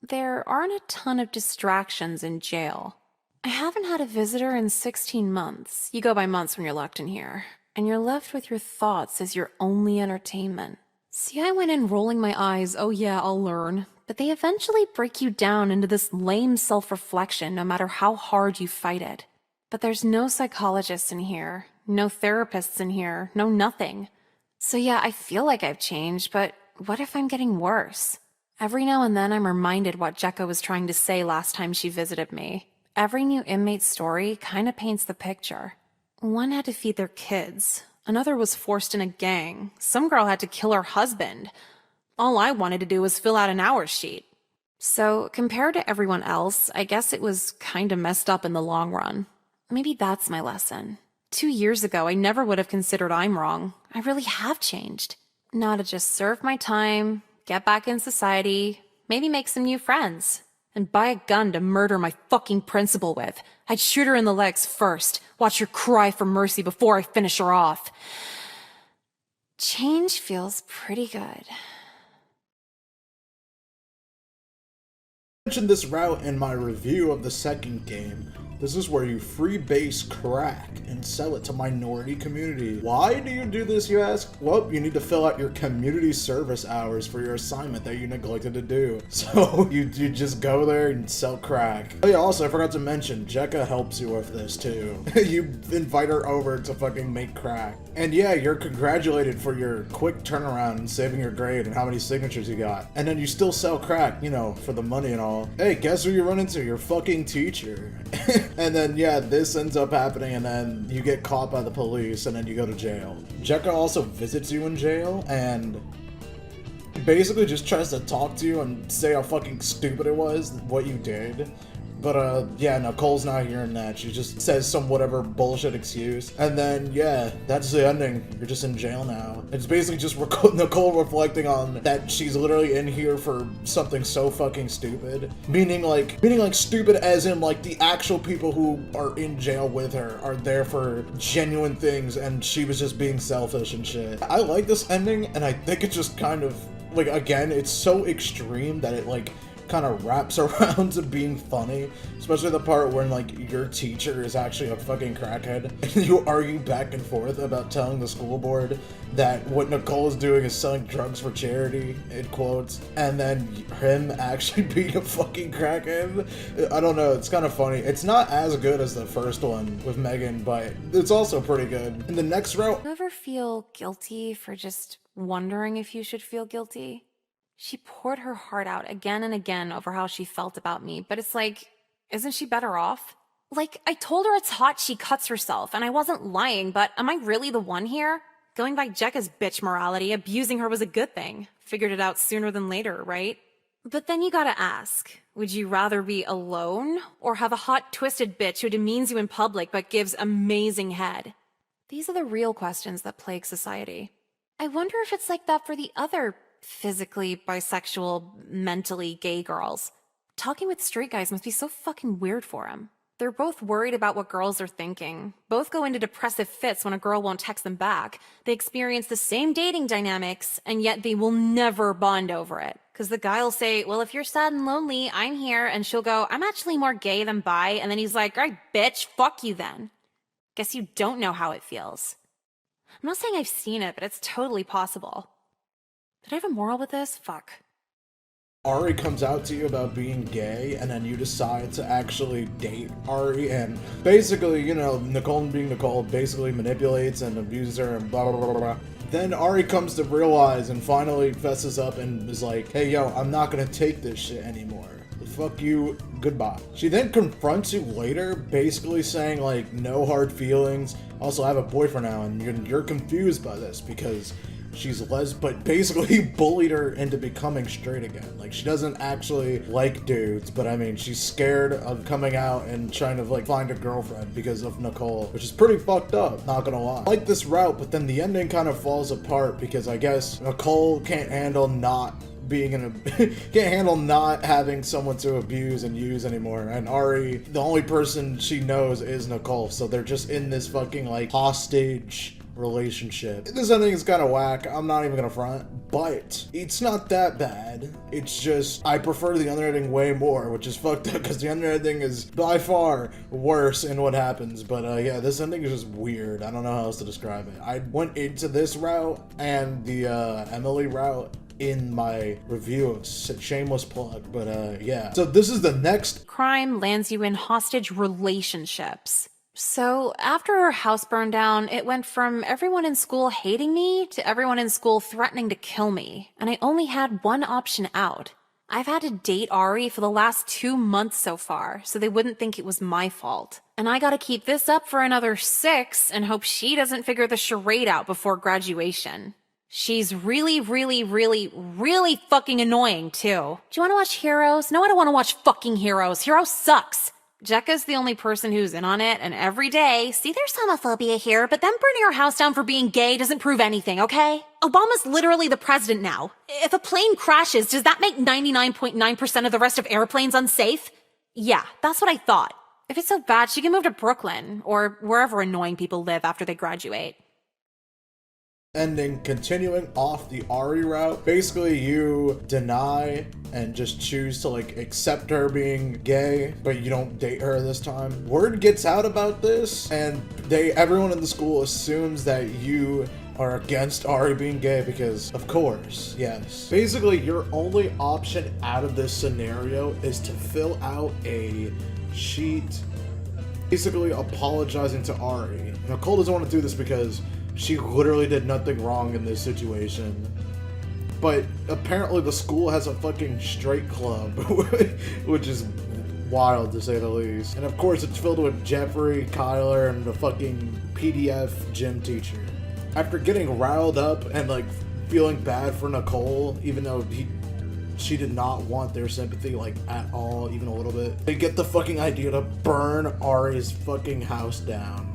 there aren't a ton of distractions in jail. I haven't had a visitor in 16 months. You go by months when you're locked in here. And you're left with your thoughts as your only entertainment. See, I went in rolling my eyes, oh yeah, I'll learn. But they eventually break you down into this lame self-reflection no matter how hard you fight it. But there's no psychologists in here, no therapists in here, no nothing. So yeah, I feel like I've changed, but what if I'm getting worse? Every now and then I'm reminded what Jekka was trying to say last time she visited me. Every new inmate's story kind of paints the picture. One had to feed their kids. Another was forced in a gang. Some girl had to kill her husband. All I wanted to do was fill out an hours sheet. So, compared to everyone else, I guess it was kinda messed up in the long run. Maybe that's my lesson. 2 years ago, I never would have considered I'm wrong. I really have changed. Now to just serve my time, get back in society, maybe make some new friends, and buy a gun to murder my fucking principal with. I'd shoot her in the legs first, watch her cry for mercy before I finish her off. Change feels pretty good. I mentioned this route in my review of the second game. This is where you freebase crack and sell it to minority community. Why do you do this, you ask? Well, you need to fill out your community service hours for your assignment that you neglected to do. So you just go there and sell crack. Oh yeah, also I forgot to mention, Jekka helps you with this too. You invite her over to fucking make crack. And yeah, you're congratulated for your quick turnaround and saving your grade and how many signatures you got. And then you still sell crack, you know, for the money and all. Hey, guess who you run into? Your fucking teacher. And then, yeah, this ends up happening, and then you get caught by the police, and then you go to jail. Jekka also visits you in jail, and basically just tries to talk to you and say how fucking stupid it was, what you did. But, yeah, Nicole's not hearing that. She just says some whatever bullshit excuse. And then, yeah, that's the ending. You're just in jail now. It's basically just Nicole reflecting on that she's literally in here for something so fucking stupid. Meaning like stupid as in, like, the actual people who are in jail with her are there for genuine things, and she was just being selfish and shit. I like this ending, and I think it's just kind of, like, again, it's so extreme that it, like, kind of wraps around to being funny, especially the part when like your teacher is actually a fucking crackhead and you argue back and forth about telling the school board that what Nicole is doing is selling drugs for charity, in quotes, and then him actually being a fucking crackhead. I don't know, it's kind of funny. It's not as good as the first one with Megan, but it's also pretty good. In the next route, You ever feel guilty for just wondering if you should feel guilty? She poured her heart out again and again over how she felt about me, but it's like, isn't she better off? Like, I told her it's hot she cuts herself, and I wasn't lying, but am I really the one here? Going by Jekka's bitch morality, abusing her was a good thing. Figured it out sooner than later, right? But then you gotta ask, would you rather be alone or have a hot, twisted bitch who demeans you in public but gives amazing head? These are the real questions that plague society. I wonder if it's like that for the other physically bisexual, mentally gay girls. Talking with straight guys must be so fucking weird for them. They're both worried about what girls are thinking. Both go into depressive fits when a girl won't text them back. They experience the same dating dynamics, and yet they will never bond over it. Because the guy will say, well, if you're sad and lonely, I'm here. And she'll go, I'm actually more gay than bi. And then he's like, all right, bitch, fuck you then. Guess you don't know how it feels. I'm not saying I've seen it, but it's totally possible. Did I have a moral with this? Fuck. Ari comes out to you about being gay, and then you decide to actually date Ari, and basically, you know, Nicole being Nicole basically manipulates and abuses her and blah, blah, blah, blah, blah. Then Ari comes to realize and finally fesses up and is like, hey, yo, I'm not gonna take this shit anymore. Fuck you, goodbye. She then confronts you later, basically saying, like, no hard feelings. Also, I have a boyfriend now, and you're confused by this because she's but basically bullied her into becoming straight again. Like, she doesn't actually like dudes, but I mean, she's scared of coming out and trying to like find a girlfriend because of Nicole, which is pretty fucked up, not gonna lie. I like this route, but then the ending kind of falls apart because I guess Nicole can't handle not being in a can't handle not having someone to abuse and use anymore, and Ari, the only person she knows is Nicole, so they're just in this fucking like hostage relationship. This ending is kind of whack, I'm not even gonna front, but it's not that bad. It's just I prefer the other ending way more, which is fucked up because the other ending is by far worse in what happens. But yeah, this ending is just weird. I don't know how else to describe it. I went into this route and the Emily route in my review of shameless plug, but yeah. So this is the next crime lands you in hostage relationships. So after her house burned down, it went from everyone in school hating me to everyone in school threatening to kill me. And I only had one option out. I've had to date Ari for the last 2 months so far, so they wouldn't think it was my fault. And I gotta keep this up for another 6 and hope she doesn't figure the charade out before graduation. She's really, really, really, really fucking annoying, too. Do you want to watch Heroes? No, I don't want to watch fucking Heroes. Heroes sucks. Jekka's the only person who's in on it, and every day, see, there's homophobia here, but them burning your house down for being gay doesn't prove anything, okay? Obama's literally the president now. If a plane crashes, does that make 99.9% of the rest of airplanes unsafe? Yeah, that's what I thought. If it's so bad, she can move to Brooklyn, or wherever annoying people live after they graduate. ending, continuing off the Ari route. Basically, you deny and just choose to like accept her being gay, but you don't date her this time. Word gets out about this, and everyone in the school assumes that you are against Ari being gay because, of course, yes. Basically, your only option out of this scenario is to fill out a sheet basically apologizing to Ari. Nicole doesn't want to do this because she literally did nothing wrong in this situation. But apparently the school has a fucking straight club, which is wild to say the least. And of course it's filled with Jeffrey, Kyler, and the fucking PDF gym teacher. After getting riled up and like feeling bad for Nicole, even though she did not want their sympathy like at all, even a little bit, they get the fucking idea to burn Ari's fucking house down.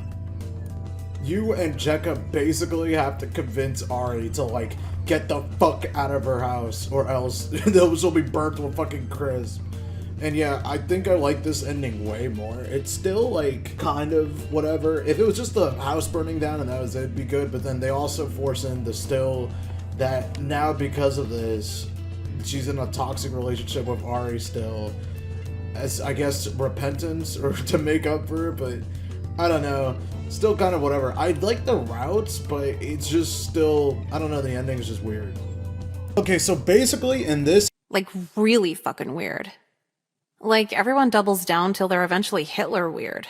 You and Jekka basically have to convince Ari to like get the fuck out of her house, or else she'll be burnt to a fucking crisp. And yeah, I think I like this ending way more. It's still like kind of whatever. If it was just the house burning down and that was it, it'd be good. But then they also force in the still that now because of this, she's in a toxic relationship with Ari still, as I guess repentance or to make up for it, but I don't know. Still kind of whatever. I like the routes, but it's just still, I don't know, the ending is just weird. Okay, so basically in this, Like, really fucking weird. Like, everyone doubles down till they're eventually Hitler weird.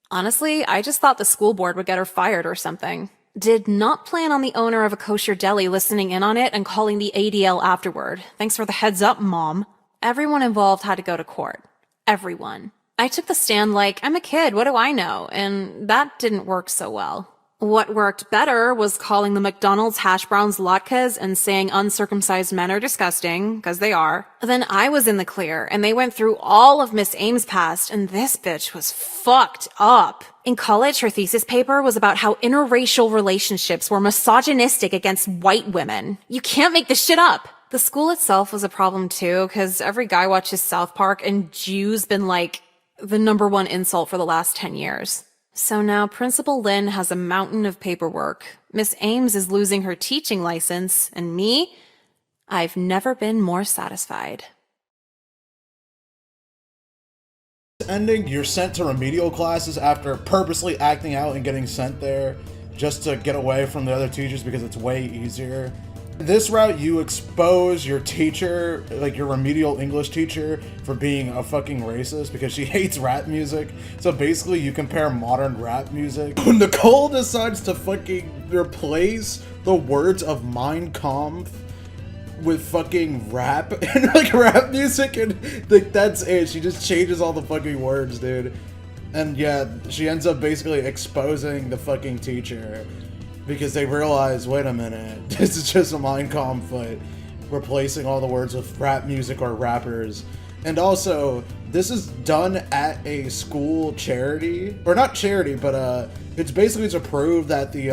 Honestly, I just thought the school board would get her fired or something. Did not plan on the owner of a kosher deli listening in on it and calling the ADL afterward. Thanks for the heads up, Mom. Everyone involved had to go to court. Everyone. I took the stand like, I'm a kid, what do I know? And that didn't work so well. What worked better was calling the McDonald's hash browns latkes and saying uncircumcised men are disgusting, because they are. Then I was in the clear, and they went through all of Miss Ames' past, and this bitch was fucked up. In college, her thesis paper was about how interracial relationships were misogynistic against white women. You can't make this shit up. The school itself was a problem too, because every guy watches South Park, and Jew's been like the #1 insult for the last 10 years. So now Principal Lynn has a mountain of paperwork. Miss Ames is losing her teaching license, and me? I've never been more satisfied. ending, you're sent to remedial classes after purposely acting out and getting sent there just to get away from the other teachers because it's way easier. This route, you expose your teacher, like your remedial English teacher, for being a fucking racist because she hates rap music. So basically, you compare modern rap music. Nicole decides to fucking replace the words of Mein Kampf with fucking rap and like rap music, and like that's it. She just changes all the fucking words, dude. And yeah, she ends up basically exposing the fucking teacher. Because they realize, wait a minute, this is just a Mein Kampf, but replacing all the words with rap music or rappers. And also, this is done at a school charity, or not charity, but it's basically to prove that the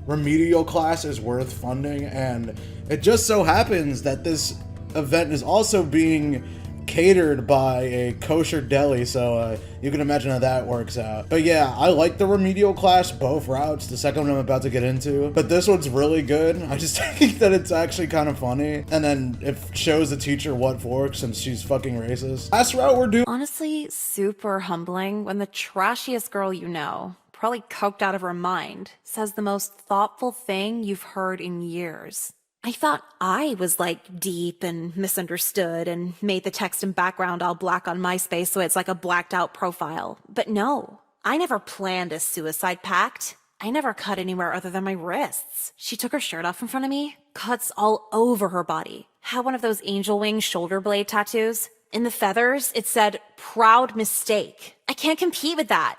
remedial class is worth funding, and it just so happens that this event is also being catered by a kosher deli, so you can imagine how that works out. But yeah, I like the remedial class, both routes, the second one I'm about to get into, but this one's really good. I just think that it's actually kind of funny, and then it shows the teacher what for, since she's fucking racist. Last route we're doing— Honestly, super humbling when the trashiest girl you know, probably coked out of her mind, says the most thoughtful thing you've heard in years. I thought I was like deep and misunderstood and made the text and background all black on MySpace so it's like a blacked out profile. But no, I never planned a suicide pact. I never cut anywhere other than my wrists. She took her shirt off in front of me, cuts all over her body. Had one of those angel wing shoulder blade tattoos. In the feathers, it said, "Proud mistake." I can't compete with that.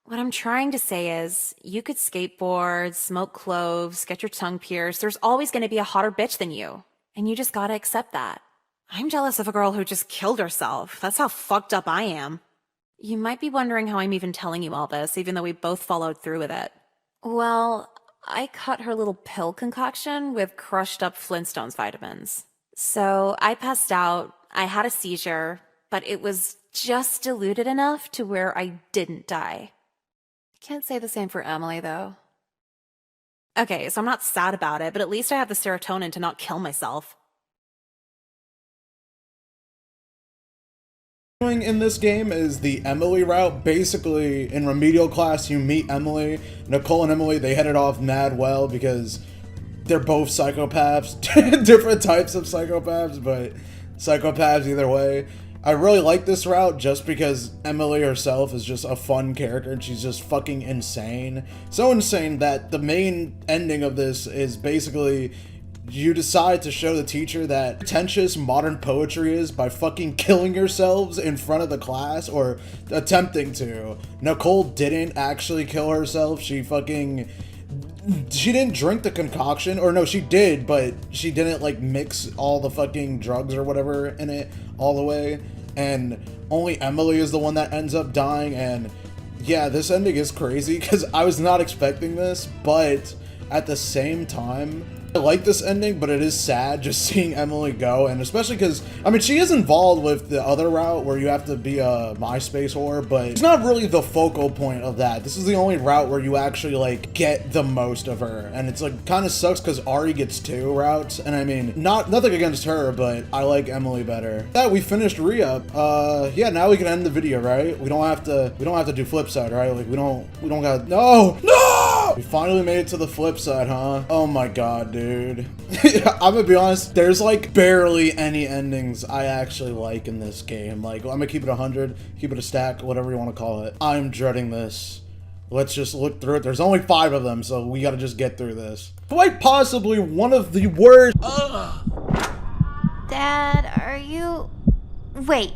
What I'm trying to say is, you could skateboard, smoke cloves, get your tongue pierced. There's always going to be a hotter bitch than you. And you just gotta accept that. I'm jealous of a girl who just killed herself. That's how fucked up I am. You might be wondering how I'm even telling you all this, even though we both followed through with it. Well, I cut her little pill concoction with crushed up Flintstones vitamins. So I passed out, I had a seizure, but it was just diluted enough to where I didn't die. Can't say the same for Emily, though. Okay, so I'm not sad about it, but at least I have the serotonin to not kill myself. In this game is the Emily route. Basically, in remedial class, you meet Emily. Nicole and Emily, they hit it off mad well because they're both psychopaths. Different types of psychopaths, but psychopaths either way. I really like this route just because Emily herself is just a fun character and she's just fucking insane. So insane that the main ending of this is basically you decide to show the teacher that pretentious modern poetry is by fucking killing yourselves in front of the class, or attempting to. Nicole didn't actually kill herself. She didn't drink the concoction, or no, she did, but she didn't like mix all the fucking drugs or whatever in it all the way, and only Emily is the one that ends up dying. And yeah, this ending is crazy because I was not expecting this, but at the same time, I like this ending, but it is sad just seeing Emily go, and especially because, I mean, she is involved with the other route where you have to be a MySpace whore, but it's not really the focal point of that. This is the only route where you actually, like, get the most of her, and it's, like, kind of sucks because Ari gets 2 routes, and I mean, nothing against her, but I like Emily better. Yeah, we finished re-up. Yeah, now we can end the video, right? We don't have to do flip side, right? Like, we don't got, no! We finally made it to the flip side, huh? Oh my god, dude. I'm gonna be honest, there's like barely any endings I actually like in this game. Like, I'm gonna keep it 100, keep it a stack, whatever you want to call it. I'm dreading this. Let's just look through it. There's only 5 of them, so we gotta just get through this. Quite possibly one of the worst. Dad, are you... Wait.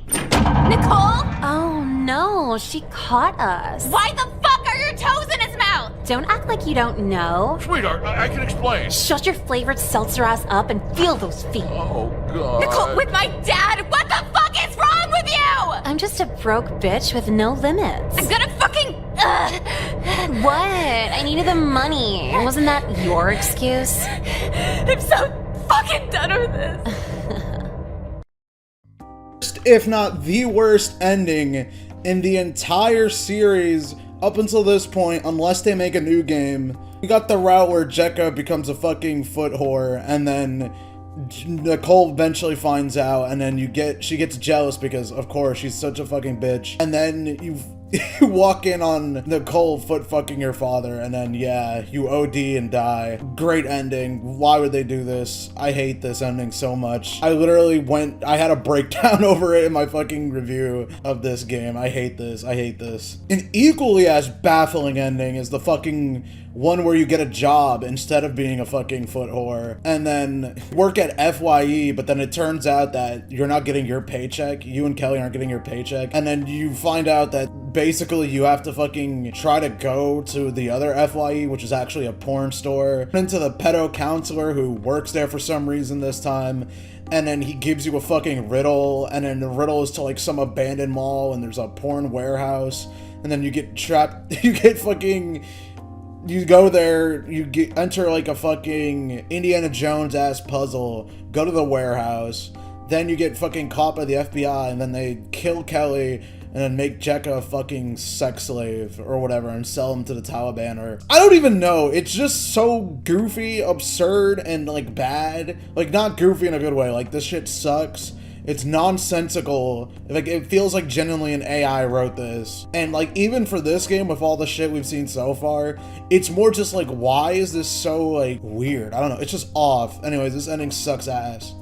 Nicole? Oh no, she caught us. Why the fuck are your toes in his mouth? Don't act like you don't know. Sweetheart, I can explain. Shut your flavored seltzer ass up and feel those feet. Oh, God. Nicole, with my dad? What the fuck is wrong with you? I'm just a broke bitch with no limits. I'm gonna fucking... What? I needed the money. Wasn't that your excuse? I'm so fucking done with this. If not the worst ending in the entire series up until this point, unless they make a new game. We got the route where Jekka becomes a fucking foot whore, and then Nicole eventually finds out, and then she gets jealous because, of course, she's such a fucking bitch. And then you walk in on Nicole foot fucking your father, and then, yeah, you OD and die. Great ending. Why would they do this? I hate this ending so much. I had a breakdown over it in my fucking review of this game. I hate this. I hate this. An equally as baffling ending is the fucking one where you get a job instead of being a fucking foot whore, and then work at FYE, but then it turns out that you're not getting your paycheck. You and Kelly aren't getting your paycheck, and then you find out that basically you have to fucking try to go to the other FYE, which is actually a porn store, into the pedo counselor who works there for some reason this time, and then he gives you a fucking riddle, and then the riddle is to like some abandoned mall, and there's a porn warehouse, and then you get trapped, you go there, enter like a fucking Indiana Jones ass puzzle, go to the warehouse, then you get fucking caught by the FBI, and then they kill Kelly, and then make Jekka a fucking sex slave or whatever and sell him to the Taliban, or I don't even know. It's just so goofy, absurd, and like bad. Like, not goofy in a good way, like this shit sucks. It's nonsensical. Like, it feels like genuinely an AI wrote this. And like, even for this game, with all the shit we've seen so far, it's more just like, why is this so like weird? I don't know, it's just off. Anyways, this ending sucks ass.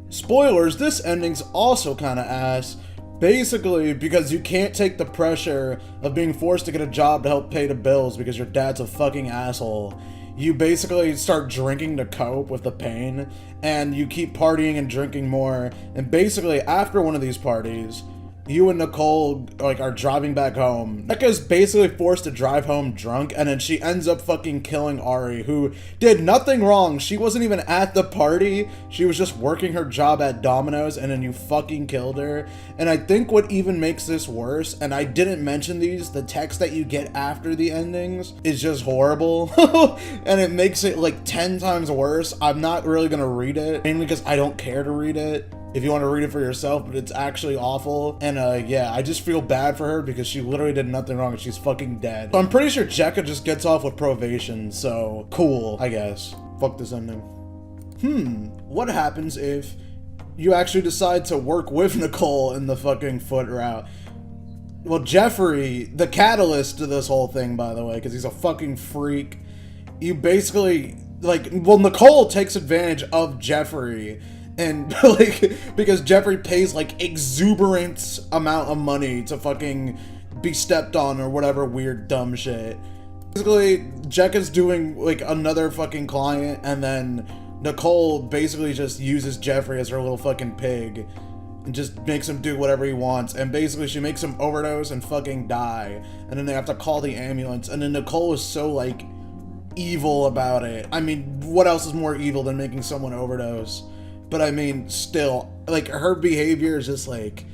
Spoilers, this ending's also kind of ass. Basically, because you can't take the pressure of being forced to get a job to help pay the bills because your dad's a fucking asshole. You basically start drinking to cope with the pain, and you keep partying and drinking more, and basically after one of these parties, you and Nicole like are driving back home. Becca's basically forced to drive home drunk, and then she ends up fucking killing Ari, who did nothing wrong. She wasn't even at the party. She was just working her job at Domino's, and then you fucking killed her. And I think what even makes this worse, and I didn't mention these, the text that you get after the endings is just horrible. And it makes it like 10 times worse. I'm not really gonna read it, mainly because I don't care to read it. If you want to read it for yourself, but it's actually awful. And yeah, I just feel bad for her because she literally did nothing wrong and she's fucking dead. So I'm pretty sure Jekka just gets off with probation, so cool, I guess. Fuck this ending. What happens if you actually decide to work with Nicole in the fucking foot route? Well, Jeffrey, the catalyst to this whole thing, by the way, because he's a fucking freak, you basically, like, well, Nicole takes advantage of Jeffrey, and like, because Jeffrey pays like exuberant amount of money to fucking be stepped on or whatever weird dumb shit. Basically, Jekka's doing like another fucking client, and then Nicole basically just uses Jeffrey as her little fucking pig and just makes him do whatever he wants, and basically she makes him overdose and fucking die, and then they have to call the ambulance, and then Nicole is so like evil about it. I mean, what else is more evil than making someone overdose? But I mean, still, like, her behavior is just like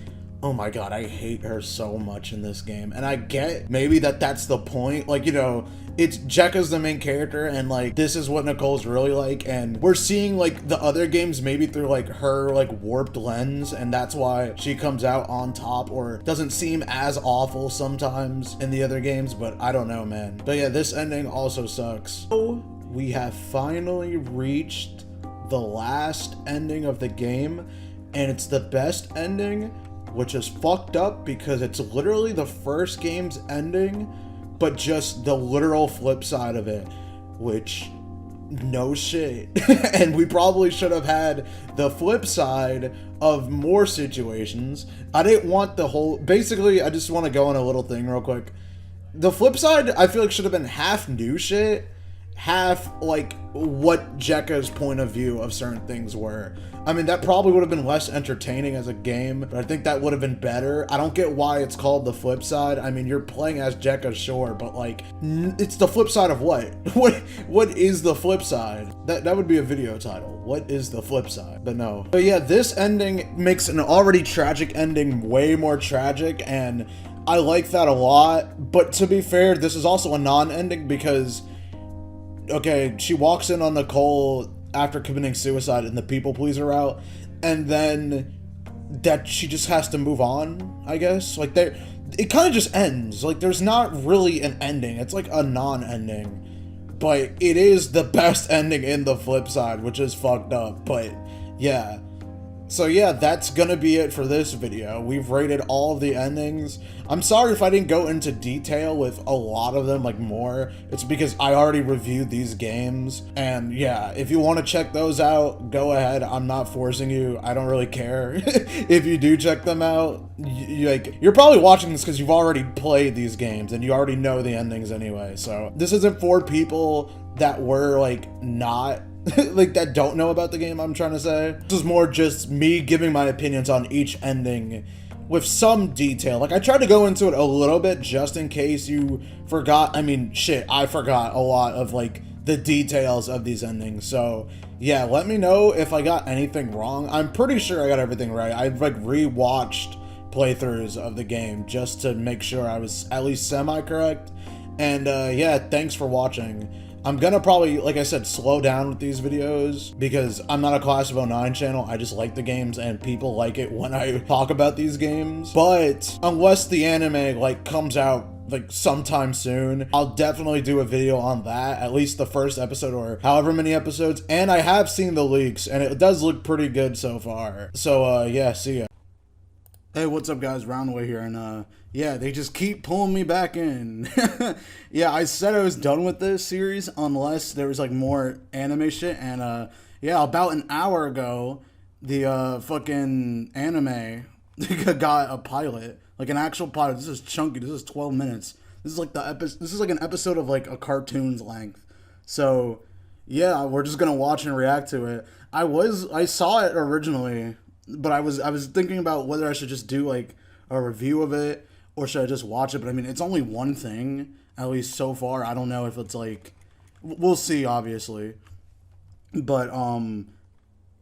Oh my god, I hate her so much in this game. And I get maybe that's the point. Like, you know, it's Jekka's the main character and like this is what Nicole's really like, and we're seeing like the other games maybe through like her like warped lens, and that's why she comes out on top or doesn't seem as awful sometimes in the other games, but I don't know, man. But yeah, this ending also sucks. So we have finally reached the last ending of the game, and it's the best ending, which is fucked up because it's literally the first game's ending, but just the literal flip side of it, which no shit. And we probably should have had the flip side of more situations. I didn't want the whole, basically I just want to go on a little thing real quick. The flip side I feel like should have been half new shit, half like what Jekka's point of view of certain things were. I mean, that probably would have been less entertaining as a game, but I think that would have been better. I don't get why it's called the flip side. I mean, you're playing as Jekka, sure, but like, it's the flip side of what? What is the flip side? That would be a video title. What is the flip side? But no. But yeah, this ending makes an already tragic ending way more tragic, and I like that a lot. But to be fair, this is also a non-ending because, okay, she walks in on Nicole after committing suicide in the people pleaser route, and then that she just has to move on, I guess. Like, it kind of just ends. Like, there's not really an ending. It's like a non-ending, but it is the best ending in the flip side, which is fucked up. But yeah, so yeah, that's gonna be it for this video. We've rated all of the endings. I'm sorry if I didn't go into detail with a lot of them, like more. It's because I already reviewed these games, and yeah, if you want to check those out, go ahead. I'm not forcing you. I don't really care if you do check them out. You're probably watching this because you've already played these games and you already know the endings anyway. So this isn't for people that were like not like that don't know about the game, I'm trying to say. This is more just me giving my opinions on each ending with some detail. Like, I tried to go into it a little bit just in case you forgot. I mean, shit, I forgot a lot of like the details of these endings. So yeah, let me know if I got anything wrong. I'm pretty sure I got everything right. I've like rewatched playthroughs of the game just to make sure I was at least semi-correct. And yeah, thanks for watching. I'm gonna probably, like I said, slow down with these videos because I'm not a Class of 09 channel. I just like the games and people like it when I talk about these games. But unless the anime like comes out like sometime soon, I'll definitely do a video on that, at least the first episode or however many episodes. And I have seen the leaks and it does look pretty good so far. So yeah, see ya. Hey, what's up guys, Roundway here, and yeah, they just keep pulling me back in. Yeah, I said I was done with this series unless there was like more anime shit, and yeah, about an hour ago, the fucking anime got a pilot, like an actual pilot. This is chunky, this is 12 minutes. This is like this is like an episode of like a cartoon's length. So yeah, we're just gonna watch and react to it. I saw it originally, but I was thinking about whether I should just do like a review of it or should I just watch it. But I mean, it's only one thing, at least so far. I don't know if it's like, we'll see obviously. But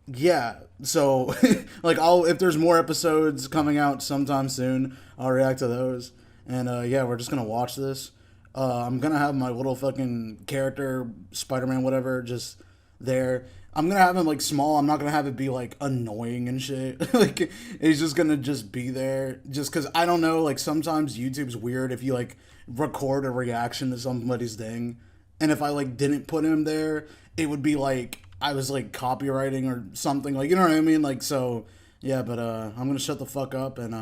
yeah, so like if there's more episodes coming out sometime soon, I'll react to those. And yeah, we're just gonna watch this. I'm gonna have my little fucking character, Spider-Man, whatever, just there. I'm gonna have him like small. I'm not gonna have it be like annoying and shit. Like, it's just gonna just be there. Just cause I don't know, like sometimes YouTube's weird if you like record a reaction to somebody's thing. And if I like didn't put him there, it would be like I was like copywriting or something. Like, you know what I mean? Like, so yeah, but I'm gonna shut the fuck up and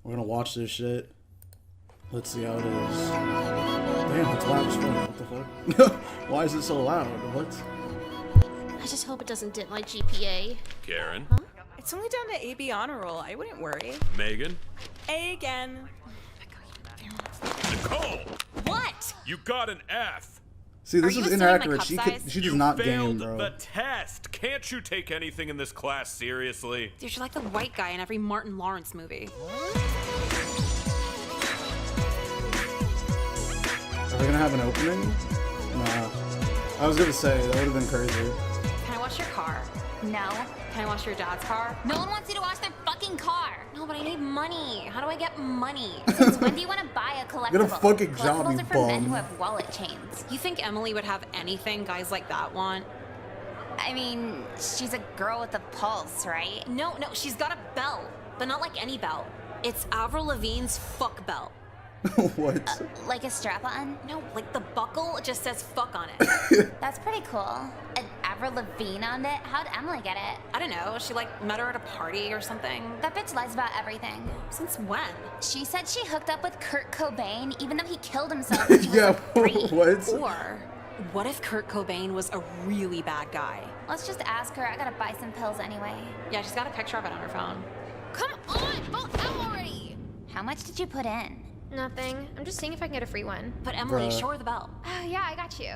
we're gonna watch this shit. Let's see how it is. Damn, it's loud as fuck. What the fuck? Why is it so loud? What? I just hope it doesn't dip my GPA. Karen? Huh? It's only down to AB honor roll. I wouldn't worry. Megan? A again. Nicole! What? You got an F. See, this is inaccurate. She does not game, failed bro. the test. Can't you take anything in this class seriously? Dude, you're like the white guy in every Martin Lawrence movie. Are they gonna have an opening? Nah. I was gonna say, that would have been crazy. Can I wash your car? No. Can I wash your dad's car? No one wants you to wash their fucking fucking car. No, but I need money. How do I get money? Since when do you want to buy a collectible? Get a fucking job, Collectibles you are for men bum. who have wallet chains. You think Emily would have anything guys like that want? I mean, she's a girl with a pulse, right? No, she's got a belt, but not like any belt. It's Avril Lavigne's fuck belt. What? Like a strap-on? No, like the buckle just says fuck on it. That's pretty cool. An Avril Lavigne on it? How'd Emily get it? I don't know, she like met her at a party or something. That bitch lies about everything. Since when? She said she hooked up with Kurt Cobain even though he killed himself when she was Yeah, like 3. what? Or what if Kurt Cobain was a really bad guy? Let's just ask her. I gotta buy some pills anyway. Yeah, she's got a picture of it on her phone. Come on, vote out already! How much did you put in? Nothing. I'm just seeing if I can get a free one. But Emily, Bruh. show her the belt. Yeah, I got you.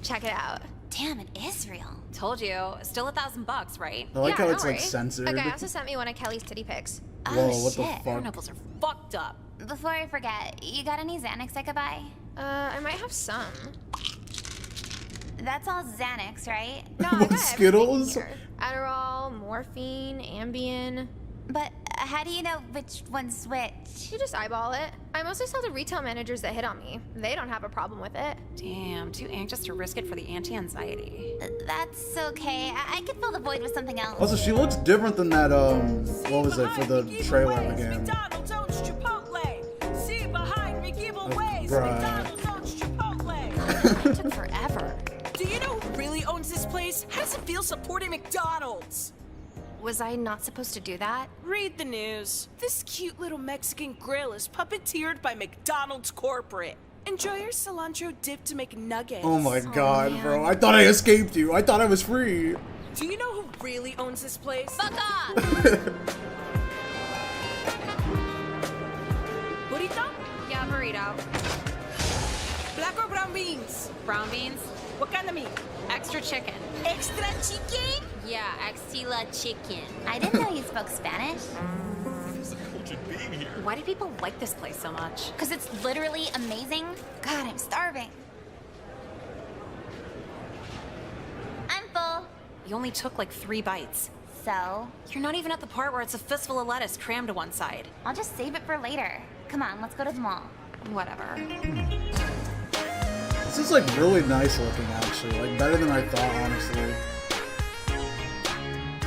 Check it out. Damn, it is real. Told you, still $1,000, right? I like Yeah, how it's don't like worry. censored. A guy also sent me one of Kelly's titty pics. Whoa, Oh, what shit. the Her fuck? nipples are fucked up. Before I forget, you got any Xanax I could buy? I might have some. That's all Xanax, right? No, I got everything Skittles? here. Adderall, morphine, Ambien. But how do you know which one's which? You just eyeball it. I mostly sell to retail managers that hit on me. They don't have a problem with it. Damn, too anxious to risk it for the anti-anxiety. That's okay. I could fill the void with something else. Also, she looks different than that, what was it, for the trailer of the game. McDonald's owns Chipotle. See behind me, give away. Bruh. McDonald's owns Chipotle. It took forever. Do you know who really owns this place? How does it feel supporting McDonald's? Was I not supposed to do that? Read the news. This cute little Mexican grill is puppeteered by McDonald's corporate. Enjoy your cilantro dipped McNuggets. Oh my god, bro. I thought I escaped you. I thought I was free. Do you know who really owns this place? Fuck off! Burrito? Yeah, burrito. Black or brown beans? Brown beans, What kind of meat? extra chicken. Extra chicken? Yeah, axila chicken. I didn't know you spoke Spanish. There's a cultured being here. Why do people like this place so much? Because it's literally amazing. God, I'm starving. I'm full. You only took like 3 bites. So, You're not even at the part where it's a fistful of lettuce crammed to one side. I'll just save it for later. Come on, let's go to the mall. Whatever. This is like really nice looking, actually. Like better than I thought, honestly.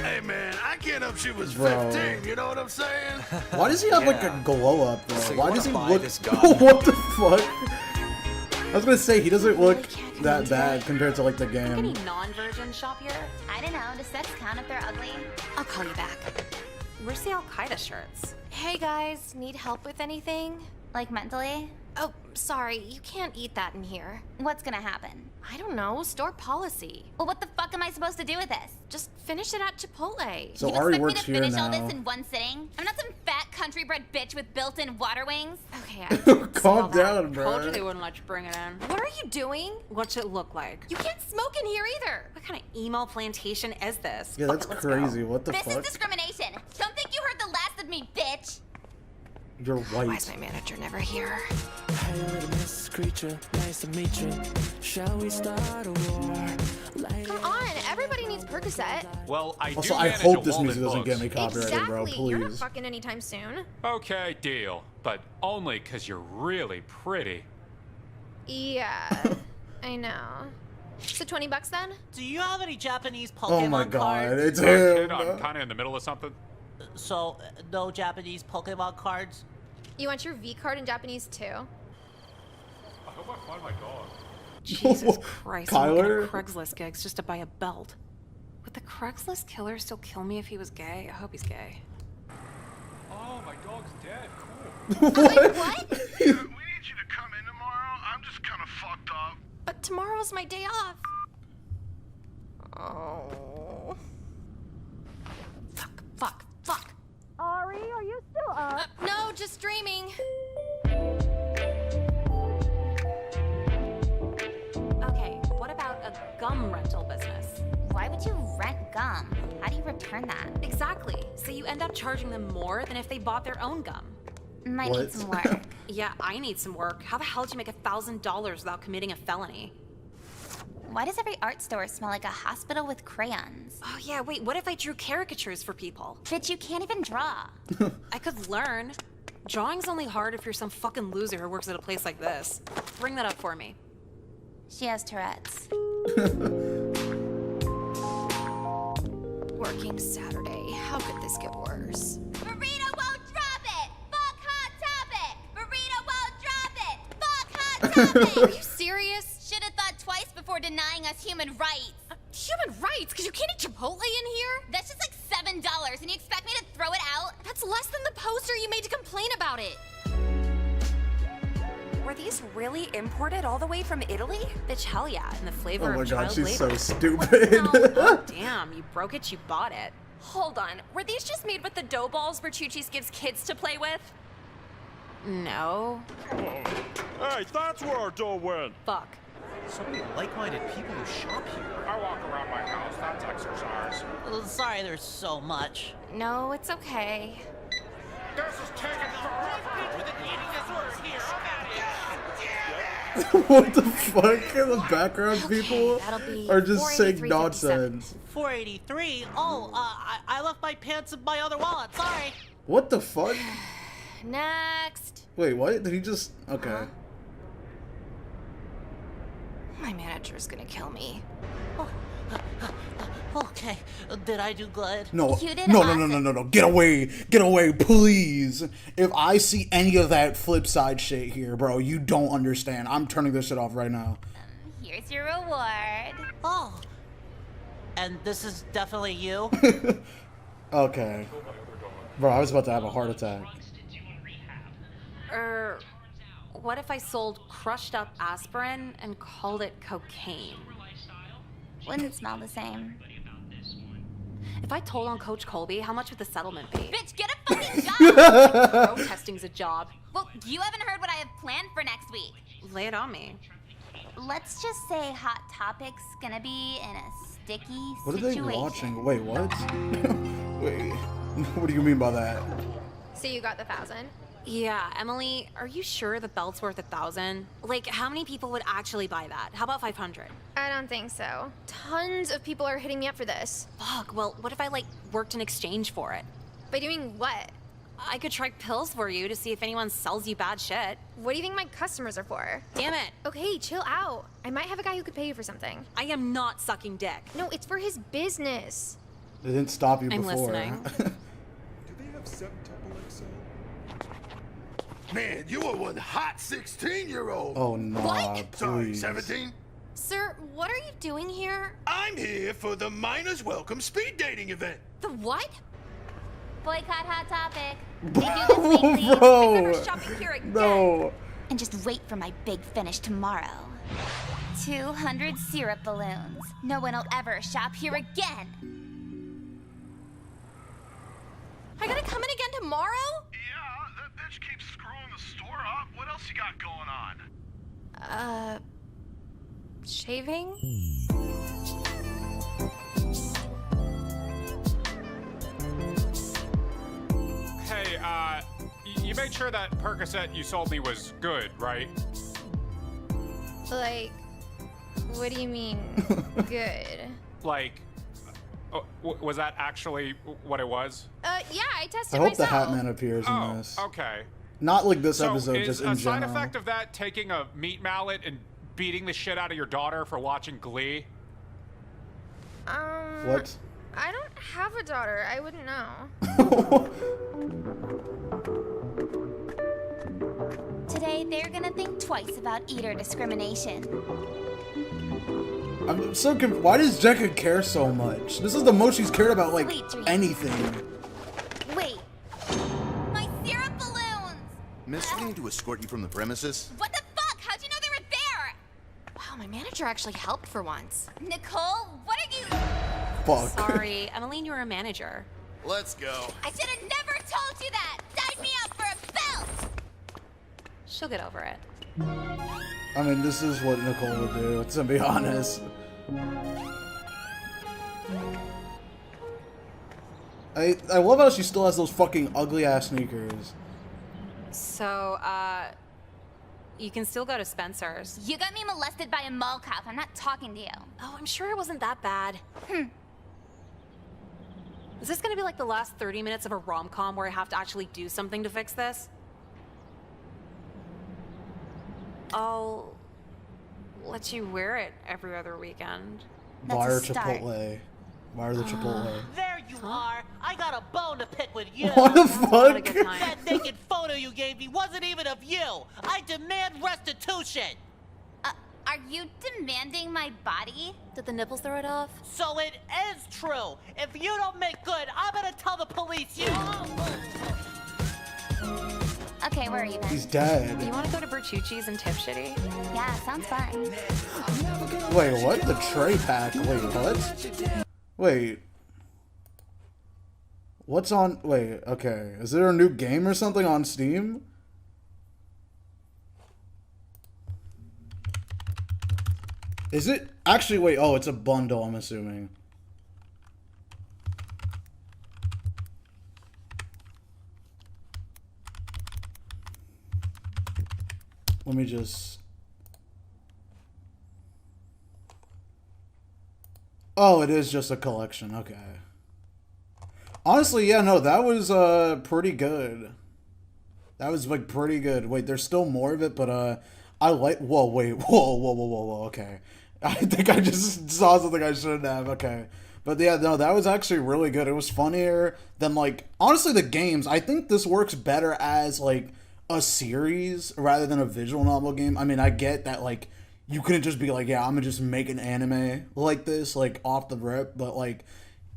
Hey man, I can't help she was Bro. 15, you know what I'm saying? Why does he have like a glow up though? So you Why wanna does he buy look? this gun? What the fuck? I was gonna say he doesn't look that bad compared to like the Any game. non-virgin shop here? I don't know, does sex count if they're ugly? I'll call you back. Where's the Al-Qaeda shirts? Hey guys, need help with anything? Like mentally? Oh, sorry, you can't eat that in here. What's gonna happen? I don't know, store policy. Well, what the fuck am I supposed to do with this? Just finish it at Chipotle. So you Ari expect me works to here finish all now. this in one sitting? I'm not some fat country-bred bitch with built-in water wings. Okay, I didn't say all Calm that. down, Told you they bro. wouldn't let you bring it in. What are you doing? What's it look like? You can't smoke in here either. What kind of emo plantation is this? Yeah, that's Okay, let's go. crazy. What the This is fuck? discrimination. Don't think you heard the last of me, bitch. You're Why white. is my manager never here? Hey, little Miss Creature, nice to meet you. Shall we start a war? Come on, everybody needs Percocet. Well, I Also, do I manage hope a this Walden music doesn't Books. get me copyrighted, bro. Exactly. You're not Please. fucking anytime soon. Okay, deal. But only because you're really pretty. Yeah, I know. So $20 then? Do you have any Japanese Pokemon Oh my god, cards? it's Kid, him. I'm kind of in the middle of something. So, no Japanese Pokemon cards? You want your V card in Japanese too? I hope I find my dog. Jesus Christ, I'm looking Kyler? at Craigslist gigs just to buy a belt. Would the Craigslist killer still kill me if he was gay? I hope he's gay. Oh, my dog's dead. Cool. What? We need you to come in tomorrow. I'm just kind of fucked up. But tomorrow's my day off. Oh. Fuck. Ari, are you still up? No, just dreaming. Okay, what about a gum rental business? Why would you rent gum? How do you return that? Exactly. So you end up charging them more than if they bought their own gum. Might What? need some work. Yeah, I need some work. How the hell did you make $1,000 without committing a felony? Why does every art store smell like a hospital with crayons? Oh yeah, wait, what if I drew caricatures for people? Bitch, you can't even draw. I could learn. Drawing's only hard if you're some fucking loser who works at a place like this. Bring that up for me. She has Tourette's. Working Saturday. How could this get worse? Burrito won't drop it! Fuck Hot Topic! Burrito won't drop it! Fuck Hot Topic! Are you serious? Should've thought twice before denying us human rights. Human rights? Because you can't eat Chipotle in here? That's just like $7, and you expect me to throw it out? That's less than the poster you made to complain about it. Were these really imported all the way from Italy? Bitch, hell yeah, and the flavor Oh my of god, child she's labor. so stupid. Oh, damn, you broke it, you bought it. Hold on, were these just made with the dough balls Bertucci's gives kids to play with? No. Hey, that's where our dough went. Fuck. So many like-minded people who shop here. I walk around my house, that's exercise. Sorry there's so much. No, it's okay. This is taking forever. With an eating disorder here, I'm out here. What the fuck? The background people that'll be are just saying 483.57. nonsense. 483? Oh, I left my pants in my other wallet. Sorry. What the fuck? Next. Wait, what? Did he just... Okay. My manager's gonna kill me. Okay, did I do good? No, You did no, awesome. no. Get away, please. If I see any of that flip side shit here, bro, you don't understand. I'm turning this shit off right now. Here's your reward. Oh. And this is definitely you? Okay. Bro, I was about to have a heart attack. What if I sold crushed up aspirin and called it cocaine? Wouldn't smell the same. If I told on Coach Colby, how much would the settlement be? Bitch, get a fucking job! Protesting's a job. Well, you haven't heard what I have planned for next week. Lay it on me. Let's just say Hot Topic's gonna be in a sticky What are they situation. watching? Wait, what? Wait, what do you mean by that? So you got the 1,000? Yeah, Emily, are you sure the belt's worth 1,000? Like, how many people would actually buy that? How about 500? I don't think so. Tons of people are hitting me up for this. Fuck, well, what if I, like, worked in exchange for it? By doing what? I could try pills for you to see if anyone sells you bad shit. What do you think my customers are for? Damn it. Okay, chill out. I might have a guy who could pay you for something. I am not sucking dick. No, it's for his business. They didn't stop you I'm before. listening. Do they have septuple XL? Man, you are one hot 16-year-old. Oh, nah, What? Sorry, please. 17? Sir, what are you doing here? I'm here for the Miners Welcome speed dating event. The what? Boycott Hot Topic. They do this weekly. Bro, Never shopping here again. no. And just wait for my big finish tomorrow. 200 syrup balloons. No one will ever shop here again. I gotta come in again tomorrow? Yeah, that bitch keeps screwing the store up. What else you got going on? Shaving? Hey, you made sure that Percocet you sold me was good, right? Like, what do you mean, good? Like, was that actually what it was? Yeah, I tested I hope myself. the Hat Man appears in Oh, this. okay. Not like this So episode, is just a in side general. effect of that taking a meat mallet and beating the shit out of your daughter for watching Glee? What? I don't have a daughter. I wouldn't know. Today, they're gonna think twice about eater discrimination. I'm so confused. Why does Jekka care so much? This is the most she's cared about, like, Sweet dreams. anything. Wait. My syrup balloons! Miss, we need to escort you from the premises. What the fuck? How'd you know they were there? Wow, my manager actually helped for once. Nicole, what are you... Fuck. Sorry, Emmeline, you're a manager. Let's go. I should have never told you that! Sign me up for a belt! She'll get over it. I mean, this is what Nicole would do, to be honest. I love how she still has those fucking ugly ass sneakers. So, You can still go to Spencer's. You got me molested by a mall cop. I'm not talking to you. Oh, I'm sure it wasn't that bad. Is this gonna be like the last 30 minutes of a rom-com where I have to actually do something to fix this? I'll let you wear it every other weekend. Wire Chipotle. Wire the Chipotle. There you are. I got a bone to pick with you. What the fuck? That naked photo you gave me wasn't even of you. I demand restitution. Are you demanding my body? Did the nipples throw it off? So it is true. If you don't make good, I'm gonna tell the police you. Okay, where are you then? He's dead. You wanna go to Bertucci's and tip shitty? Yeah, sounds fun. Wait, what? The tray pack? Wait, what? Wait. What's on... Wait, okay. Is there a new game or something on Steam? Is it? Actually, wait. Oh, it's a bundle, I'm assuming. Let me just... Oh, it is just a collection. Okay. Honestly, yeah, no, that was pretty good. That was like pretty good. Wait, there's still more of it, but I like. Whoa, wait, whoa. Okay, I think I just saw something I shouldn't have. Okay, but yeah, no, that was actually really good. It was funnier than like honestly the games. I think this works better as like a series rather than a visual novel game. I mean, I get that like. You couldn't just be like, yeah, I'm gonna just make an anime like this, like, off the rip, but, like,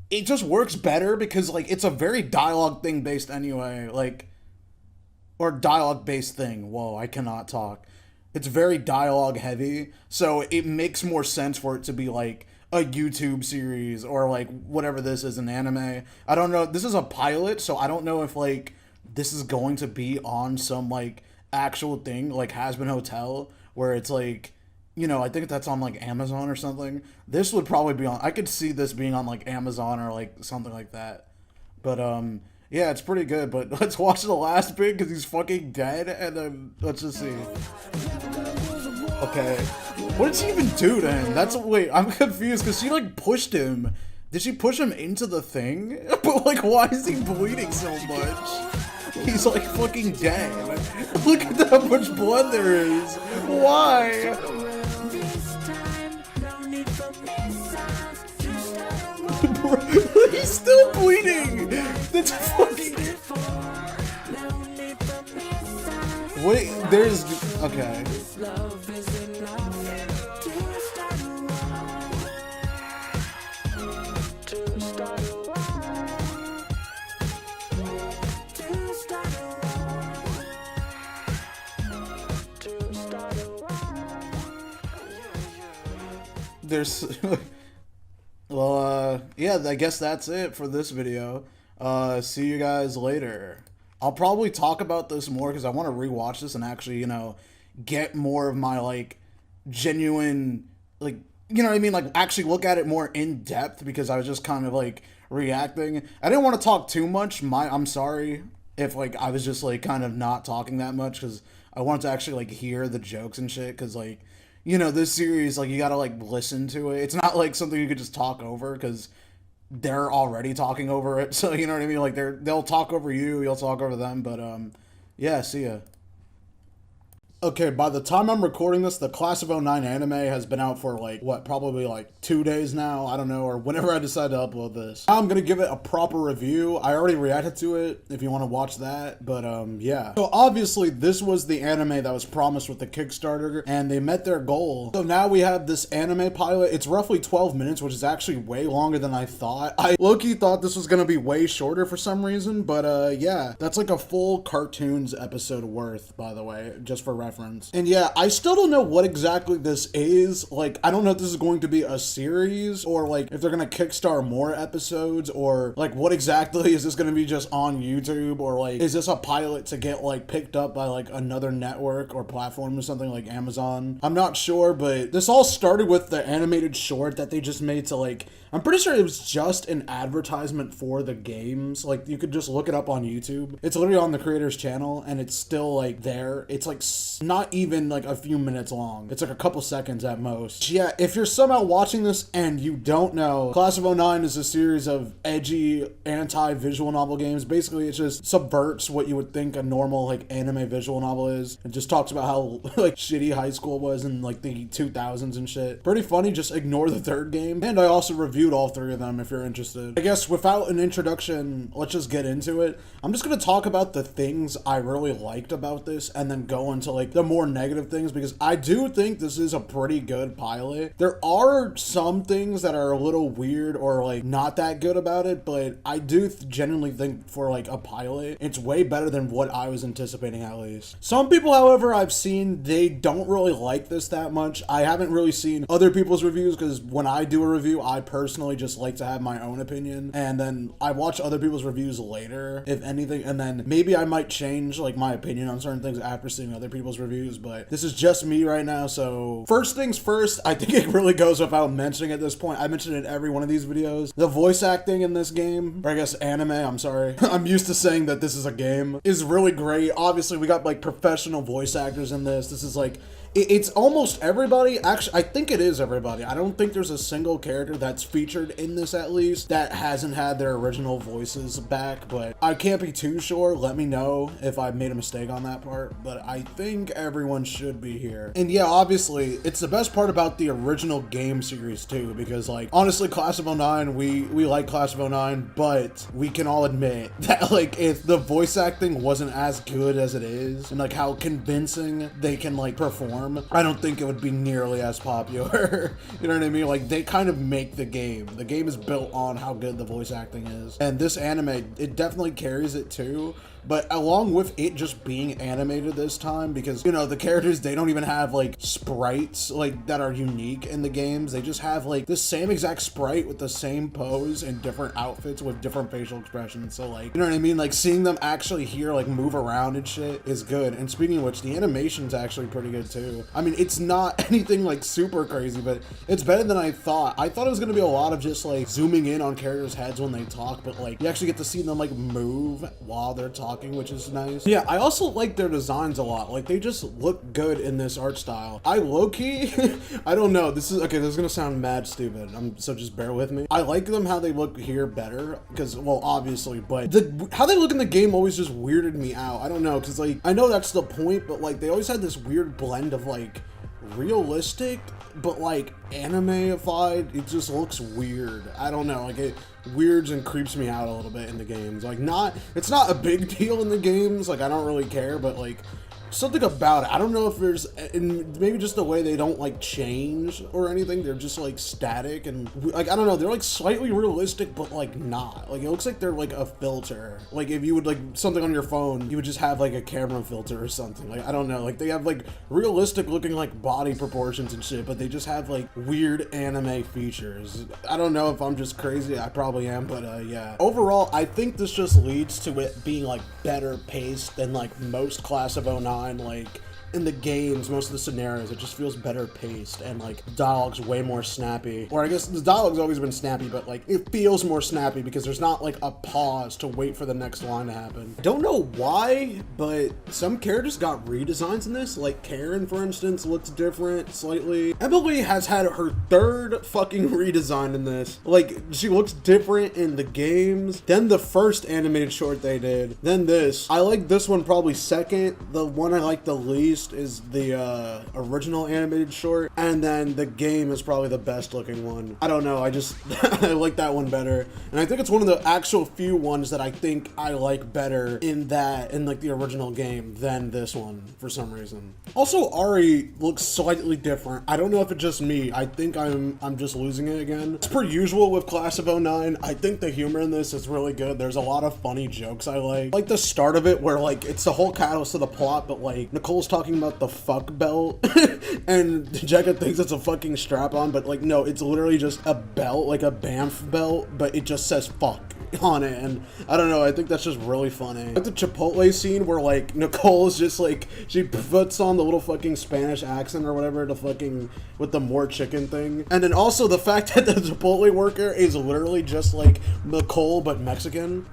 it just works better because, like, it's a very dialogue thing based anyway, like, or dialogue based thing. Whoa, I cannot talk. It's very dialogue heavy, so it makes more sense for it to be, like, a YouTube series or, like, whatever this is, an anime. I don't know. This is a pilot, so I don't know if, like, this is going to be on some, like, actual thing, like Has Been Hotel, where it's, like... You know, I think that's on, like, Amazon or something. This would probably be on... I could see this being on, like, Amazon or, like, something like that. But, yeah, it's pretty good. But let's watch the last bit because he's fucking dead. And then let's just see. Okay. What did she even do to him? That's... Wait, I'm confused because she, like, pushed him. Did she push him into the thing? But, like, why is he bleeding so much? He's, like, fucking dead. Look at how much blood there is. Why? He's still bleeding! That's fucking... Wait, there's... Okay. There's... Well, yeah, I guess that's it for this video. See you guys later. I'll probably talk about this more because I want to rewatch this and actually, you know, get more of my, like, genuine, like, you know what I mean? Like, actually look at it more in depth because I was just kind of, like, reacting. I didn't want to talk too much. I'm sorry if, like, I was just, like, kind of not talking that much because I wanted to actually, like, hear the jokes and shit because, like, you know, this series, like, you gotta, like, listen to it. It's not, like, something you could just talk over, because they're already talking over it. So, you know what I mean? Like, they'll talk over you, you'll talk over them, but, yeah, see ya. Okay, by the time I'm recording this, the Class of '09 anime has been out for, like, what, probably, like, 2 days now? I don't know, or whenever I decide to upload this. Now I'm gonna give it a proper review. I already reacted to it, if you want to watch that, but, yeah. So, obviously, this was the anime that was promised with the Kickstarter, and they met their goal. So now we have this anime pilot. It's roughly 12 minutes, which is actually way longer than I thought. I low-key thought this was gonna be way shorter for some reason, but, yeah. That's like a full cartoons episode worth, by the way, just for reference. And yeah, I still don't know what exactly this is. Like, I don't know if this is going to be a series or like if they're gonna kickstart more episodes or like what exactly is this gonna be just on YouTube or like is this a pilot to get like picked up by like another network or platform or something like Amazon? I'm not sure, but this all started with the animated short that they just made to like, I'm pretty sure it was just an advertisement for the games. Like you could just look it up on YouTube. It's literally on the creator's channel and it's still like there. It's like It's not even like a few minutes long. It's like a couple seconds at most. Yeah, if you're somehow watching this and you don't know, Class of '09 is a series of edgy anti-visual novel games. Basically, it just subverts what you would think a normal like anime visual novel is. It just talks about how like shitty high school was in like the 2000s and shit. Pretty funny, just ignore the third game. And I also reviewed all three of them if you're interested. I guess without an introduction, let's just get into it. I'm just gonna talk about the things I really liked about this and then go into like the more negative things, because I do think this is a pretty good pilot. There are some things that are a little weird or like not that good about it, but I do genuinely think for like a pilot, it's way better than what I was anticipating at least. Some people, however, I've seen, they don't really like this that much. I haven't really seen other people's reviews because when I do a review, I personally just like to have my own opinion, and then I watch other people's reviews later, if anything, and then maybe I might change like my opinion on certain things after seeing other people's reviews, but this is just me right now. So first things first, I think it really goes without mentioning at this point. I mentioned it in every one of these videos. The voice acting in this game, or I guess anime, I'm sorry. I'm used to saying that this is a game, is really great. Obviously, we got like professional voice actors in this. This is like, it's almost everybody. Actually, I think it is everybody. I don't think there's a single character that's featured in this, at least, that hasn't had their original voices back, but I can't be too sure. Let me know if I made a mistake on that part, but I think everyone should be here. And yeah, obviously, it's the best part about the original game series too, because like, honestly, Class of '09, we like Class of '09, but we can all admit that like, if the voice acting wasn't as good as it is, and like how convincing they can like perform, I don't think it would be nearly as popular. You know what I mean? Like, they kind of make the game. The game is built on how good the voice acting is. And this anime, it definitely carries it too. But along with it just being animated this time, because, you know, the characters, they don't even have, like, sprites, like, that are unique in the games. They just have, like, the same exact sprite with the same pose and different outfits with different facial expressions. So, like, you know what I mean? Like, seeing them actually here, like, move around and shit is good. And speaking of which, the animation's actually pretty good, too. I mean, it's not anything, like, super crazy, but it's better than I thought. I thought it was gonna be a lot of just, like, zooming in on characters' heads when they talk, but, like, you actually get to see them, like, move while they're talking, which is nice. Yeah, I also like their designs a lot. Like, they just look good in this art style. I low-key, I don't know, this is gonna sound mad stupid, so just bear with me. I like them how they look here better, because, well, obviously, but how they look in the game always just weirded me out. I don't know, because, like, I know that's the point, but, like, they always had this weird blend of, like, realistic, but, like, anime-ified. It just looks weird. I don't know, like, it weirds and creeps me out a little bit in the games. Like, it's not a big deal in the games, like, I don't really care, but, like, something about it. I don't know if there's, and maybe just the way they don't like change or anything. They're just like static and like, I don't know. They're like slightly realistic, but like not. Like, it looks like they're like a filter. Like, if you would like something on your phone, you would just have like a camera filter or something. Like, I don't know. Like, they have like realistic looking like body proportions and shit, but they just have like weird anime features. I don't know if I'm just crazy. I probably am, but yeah. Overall, I think this just leads to it being like better paced than like most Class of '09. Like, in the games, most of the scenarios, it just feels better paced and like dialogue's way more snappy. Or I guess the dialogue's always been snappy, but like it feels more snappy because there's not like a pause to wait for the next line to happen. I don't know why, but some characters got redesigns in this. Like Karen, for instance, looks different slightly. Emily has had her third fucking redesign in this. Like, she looks different in the games, then the first animated short they did, then this. I like this one probably second. The one I like the least is the original animated short, and then the game is probably the best looking one. I don't know, I just I like that one better, and I think it's one of the actual few ones that I think I like better in like the original game than this one for some reason. Also, Ari looks slightly different. I don't know if it's just me. I think I'm just losing it again. It's per usual with Class of '09. I think the humor in this is really good. There's a lot of funny jokes I like the start of it where like it's the whole catalyst of the plot, but like Nicole's talking about the fuck belt and Jekka thinks it's a fucking strap on, but like no, it's literally just a belt, like a Banff belt, but it just says fuck. on it, and I don't know, I think that's just really funny. Like the Chipotle scene where like Nicole's just like, she puts on the little fucking Spanish accent or whatever, the fucking, with the more chicken thing. And then also the fact that the Chipotle worker is literally just like Nicole but Mexican.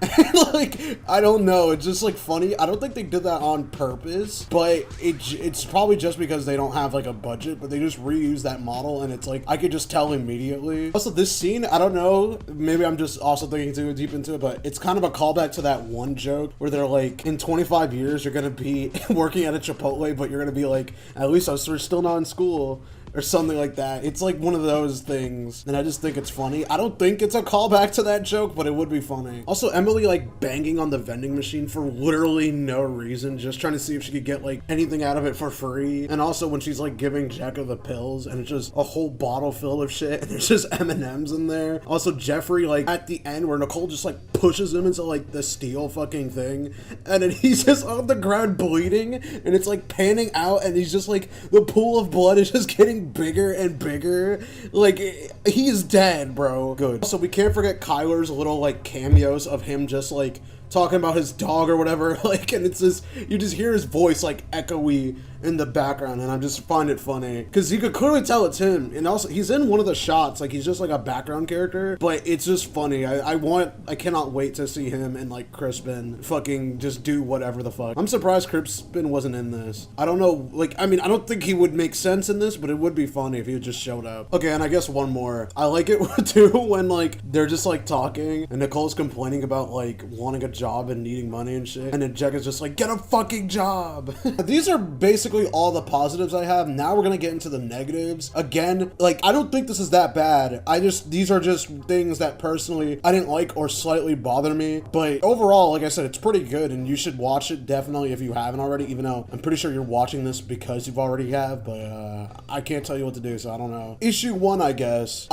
Like, I don't know, it's just like funny. I don't think they did that on purpose, but it's probably just because they don't have like a budget, but they just reuse that model, and it's like, I could just tell immediately. Also, this scene, I don't know, maybe I'm just also thinking too deep into it, but it's kind of a callback to that one joke where they're like, in 25 years, you're gonna be working at a Chipotle, but you're gonna be like, at least we're still not in school, or something like that. It's like one of those things, and I just think it's funny. I don't think it's a callback to that joke, but it would be funny. Also, Emily like banging on the vending machine for literally no reason, just trying to see if she could get like anything out of it for free. And also when she's like giving Jekka the pills, and it's just a whole bottle filled of shit, and there's just M&Ms in there. Also, Jeffrey, like at the end where Nicole just like pushes him into like the steel fucking thing, and then he's just on the ground bleeding, and it's like panning out, and he's just like, the pool of blood is just getting bigger and bigger. Like, he's dead, bro. Good. So we can't forget Kyler's little like cameos of him just like talking about his dog or whatever, like, and it's just, you just hear his voice like echoey in the background, and I just find it funny because you could clearly tell it's him. And also he's in one of the shots, like he's just like a background character, but it's just funny. I cannot wait to see him and like Crispin fucking just do whatever the fuck. I'm surprised Crispin wasn't in this. I don't know, like, I mean, I don't think he would make sense in this, but it would be funny if he just showed up. Okay, and I guess one more, I like it too when like they're just like talking and Nicole's complaining about like wanting a job and needing money and shit, and then Jekka's just like, get a fucking job. These are basically all the positives I have. Now we're gonna get into the negatives. Again, like, I don't think this is that bad. These are just things that personally I didn't like or slightly bother me, but overall, like I said, it's pretty good, and you should watch it definitely if you haven't already, even though I'm pretty sure you're watching this because you've already have, but I can't tell you what to do, so I don't know. Issue 1, I guess.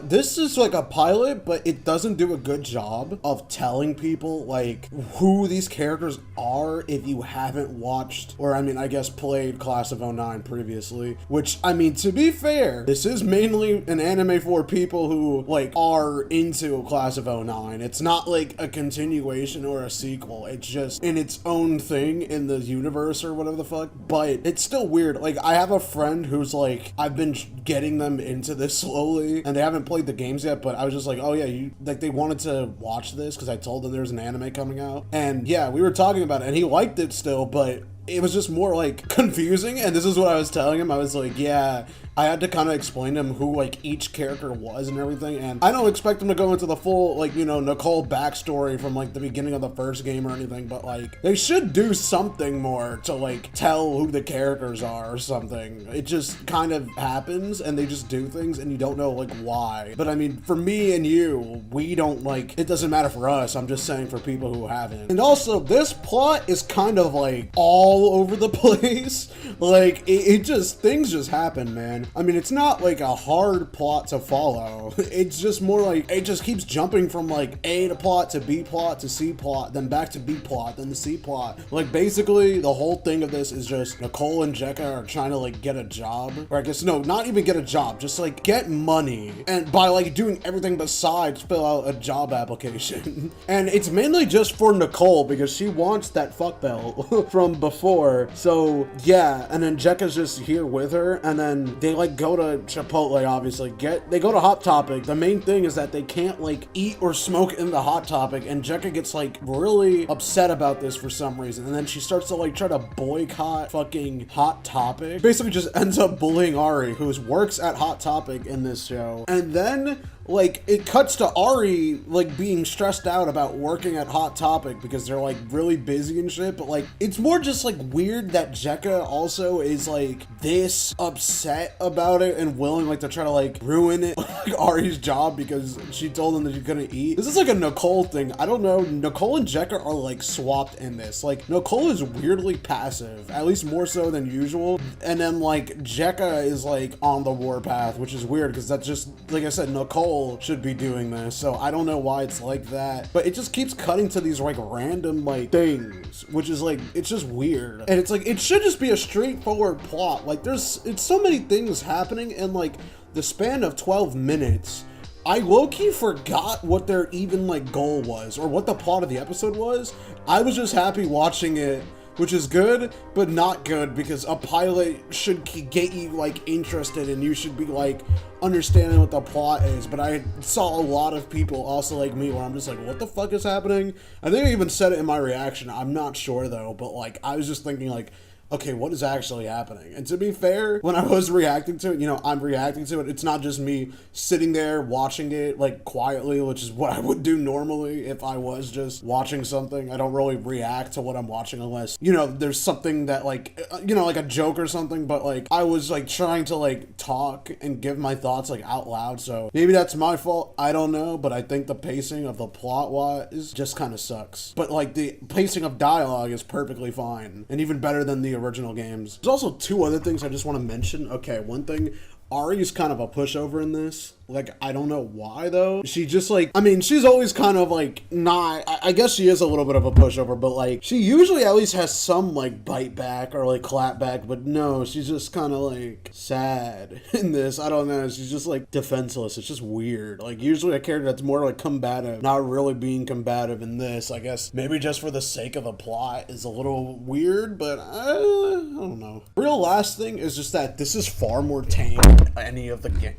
This is like a pilot, but it doesn't do a good job of telling people like who these characters are if you haven't watched, or I mean, I guess played Class of 09 previously, which, I mean, to be fair, this is mainly an anime for people who like are into Class of 09. It's not like a continuation or a sequel. It's just in its own thing in the universe or whatever the fuck, but it's still weird. Like, I have a friend who's like, I've been getting them into this slowly, and they haven't played the games yet, but I was just like, oh yeah, like, they wanted to watch this because I told them there was an anime coming out, and yeah, we were talking about it, and he liked it still, but it was just more like confusing. And this is what I was telling him. I was like, yeah, I had to kind of explain to him who like each character was and everything, and I don't expect him to go into the full like, you know, Nicole backstory from like the beginning of the first game or anything, but like they should do something more to like tell who the characters are or something. It just kind of happens and they just do things and you don't know like why. But I mean, for me and you, we don't like, it doesn't matter for us. I'm just saying for people who haven't. And also, this plot is kind of like all over the place. Like it just, things just happen, man. I mean, it's not like a hard plot to follow. It's just more like, it just keeps jumping from like A to plot to B plot to C plot, then back to B plot, then the C plot. Like basically the whole thing of this is just Nicole and Jekka are trying to like get a job, or I guess no, not even get a job, just like get money, and by like doing everything besides fill out a job application. And it's mainly just for Nicole because she wants that fuck belt from before. So yeah, and then Jekka's just here with her, and then they like go to Chipotle, obviously. They go to Hot Topic. The main thing is that they can't like eat or smoke in the Hot Topic, and Jekka gets like really upset about this for some reason, and then she starts to like try to boycott fucking Hot Topic. Basically just ends up bullying Ari, who works at Hot Topic in this show. And then like it cuts to Ari like being stressed out about working at Hot Topic because they're like really busy and shit, but like it's more just like weird that Jekka also is like this upset about it and willing like to try to like ruin it, like Ari's job because she told him that she couldn't eat. This is like a Nicole thing. I don't know, Nicole and Jekka are like swapped in this. Like Nicole is weirdly passive, at least more so than usual, and then like Jekka is like on the warpath, which is weird because that's just, like I said, Nicole should be doing this, so I don't know why it's like that, but it just keeps cutting to these like random like things, which is like, it's just weird. And it's like, it should just be a straightforward plot. Like it's so many things happening in like the span of 12 minutes. I low-key forgot what their even like goal was or what the plot of the episode was. I was just happy watching it, which is good, but not good, because a pilot should get you like interested and you should be like understanding what the plot is. But I saw a lot of people also like me where I'm just like, what the fuck is happening? I think I even said it in my reaction. I'm not sure though, but like I was just thinking like, okay, what is actually happening? And to be fair, when I was reacting to it, you know, I'm reacting to it. It's not just me sitting there watching it like quietly, which is what I would do normally if I was just watching something. I don't really react to what I'm watching unless, you know, there's something that like, you know, like a joke or something. But like I was like trying to like talk and give my thoughts like out loud. So maybe that's my fault. I don't know. But I think the pacing of the plot wise just kind of sucks. But like the pacing of dialogue is perfectly fine and even better than the original games. There's also two other things I just want to mention. Okay, one thing, Ari's kind of a pushover in this. Like, I don't know why, though. She just, like, I mean, she's always kind of, like, not, I guess she is a little bit of a pushover, but, like, she usually at least has some, like, bite back or, like, clap back, but no, she's just kind of, like, sad in this. I don't know. She's just, like, defenseless. It's just weird. Like, usually a character that's more, like, combative, not really being combative in this, I guess, maybe just for the sake of the plot is a little weird, but, I don't know. Real last thing is just that this is far more tame than any of the games.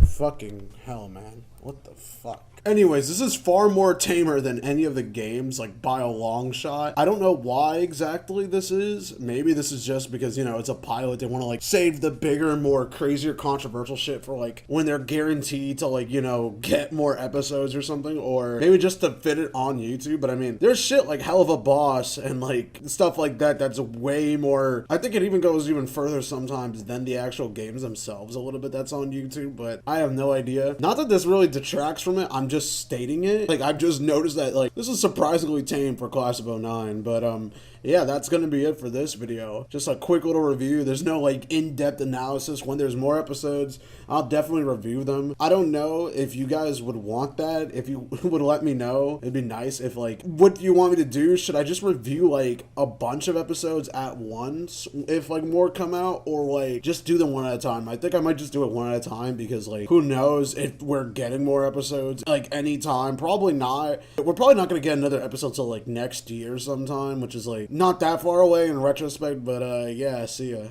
Fucking hell, man. What the fuck? Anyways, this is far more tamer than any of the games, like by a long shot. I don't know why exactly this is. Maybe this is just because, you know, it's a pilot. They want to like save the bigger, more crazier, controversial shit for like when they're guaranteed to like, you know, get more episodes or something, or maybe just to fit it on YouTube. But I mean, there's shit like Hell of a Boss and like stuff like that that's way more, I think it even goes even further sometimes than the actual games themselves a little bit that's on YouTube, but I have no idea. Not that this really detracts from it. I'm just stating it. Like, I've just noticed that, like, this is surprisingly tame for Class of '09, but, yeah, that's gonna be it for this video. Just a quick little review. There's no, like, in-depth analysis. When there's more episodes, I'll definitely review them. I don't know if you guys would want that. If you would let me know, it'd be nice if, like, what do you want me to do? Should I just review, like, a bunch of episodes at once if, like, more come out? Or, like, just do them one at a time? I think I might just do it one at a time because, like, who knows if we're getting more episodes, like, anytime. Probably not. We're probably not gonna get another episode till, like, next year sometime, which is, like, not that far away in retrospect, but yeah, see ya.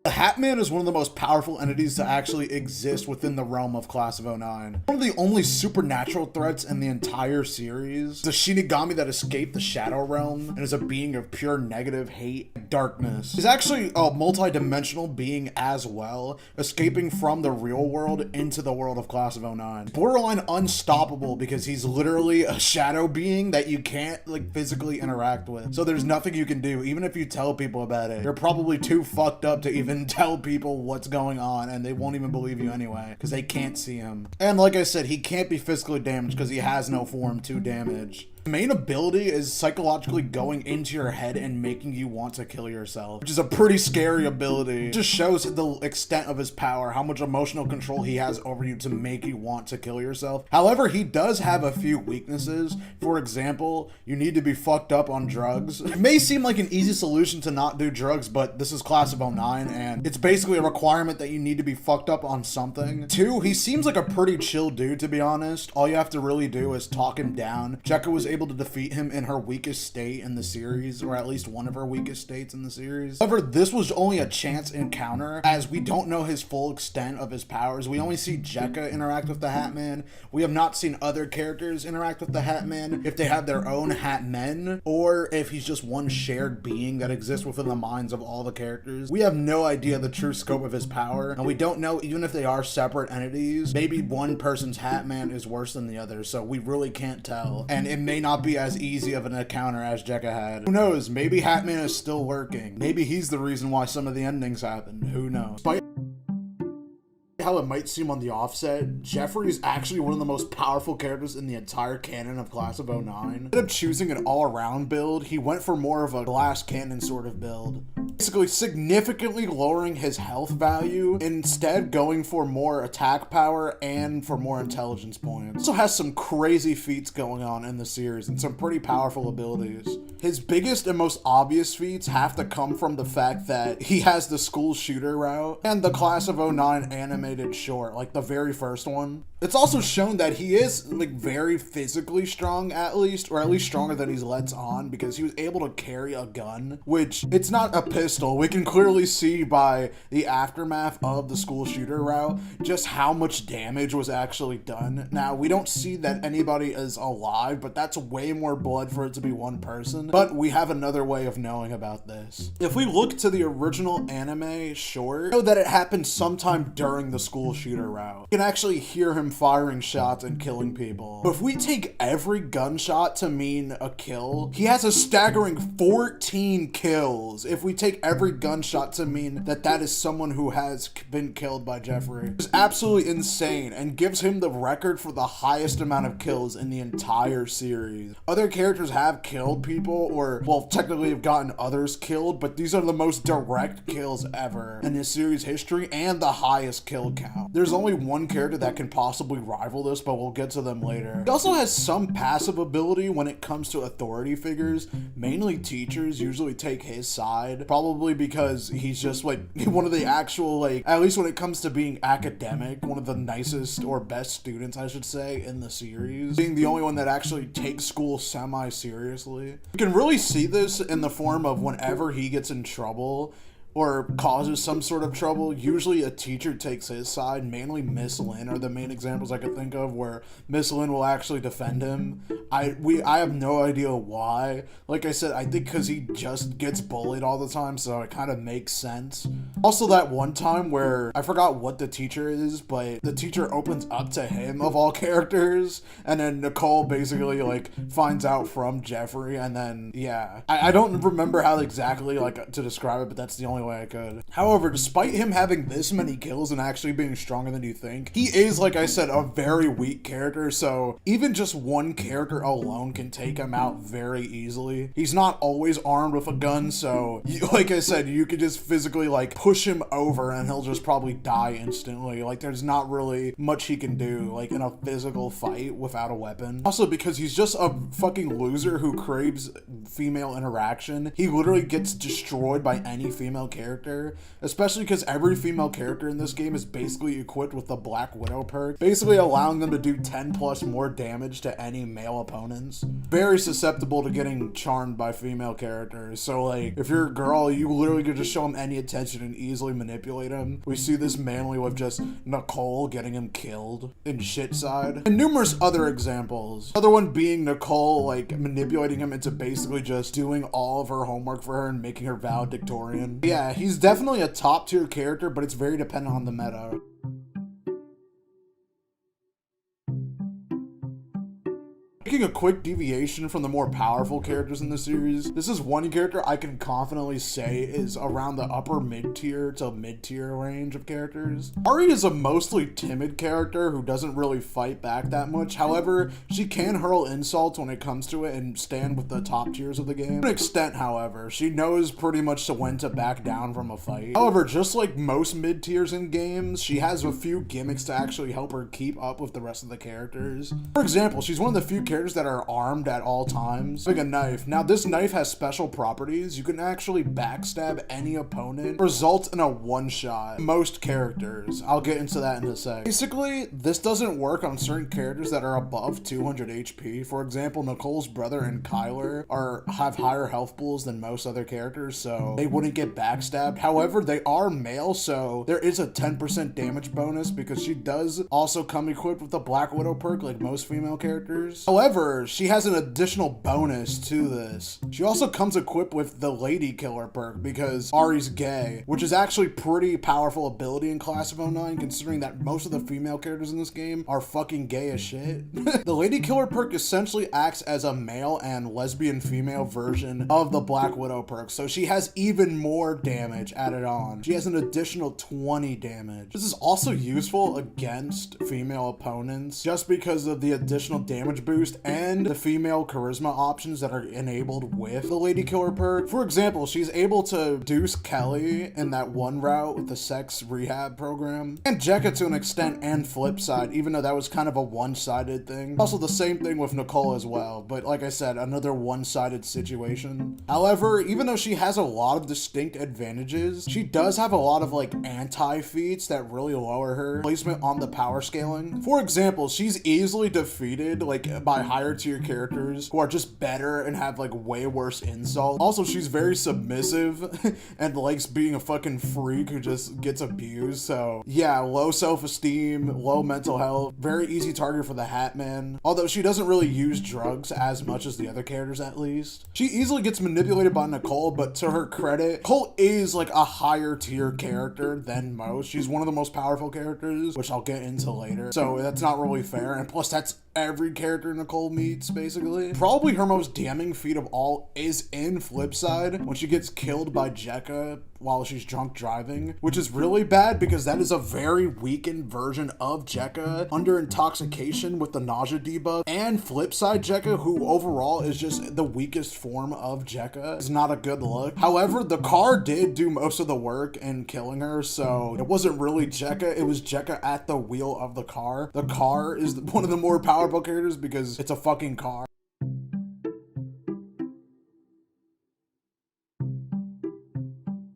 The Hat Man is one of the most powerful entities to actually exist within the realm of Class of '09. One of the only supernatural threats in the entire series. The Shinigami that escaped the Shadow Realm and is a being of pure negative hate and darkness. He's actually a multi-dimensional being as well, escaping from the real world into the world of Class of '09. Borderline unstoppable because he's literally a shadow being that you can't like physically interact with. So there's nothing you can do. Even if you tell people about it, you're probably too fucked up to even tell people what's going on, and they won't even believe you anyway because they can't see him. And like I said, he can't be physically damaged because he has no form to damage. The main ability is psychologically going into your head and making you want to kill yourself, which is a pretty scary ability. It just shows the extent of his power, how much emotional control he has over you to make you want to kill yourself. However, he does have a few weaknesses. For example, you need to be fucked up on drugs. It may seem like an easy solution to not do drugs, but this is Class of '09, and it's basically a requirement that you need to be fucked up on something. 2, he seems like a pretty chill dude, to be honest. All you have to really do is talk him down. Jekka was able to defeat him in her weakest state in the series, or at least one of her weakest states in the series. However, this was only a chance encounter, as we don't know his full extent of his powers. We only see Jekka interact with the Hat Man. We have not seen other characters interact with the Hat Man, if they have their own Hat Men, or if he's just one shared being that exists within the minds of all the characters. We have no idea the true scope of his power, and we don't know even if they are separate entities. Maybe one person's Hat Man is worse than the other, so we really can't tell. And it may not be as easy of an encounter as Jekka had. Who knows, maybe Hatman is still working. Maybe he's the reason why some of the endings happened. Who knows? Despite how it might seem on the offset, Jeffrey is actually one of the most powerful characters in the entire canon of Class of 09. Instead of choosing an all-around build, he went for more of a glass cannon sort of build, basically significantly lowering his health value, instead going for more attack power and for more intelligence points. Also has some crazy feats going on in the series and some pretty powerful abilities. His biggest and most obvious feats have to come from the fact that he has the school shooter route and the Class of 09 animated short, like the very first one. It's also shown that he is like very physically strong, at least, or at least stronger than he's lets on, because he was able to carry a gun, which it's not a pistol. We can clearly see by the aftermath of the school shooter route just how much damage was actually done. Now, we don't see that anybody is alive, but that's way more blood for it to be one person. But we have another way of knowing about this. If we look to the original anime short, we know that it happened sometime during the school shooter route. You can actually hear him firing shots and killing people. If we take every gunshot to mean a kill, he has a staggering 14 kills. If we take every gunshot to mean that that is someone who has been killed by Jeffrey. It's absolutely insane and gives him the record for the highest amount of kills in the entire series. Other characters have killed people, or well, technically have gotten others killed, but these are the most direct kills ever in this series history and the highest kill count. There's only one character that can possibly rival this, but we'll get to them later. He also has some passive ability when it comes to authority figures. Mainly teachers usually take his side, probably because he's just like one of the actual, like, at least when it comes to being academic, one of the nicest or best students, I should say, in the series, being the only one that actually takes school semi-seriously. You can really see this in the form of whenever he gets in trouble or causes some sort of trouble, usually a teacher takes his side. Mainly Miss Lynn are the main examples I could think of where Miss Lynn will actually defend him. I have no idea why. Like I said, I think because he just gets bullied all the time, so it kind of makes sense. Also, that one time where, I forgot what the teacher is, but the teacher opens up to him of all characters, and then Nicole basically like finds out from Jeffrey, and then yeah. I don't remember how exactly like to describe it, but that's the only way I could. However, despite him having this many kills and actually being stronger than you think, he is, like I said, a very weak character, so even just one character alone can take him out very easily. He's not always armed with a gun, so like I said, you could just physically like push him over and he'll just probably die instantly. Like there's not really much he can do like in a physical fight without a weapon. Also, because he's just a fucking loser who craves female interaction, he literally gets destroyed by any female character, especially because every female character in this game is basically equipped with the Black Widow perk, basically allowing them to do 10 plus more damage to any male opponents. Very susceptible to getting charmed by female characters, so like if you're a girl, you literally could just show him any attention and easily manipulate him. We see this mainly with just Nicole getting him killed in Shit Side, and numerous other examples. Another one being Nicole like manipulating him into basically just doing all of her homework for her and making her valedictorian. Yeah, he's definitely a top tier character, but it's very dependent on the meta. Taking a quick deviation from the more powerful characters in the series, this is one character I can confidently say is around the upper mid-tier to mid-tier range of characters. Ari is a mostly timid character who doesn't really fight back that much. However, she can hurl insults when it comes to it and stand with the top tiers of the game. To an extent, however, she knows pretty much when to back down from a fight. However, just like most mid-tiers in games, she has a few gimmicks to actually help her keep up with the rest of the characters. For example, she's one of the few characters that are armed at all times, like a knife. Now, this knife has special properties. You can actually backstab any opponent, results in a one-shot. Most characters. I'll get into that in a sec. Basically, this doesn't work on certain characters that are above 200 HP. For example, Nicole's brother and Kyler have higher health pools than most other characters, so they wouldn't get backstabbed. However, they are male, so there is a 10% damage bonus because she does also come equipped with the Black Widow perk like most female characters. However, However, she has an additional bonus to this. She also comes equipped with the Lady Killer perk because Ari's gay, which is actually pretty powerful ability in Class of 09 considering that most of the female characters in this game are fucking gay as shit. The Lady Killer perk essentially acts as a male and lesbian female version of the Black Widow perk, so she has even more damage added on. She has an additional 20 damage. This is also useful against female opponents just because of the additional damage boost and the female charisma options that are enabled with the Lady Killer perk. For example, she's able to deuce Kelly in that one route with the sex rehab program, and Jekka to an extent and Flipside, even though that was kind of a one-sided thing. Also the same thing with Nicole as well, but like I said, another one-sided situation. However, even though she has a lot of distinct advantages, she does have a lot of like anti-feats that really lower her placement on the power scaling. For example, she's easily defeated like by higher tier characters who are just better and have like way worse insult. Also, she's very submissive and likes being a fucking freak who just gets abused. So yeah, low self-esteem, low mental health, very easy target for the Hat Man. Although she doesn't really use drugs as much as the other characters at least. She easily gets manipulated by Nicole, but to her credit, Nicole is like a higher tier character than most. She's one of the most powerful characters, which I'll get into later. So that's not really fair. And plus that's every character Nicole meets, basically. Probably her most damning feat of all is in Flipside, when she gets killed by Jekka while she's drunk driving, which is really bad because that is a very weakened version of Jekka under intoxication with the nausea debuff, and Flipside Jekka, who overall is just the weakest form of Jekka, is not a good look. However, the car did do most of the work in killing her, so it wasn't really Jekka, it was Jekka at the wheel of the car. The car is one of the more powerful characters because it's a fucking car.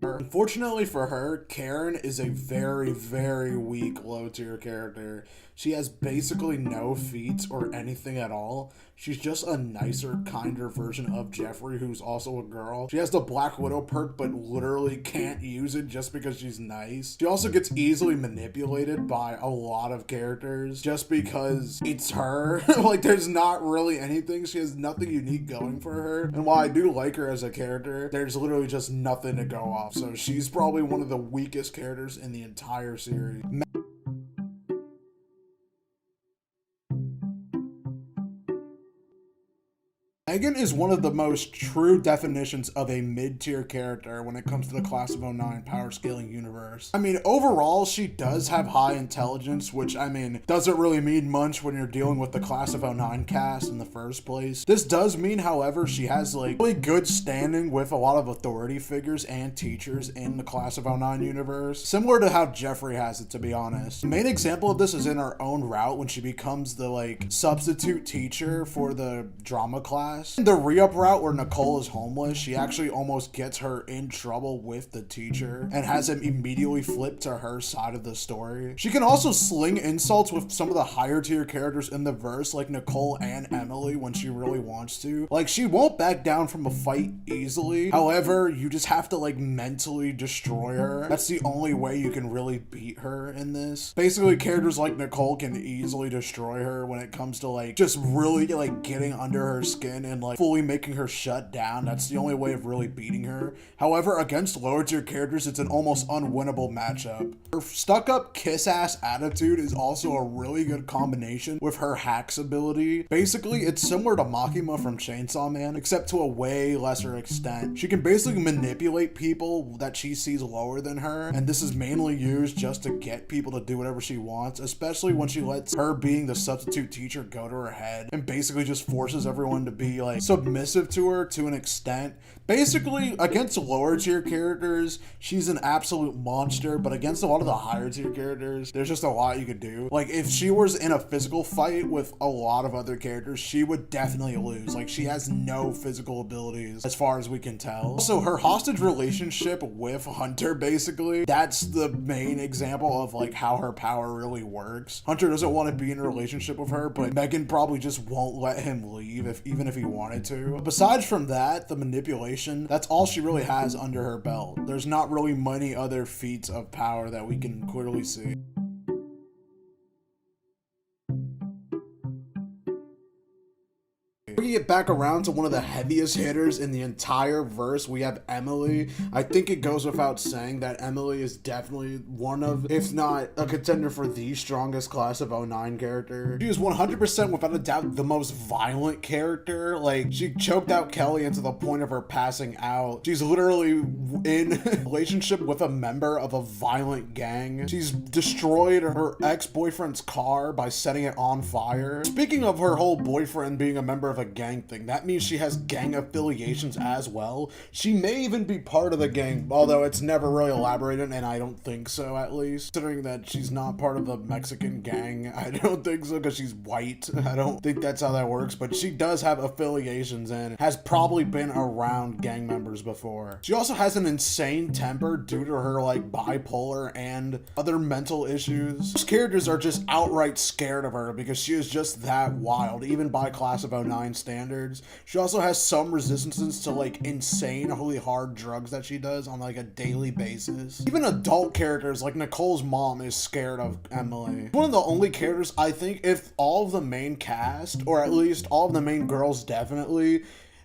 Unfortunately for her, Karen is a very, very weak low tier character. She has basically no feats or anything at all. She's just a nicer, kinder version of Jeffrey, who's also a girl. She has the Black Widow perk, but literally can't use it just because she's nice. She also gets easily manipulated by a lot of characters just because it's her. Like, there's not really anything. She has nothing unique going for her. And while I do like her as a character, there's literally just nothing to go off. So she's probably one of the weakest characters in the entire series. Megan is one of the most true definitions of a mid-tier character when it comes to the Class of 09 power scaling universe. I mean, overall, she does have high intelligence, which, I mean, doesn't really mean much when you're dealing with the Class of 09 cast in the first place. This does mean, however, she has, like, really good standing with a lot of authority figures and teachers in the Class of 09 universe, similar to how Jeffrey has it, to be honest. The main example of this is in her own route when she becomes the, like, substitute teacher for the drama class. The re-up route where Nicole is homeless, she actually almost gets her in trouble with the teacher and has him immediately flip to her side of the story. She can also sling insults with some of the higher tier characters in the verse, like Nicole and Emily, when she really wants to. Like, she won't back down from a fight easily. However, you just have to, like, mentally destroy her. That's the only way you can really beat her in this. Basically, characters like Nicole can easily destroy her when it comes to, like, just really, like, getting under her skin and, like, fully making her shut down. That's the only way of really beating her. However, against lower tier characters, it's an almost unwinnable matchup. Her stuck-up kiss-ass attitude is also a really good combination with her hacks ability. Basically, it's similar to Makima from Chainsaw Man, except to a way lesser extent. She can basically manipulate people that she sees lower than her, and this is mainly used just to get people to do whatever she wants, especially when she lets her being the substitute teacher go to her head and basically just forces everyone to be, like, submissive to her to an extent. Basically, against lower tier characters, she's an absolute monster, but against a lot of the higher tier characters, there's just a lot you could do. Like, if she was in a physical fight with a lot of other characters, she would definitely lose. Like, she has no physical abilities, as far as we can tell. Also, her hostage relationship with Hunter, basically, that's the main example of, like, how her power really works. Hunter doesn't want to be in a relationship with her, but Megan probably just won't let him leave, even if he wanted to. Besides from that, the manipulation, that's all she really has under her belt. There's not really many other feats of power that we can clearly see. it back around to one of the heaviest hitters in the entire verse, we have Emily. I think it goes without saying that Emily is definitely one of, if not a contender for the strongest class of 09 character. She is 100% without a doubt the most violent character. Like, she choked out Kelly into the point of her passing out. She's literally in a relationship with a member of a violent gang. She's destroyed her ex-boyfriend's car by setting it on fire. Speaking of her whole boyfriend being a member of a gang thing, that means she has gang affiliations as well. She may even be part of the gang, although it's never really elaborated, and I don't think so, at least. Considering that she's not part of the Mexican gang, I don't think so, because she's white. I don't think that's how that works, but she does have affiliations and has probably been around gang members before. She also has an insane temper due to her, like, bipolar and other mental issues. Most characters are just outright scared of her because she is just that wild, even by class of 09 standards. She also has some resistances to, like, insanely hard drugs that she does on, like, a daily basis. Even adult characters, like Nicole's mom, is scared of Emily. One of the only characters, I think, if all of the main cast, or at least all of the main girls definitely,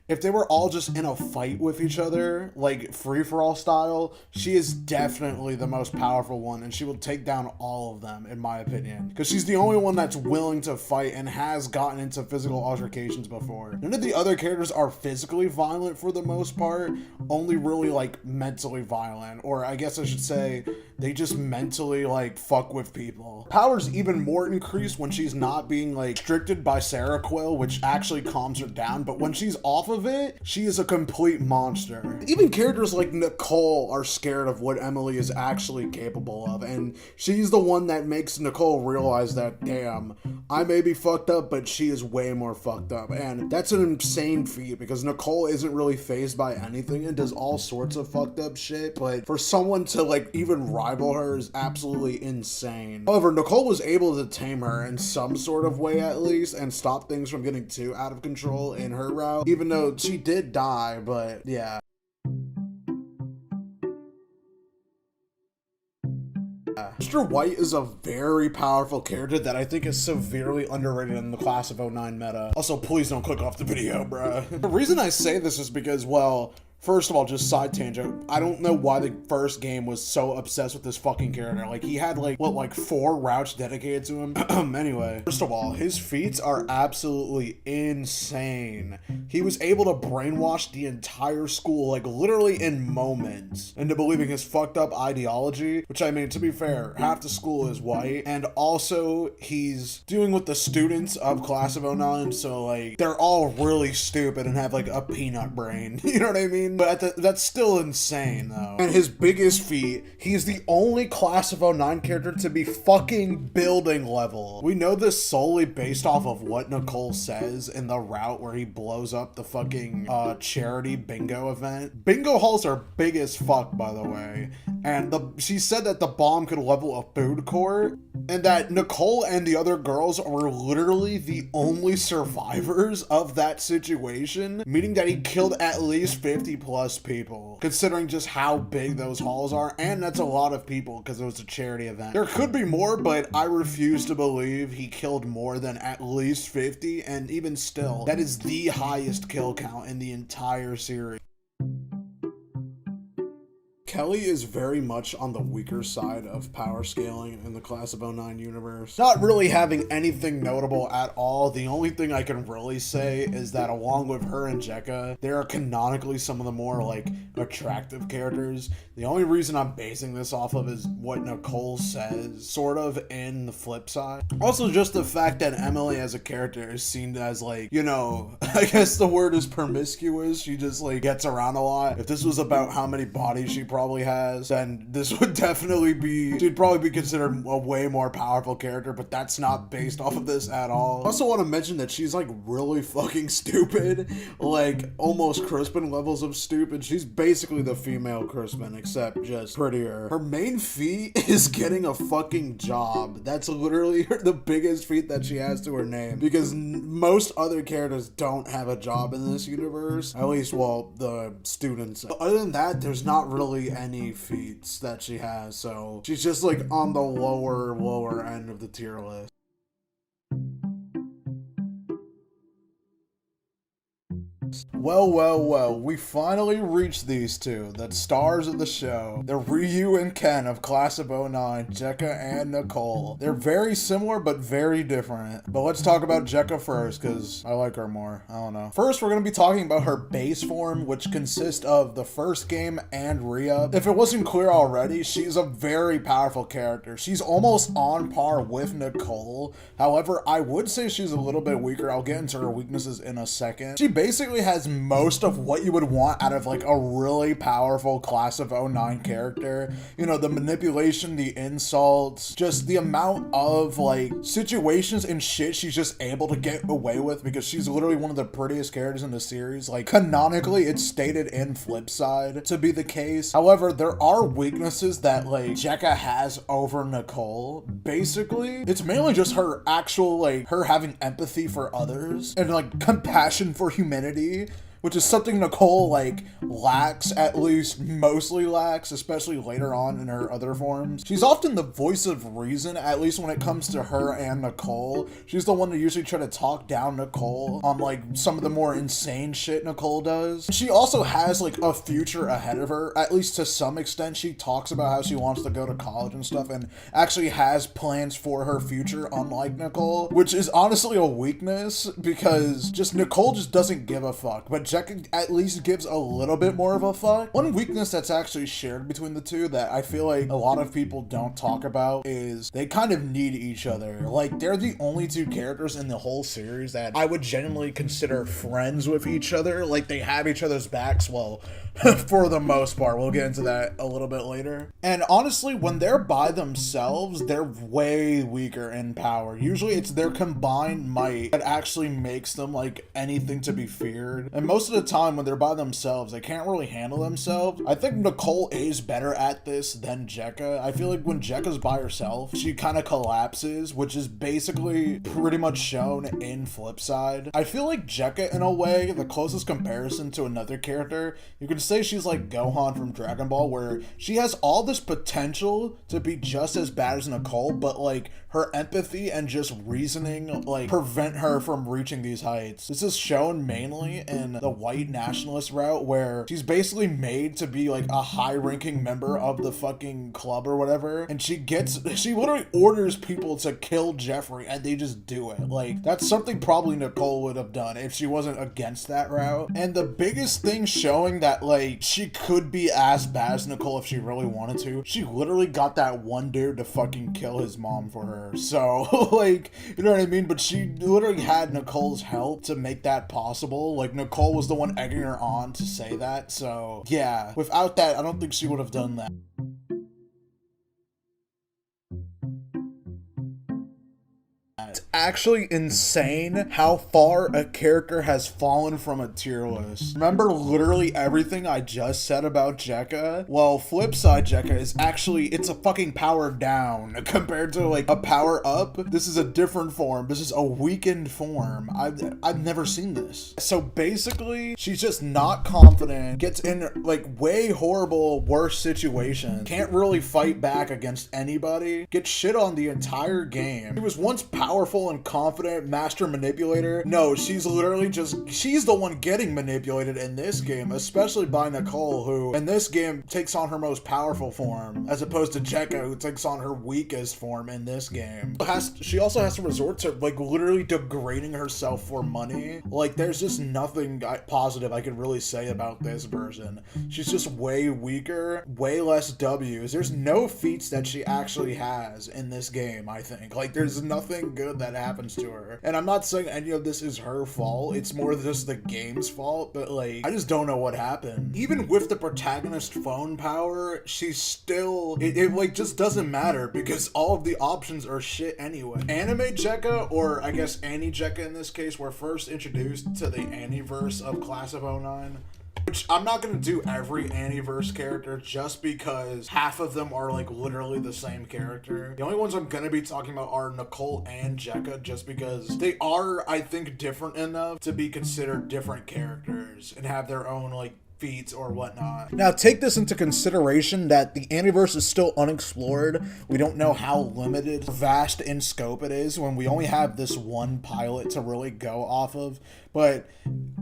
if they were all just in a fight with each other, like free-for-all style, she is definitely the most powerful one, and she will take down all of them, in my opinion. Because she's the only one that's willing to fight and has gotten into physical altercations before. None of the other characters are physically violent for the most part, only really, like, mentally violent. Or I guess I should say, they just mentally, like, fuck with people. Power's even more increased when she's not being, like, restricted by Sarah Quill, which actually calms her down, but when she's off of it, she is a complete monster. Even characters like Nicole are scared of what Emily is actually capable of, and she's the one that makes Nicole realize that, damn, I may be fucked up, but she is way more fucked up. And that's an insane feat because Nicole isn't really fazed by anything and does all sorts of fucked up shit, but for someone to, like, even rival her is absolutely insane. However, Nicole was able to tame her in some sort of way at least and stop things from getting too out of control in her route, even though she did die, but yeah. Mr. White is a very powerful character that I think is severely underrated in the class of 09 meta. Also, please don't click off the video, bruh. The reason I say this is because, well, first of all, just side tangent, I don't know why the first game was so obsessed with this fucking character. Like, he had, like, what, like 4 routes dedicated to him? Anyway, first of all, his feats are absolutely insane. He was able to brainwash the entire school, like, literally in moments, into believing his fucked up ideology, which, I mean, to be fair, half the school is white, and also, he's doing with the students of class of 09, so, like, they're all really stupid and have, like, a peanut brain. You know what I mean? But that's still insane, though. And his biggest feat, he's the only class of 09 character to be fucking building level. We know this solely based off of what Nicole says in the route where he blows up the fucking charity bingo event. Bingo halls are big as fuck, by the way. And she said that the bomb could level a food court, and that Nicole and the other girls were literally the only survivors of that situation, meaning that he killed at least 50 plus people, considering just how big those halls are, and that's a lot of people because it was a charity event. There could be more, but I refuse to believe he killed more than at least 50, and even still, that is the highest kill count in the entire series. Kelly is very much on the weaker side of power scaling in the class of 09 universe. Not really having anything notable at all. The only thing I can really say is that along with her and Jekka, they are canonically some of the more, like, attractive characters. The only reason I'm basing this off of is what Nicole says, sort of, in the flip side. Also, just the fact that Emily as a character is seen as, like, you know, I guess the word is promiscuous. She just, like, gets around a lot. If this was about how many bodies she probably has, then this would definitely be, she'd probably be considered a way more powerful character, but that's not based off of this at all. I also want to mention that she's, like, really fucking stupid, like, almost Crispin levels of stupid. She's basically the female Crispin, except just prettier. Her main feat is getting a fucking job. That's literally the biggest feat that she has to her name, because most other characters don't have a job in this universe, at least, well, the students. But other than that, there's not really any feats that she has, so she's just, like, on the lower end of the tier list. series. Well, we finally reached these two, the stars of the show. They're Ryu and Ken of Class of '09, Jekka and Nicole. They're very similar, but very different. But let's talk about Jekka first, because I like her more. I don't know. First, we're going to be talking about her base form, which consists of the first game and re-up. If it wasn't clear already, she's a very powerful character. She's almost on par with Nicole. However, I would say she's a little bit weaker. I'll get into her weaknesses in a second. She basically has most of what you would want out of like a really powerful Class of '09 character. You know, the manipulation, the insults, just the amount of like situations and shit she's just able to get away with, because she's literally one of the prettiest characters in the series. Like, canonically, it's stated in Flipside to be the case. However, there are weaknesses that like Jekka has over Nicole. Basically, it's mainly just her actual, like, her having empathy for others and like compassion for humanity, which is something Nicole, like, lacks, at least mostly lacks, especially later on in her other forms. She's often the voice of reason, at least when it comes to her and Nicole. She's the one to usually try to talk down Nicole on, like, some of the more insane shit Nicole does. She also has, like, a future ahead of her, at least to some extent. She talks about how she wants to go to college and stuff, and actually has plans for her future, unlike Nicole, which is honestly a weakness, because just Nicole just doesn't give a fuck. But Jekka at least gives a little bit more of a fuck. One weakness that's actually shared between the two that I feel like a lot of people don't talk about is they kind of need each other. Like, they're the only two characters in the whole series that I would genuinely consider friends with each other. Like, they have each other's backs, well, for the most part. We'll get into that a little bit later. And honestly, when they're by themselves, they're way weaker in power. Usually it's their combined might that actually makes them like anything to be feared. And most of the time when they're by themselves, they can't really handle themselves. I think Nicole is better at this than Jekka. I feel like when Jekka's by herself, she kind of collapses, which is basically pretty much shown in Flipside. I feel like Jekka, in a way, the closest comparison to another character, you could say she's like Gohan from Dragon Ball, where she has all this potential to be just as bad as Nicole, but like her empathy and just reasoning like prevent her from reaching these heights. This is shown mainly in the white nationalist route, where she's basically made to be like a high-ranking member of the fucking club or whatever, and she literally orders people to kill Jeffrey, and they just do it. Like, that's something probably Nicole would have done if she wasn't against that route. And the biggest thing showing that like she could be as bad as Nicole if she really wanted to, she literally got that one dude to fucking kill his mom for her. So like, you know what I mean? But she literally had Nicole's help to make that possible. Like, Nicole was the one egging her on to say that. So yeah, without that, I don't think she would have done that. It's actually insane how far a character has fallen from a tier list. Remember literally everything I just said about Jekka? Well, Flipside Jekka is actually, it's a fucking power down compared to like a power up. This is a different form. This is a weakened form. I've never seen this. So basically, she's just not confident, gets in like way horrible, worse situations, can't really fight back against anybody, gets shit on the entire game. She was once powerful and confident master manipulator. No, she's literally just, she's the one getting manipulated in this game, especially by Nicole, who in this game takes on her most powerful form, as opposed to Jekka, who takes on her weakest form in this game. She also has to resort to like literally degrading herself for money. Like, there's just nothing positive I could really say about this version. She's just way weaker, way less W's. There's no feats that she actually has in this game, I think. Like, there's nothing good that happens to her. And I'm not saying any of this is her fault. It's more just the game's fault, but like, I just don't know what happened. Even with the protagonist phone power, she's still, it like just doesn't matter because all of the options are shit anyway. Anime Jekka, or I guess Annie Jekka in this case, were first introduced to the Annieverse of Class of '09. Which I'm not going to do every Annieverse character just because half of them are like literally the same character. The only ones I'm going to be talking about are Nicole and Jekka, just because they are, I think, different enough to be considered different characters and have their own like feats or whatnot. Now take this into consideration that the Aniverse is still unexplored. We don't know how limited, vast in scope it is when we only have this one pilot to really go off of. But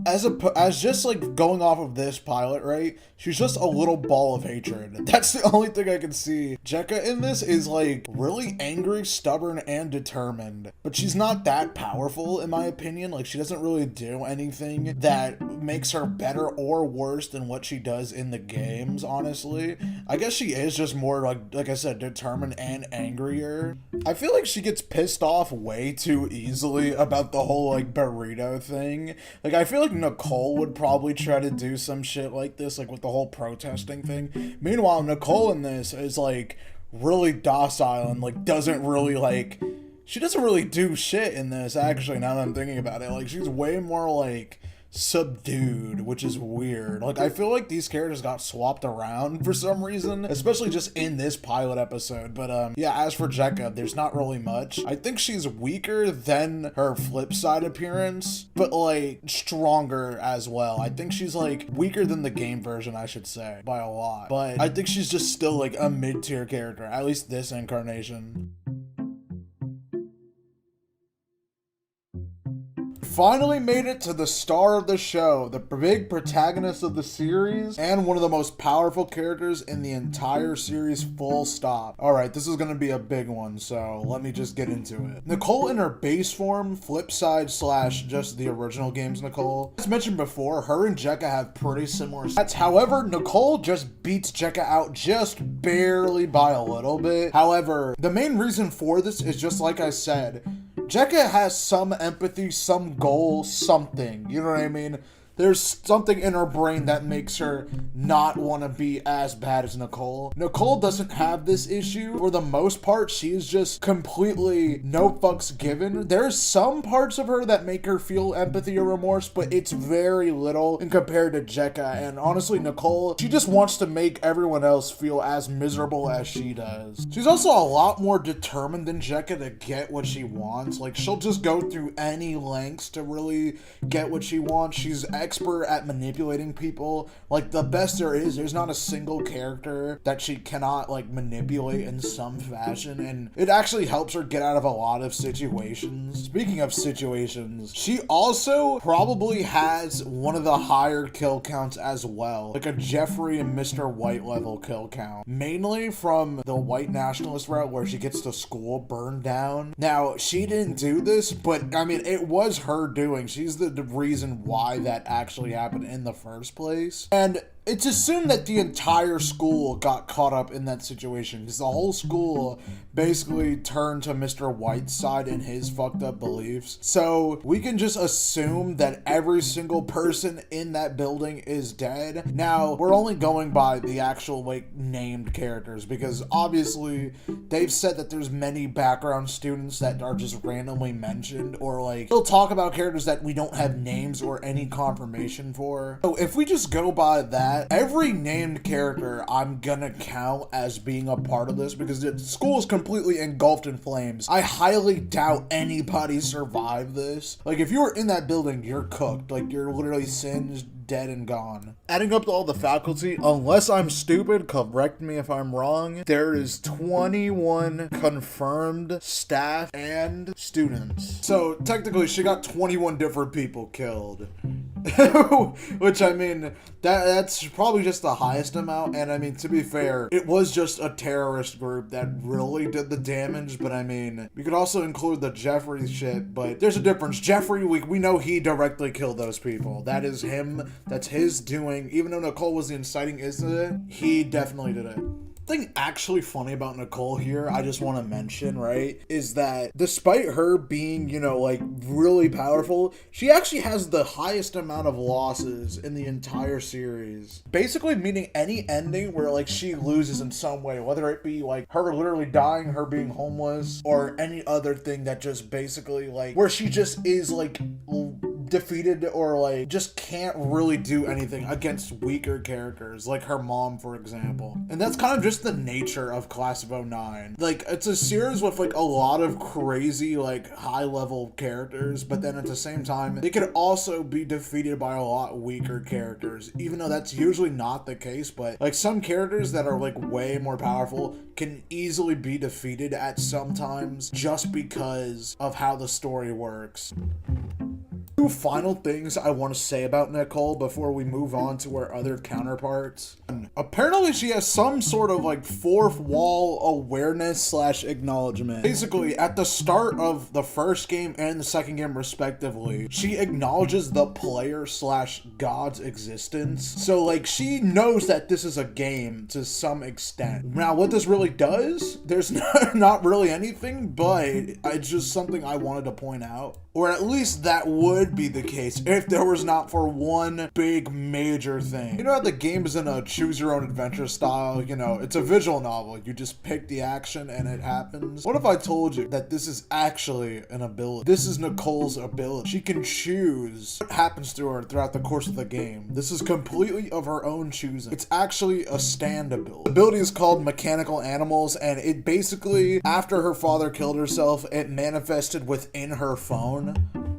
as just like going off of this pilot, right? She's just a little ball of hatred. That's the only thing I can see. Jekka in this is like really angry, stubborn, and determined. But she's not that powerful in my opinion. Like she doesn't really do anything that makes her better or worse than what she does in the games, honestly. I guess she is just more like I said, determined and angrier. I feel like she gets pissed off way too easily about the whole like burrito thing. Like I feel like Nicole would probably try to do some shit like this, like with the whole protesting thing. Meanwhile, Nicole in this is like really docile and like doesn't really like, she doesn't really do shit in this actually, now that I'm thinking about it. Like she's way more like subdued, which is weird. Like I feel like these characters got swapped around for some reason, especially just in this pilot episode. But yeah, as for Jekka, there's not really much. I think she's weaker than her flip side appearance, but like stronger as well. I think she's like weaker than the game version, I should say, by a lot. But I think she's just still like a mid-tier character, at least this incarnation. Finally made it to the star of the show, the big protagonist of the series, and one of the most powerful characters in the entire series, full stop. Alright, this is gonna be a big one, so let me just get into it. Nicole in her base form, flip side slash just the original games Nicole. As mentioned before, her and Jekka have pretty similar stats. However, Nicole just beats Jekka out just barely by a little bit. However, the main reason for this is just like I said, Jekka has some empathy, some goal, something, you know what I mean? There's something in her brain that makes her not want to be as bad as Nicole. Nicole doesn't have this issue. For the most part, she is just completely no fucks given. There's some parts of her that make her feel empathy or remorse, but it's very little in compared to Jekka. And honestly, Nicole, she just wants to make everyone else feel as miserable as she does. She's also a lot more determined than Jekka to get what she wants. Like, she'll just go through any lengths to really get what she wants. She's expert at manipulating people. Like the best there is, there's not a single character that she cannot like manipulate in some fashion, and it actually helps her get out of a lot of situations. Speaking of situations, she also probably has one of the higher kill counts as well, like a Jeffrey and Mr. White level kill count, mainly from the white nationalist route where she gets the school burned down. Now she didn't do this, but I mean it was her doing. She's the reason why that actually happened in the first place. And it's assumed that the entire school got caught up in that situation because the whole school basically turned to Mr. White's side in his fucked up beliefs. So we can just assume that every single person in that building is dead. Now, we're only going by the actual like named characters because obviously they've said that there's many background students that are just randomly mentioned, or like they'll talk about characters that we don't have names or any confirmation for. So if we just go by that, every named character I'm gonna count as being a part of this because the school is completely engulfed in flames. I highly doubt anybody survived this. Like if you were in that building, you're cooked. Like you're literally singed, dead and gone. Adding up to all the faculty, unless I'm stupid, correct me if I'm wrong, there is 21 confirmed staff and students. So technically she got 21 different people killed. Which I mean, that's probably just the highest amount, and I mean, to be fair, it was just a terrorist group that really did the damage, but I mean, we could also include the Jeffrey shit, but there's a difference. Jeffrey, we know he directly killed those people. That is him. That's his doing. Even though Nicole was the inciting incident, he definitely did it. Thing actually funny about Nicole here, I just want to mention, right, is that despite her being, you know, like really powerful, she actually has the highest amount of losses in the entire series. Basically meaning any ending where like she loses in some way, whether it be like her literally dying, her being homeless, or any other thing that just basically like where she just is like defeated or like just can't really do anything against weaker characters, like her mom, for example. And that's kind of just the nature of Class of 09. Like, it's a series with like a lot of crazy, like high level characters, but then at the same time, they could also be defeated by a lot weaker characters, even though that's usually not the case. But like some characters that are like way more powerful can easily be defeated at some times just because of how the story works. Two final things I want to say about Nicole before we move on to her other counterparts. Apparently she has some sort of like fourth wall awareness / acknowledgement. Basically, at the start of the first game and the second game respectively, she acknowledges the player / God's existence. So like she knows that this is a game to some extent. Now what this really does, there's not really anything, but it's just something I wanted to point out. Or at least that would be the case if there was not for one big major thing. You know how the game is in a choose your own adventure style, you know, it's a visual novel. You just pick the action and it happens. What if I told you that this is actually an ability? This is Nicole's ability. She can choose what happens to her throughout the course of the game. This is completely of her own choosing. It's actually a stand ability. The ability is called Mechanical Animals, and it basically, after her father killed herself, it manifested within her phone.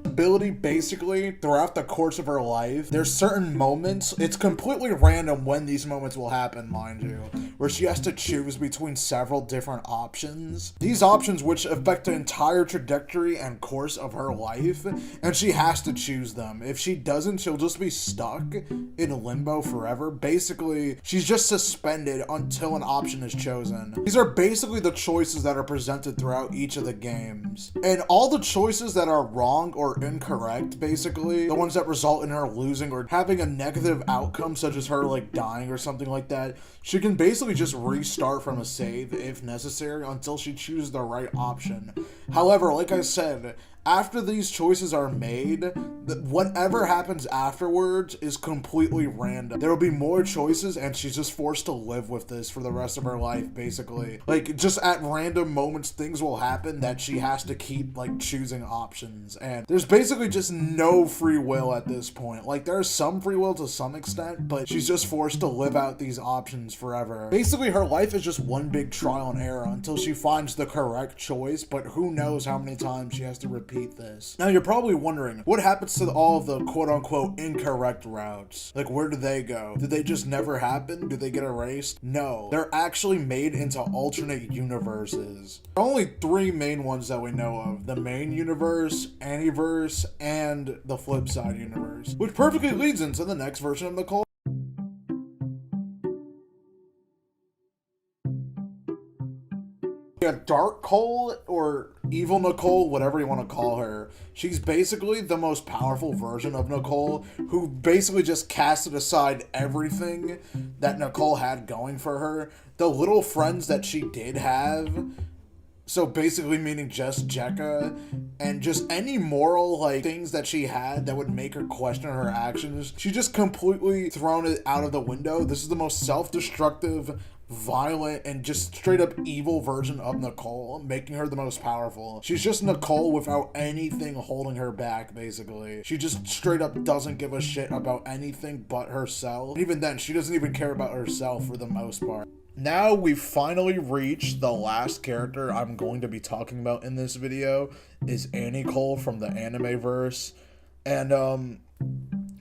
Ability basically throughout the course of her life, there's certain moments, it's completely random when these moments will happen, mind you, where she has to choose between several different options. These options which affect the entire trajectory and course of her life, and she has to choose them. If she doesn't, she'll just be stuck in limbo forever. Basically, she's just suspended until an option is chosen. These are basically the choices that are presented throughout each of the games. And all the choices that are wrong or incorrect, basically, the ones that result in her losing or having a negative outcome, such as her like dying or something like that, she can basically just restart from a save if necessary until she chooses the right option. However, like I said, after these choices are made, whatever happens afterwards is completely random. There will be more choices and she's just forced to live with this for the rest of her life, basically. Like, just at random moments, things will happen that she has to keep, like, choosing options. And there's basically just no free will at this point. Like, there's some free will to some extent, but she's just forced to live out these options forever. Basically, her life is just one big trial and error until she finds the correct choice, but who knows how many times she has to repeat this. Now you're probably wondering, what happens to all of the quote-unquote incorrect routes? Like, where do they go? Did they just never happen? Do they get erased? No, they're actually made into alternate universes. There are only 3 main ones that we know of: the main universe, Anniverse, and the flip side universe, which perfectly leads into the next version of Nicole. Yeah, Dark Cole or Evil Nicole, whatever you want to call her. She's basically the most powerful version of Nicole, who basically just casted aside everything that Nicole had going for her. The little friends that she did have, so basically meaning just Jekka, and just any moral like things that she had that would make her question her actions, she just completely thrown it out of the window. This is the most self-destructive, violent, and just straight up evil version of Nicole, making her the most powerful. She's just Nicole without anything holding her back, basically. She just straight up doesn't give a shit about anything but herself. And even then, she doesn't even care about herself for the most part. Now we've finally reached the last character I'm going to be talking about in this video, is Annie Cole from the anime verse. And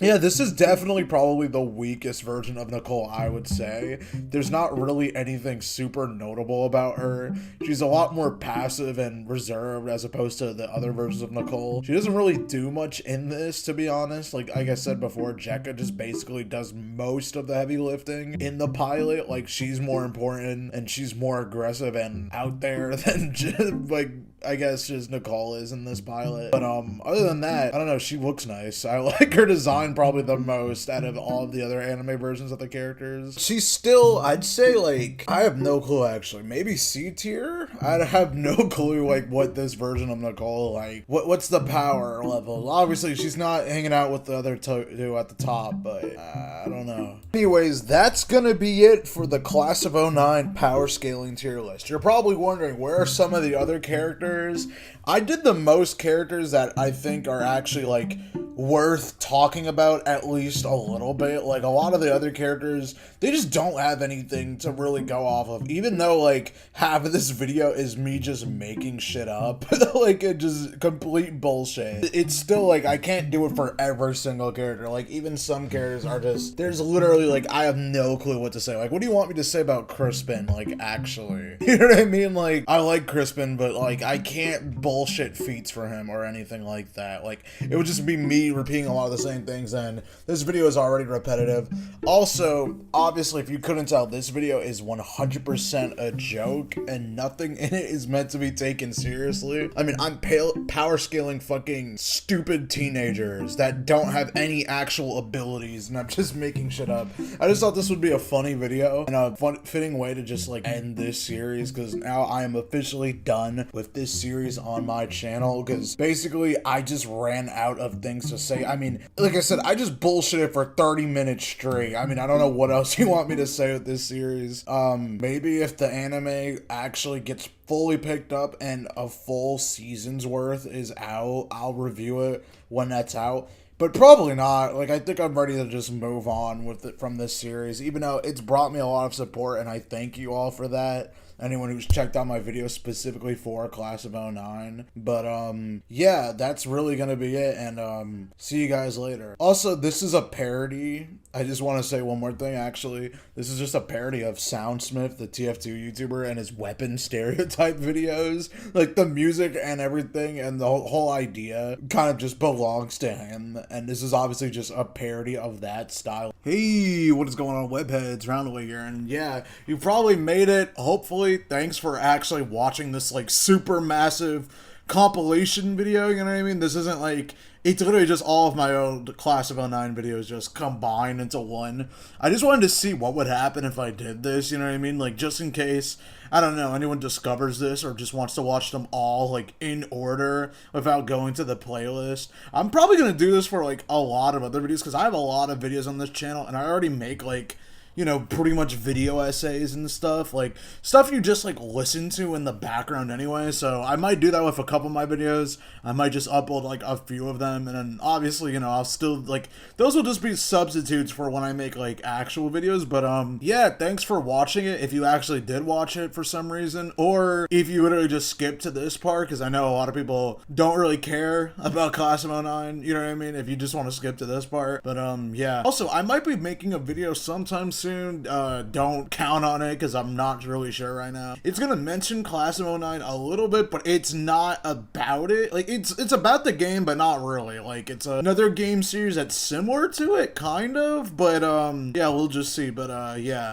yeah, this is definitely probably the weakest version of Nicole, I would say. There's not really anything super notable about her. She's a lot more passive and reserved as opposed to the other versions of Nicole. She doesn't really do much in this, to be honest. Like I said before, Jekka just basically does most of the heavy lifting in the pilot. Like, she's more important and she's more aggressive and out there than just, like, I guess just Nicole is in this pilot. But other than that, I don't know, she looks nice. I like her design probably the most out of all of the other anime versions of the characters. She's still, I'd say, like, I have no clue actually, maybe C tier? I have no clue like what this version of Nicole, like, what's the power level? Obviously she's not hanging out with the other two at the top, but I don't know. Anyways, that's gonna be it for the Class of 09 power scaling tier list. You're probably wondering, where are some of the other characters? I did the most characters that I think are actually like worth talking about at least a little bit. Like, a lot of the other characters, they just don't have anything to really go off of, even though, like, half of this video is me just making shit up. Like, it just complete bullshit. It's still, like, I can't do it for every single character. Like, even some characters are just, there's literally, like, I have no clue what to say. Like, what do you want me to say about Crispin, like, actually? You know what I mean? Like, I like Crispin, but, like, I can't bullshit feats for him or anything like that. Like, it would just be me repeating a lot of the same things, and this video is already repetitive. Also, obviously, if you couldn't tell, this video is 100% a joke, and nothing in it is meant to be taken seriously. I mean, I'm power scaling fucking stupid teenagers that don't have any actual abilities, and I'm just making shit up. I just thought this would be a funny video, and a fitting way to just, like, end this series, because now I am officially done with this series on my channel, because basically, I just ran out of things to say. I mean, like I said, I just bullshitted for 30 minutes straight. I mean, I don't know what else you want me to say with this series. Maybe if the anime actually gets fully picked up and a full season's worth is out, I'll review it when that's out. But probably not. Like, I think I'm ready to just move on with it from this series, even though it's brought me a lot of support, and I thank you all for that. Anyone who's checked out my video specifically for Class of 09. But, yeah, that's really gonna be it, and, see you guys later. Also, this is a parody. I just want to say one more thing, actually. This is just a parody of Soundsmith, the TF2 YouTuber, and his weapon stereotype videos. Like, the music and everything, and the whole idea kind of just belongs to him, and this is obviously just a parody of that style. Hey, what is going on, webheads? Roundaway here, and yeah, you probably made it, hopefully. Thanks for actually watching this, like, super massive compilation video, you know what I mean? This isn't like, it's literally just all of my old Class of 09 videos just combined into one. I just wanted to see what would happen if I did this, you know what I mean? Like, just in case, I don't know, anyone discovers this or just wants to watch them all, like, in order without going to the playlist. I'm probably gonna do this for, like, a lot of other videos, because I have a lot of videos on this channel, and I already make, like, you know, pretty much video essays and stuff, like, stuff you just, like, listen to in the background anyway, so I might do that with a couple of my videos. I might just upload, like, a few of them, and then, obviously, you know, I'll still, like, those will just be substitutes for when I make, like, actual videos, but, yeah, thanks for watching it, if you actually did watch it for some reason, or if you literally just skipped to this part, because I know a lot of people don't really care about Class of 09, you know what I mean, if you just want to skip to this part, but, yeah. Also, I might be making a video sometime soon. Don't count on it, because I'm not really sure right now. It's gonna mention Class of 09 a little bit, but it's not about it. Like, it's about the game, but not really. Like, it's another game series that's similar to it, kind of, but, yeah, we'll just see, but, yeah.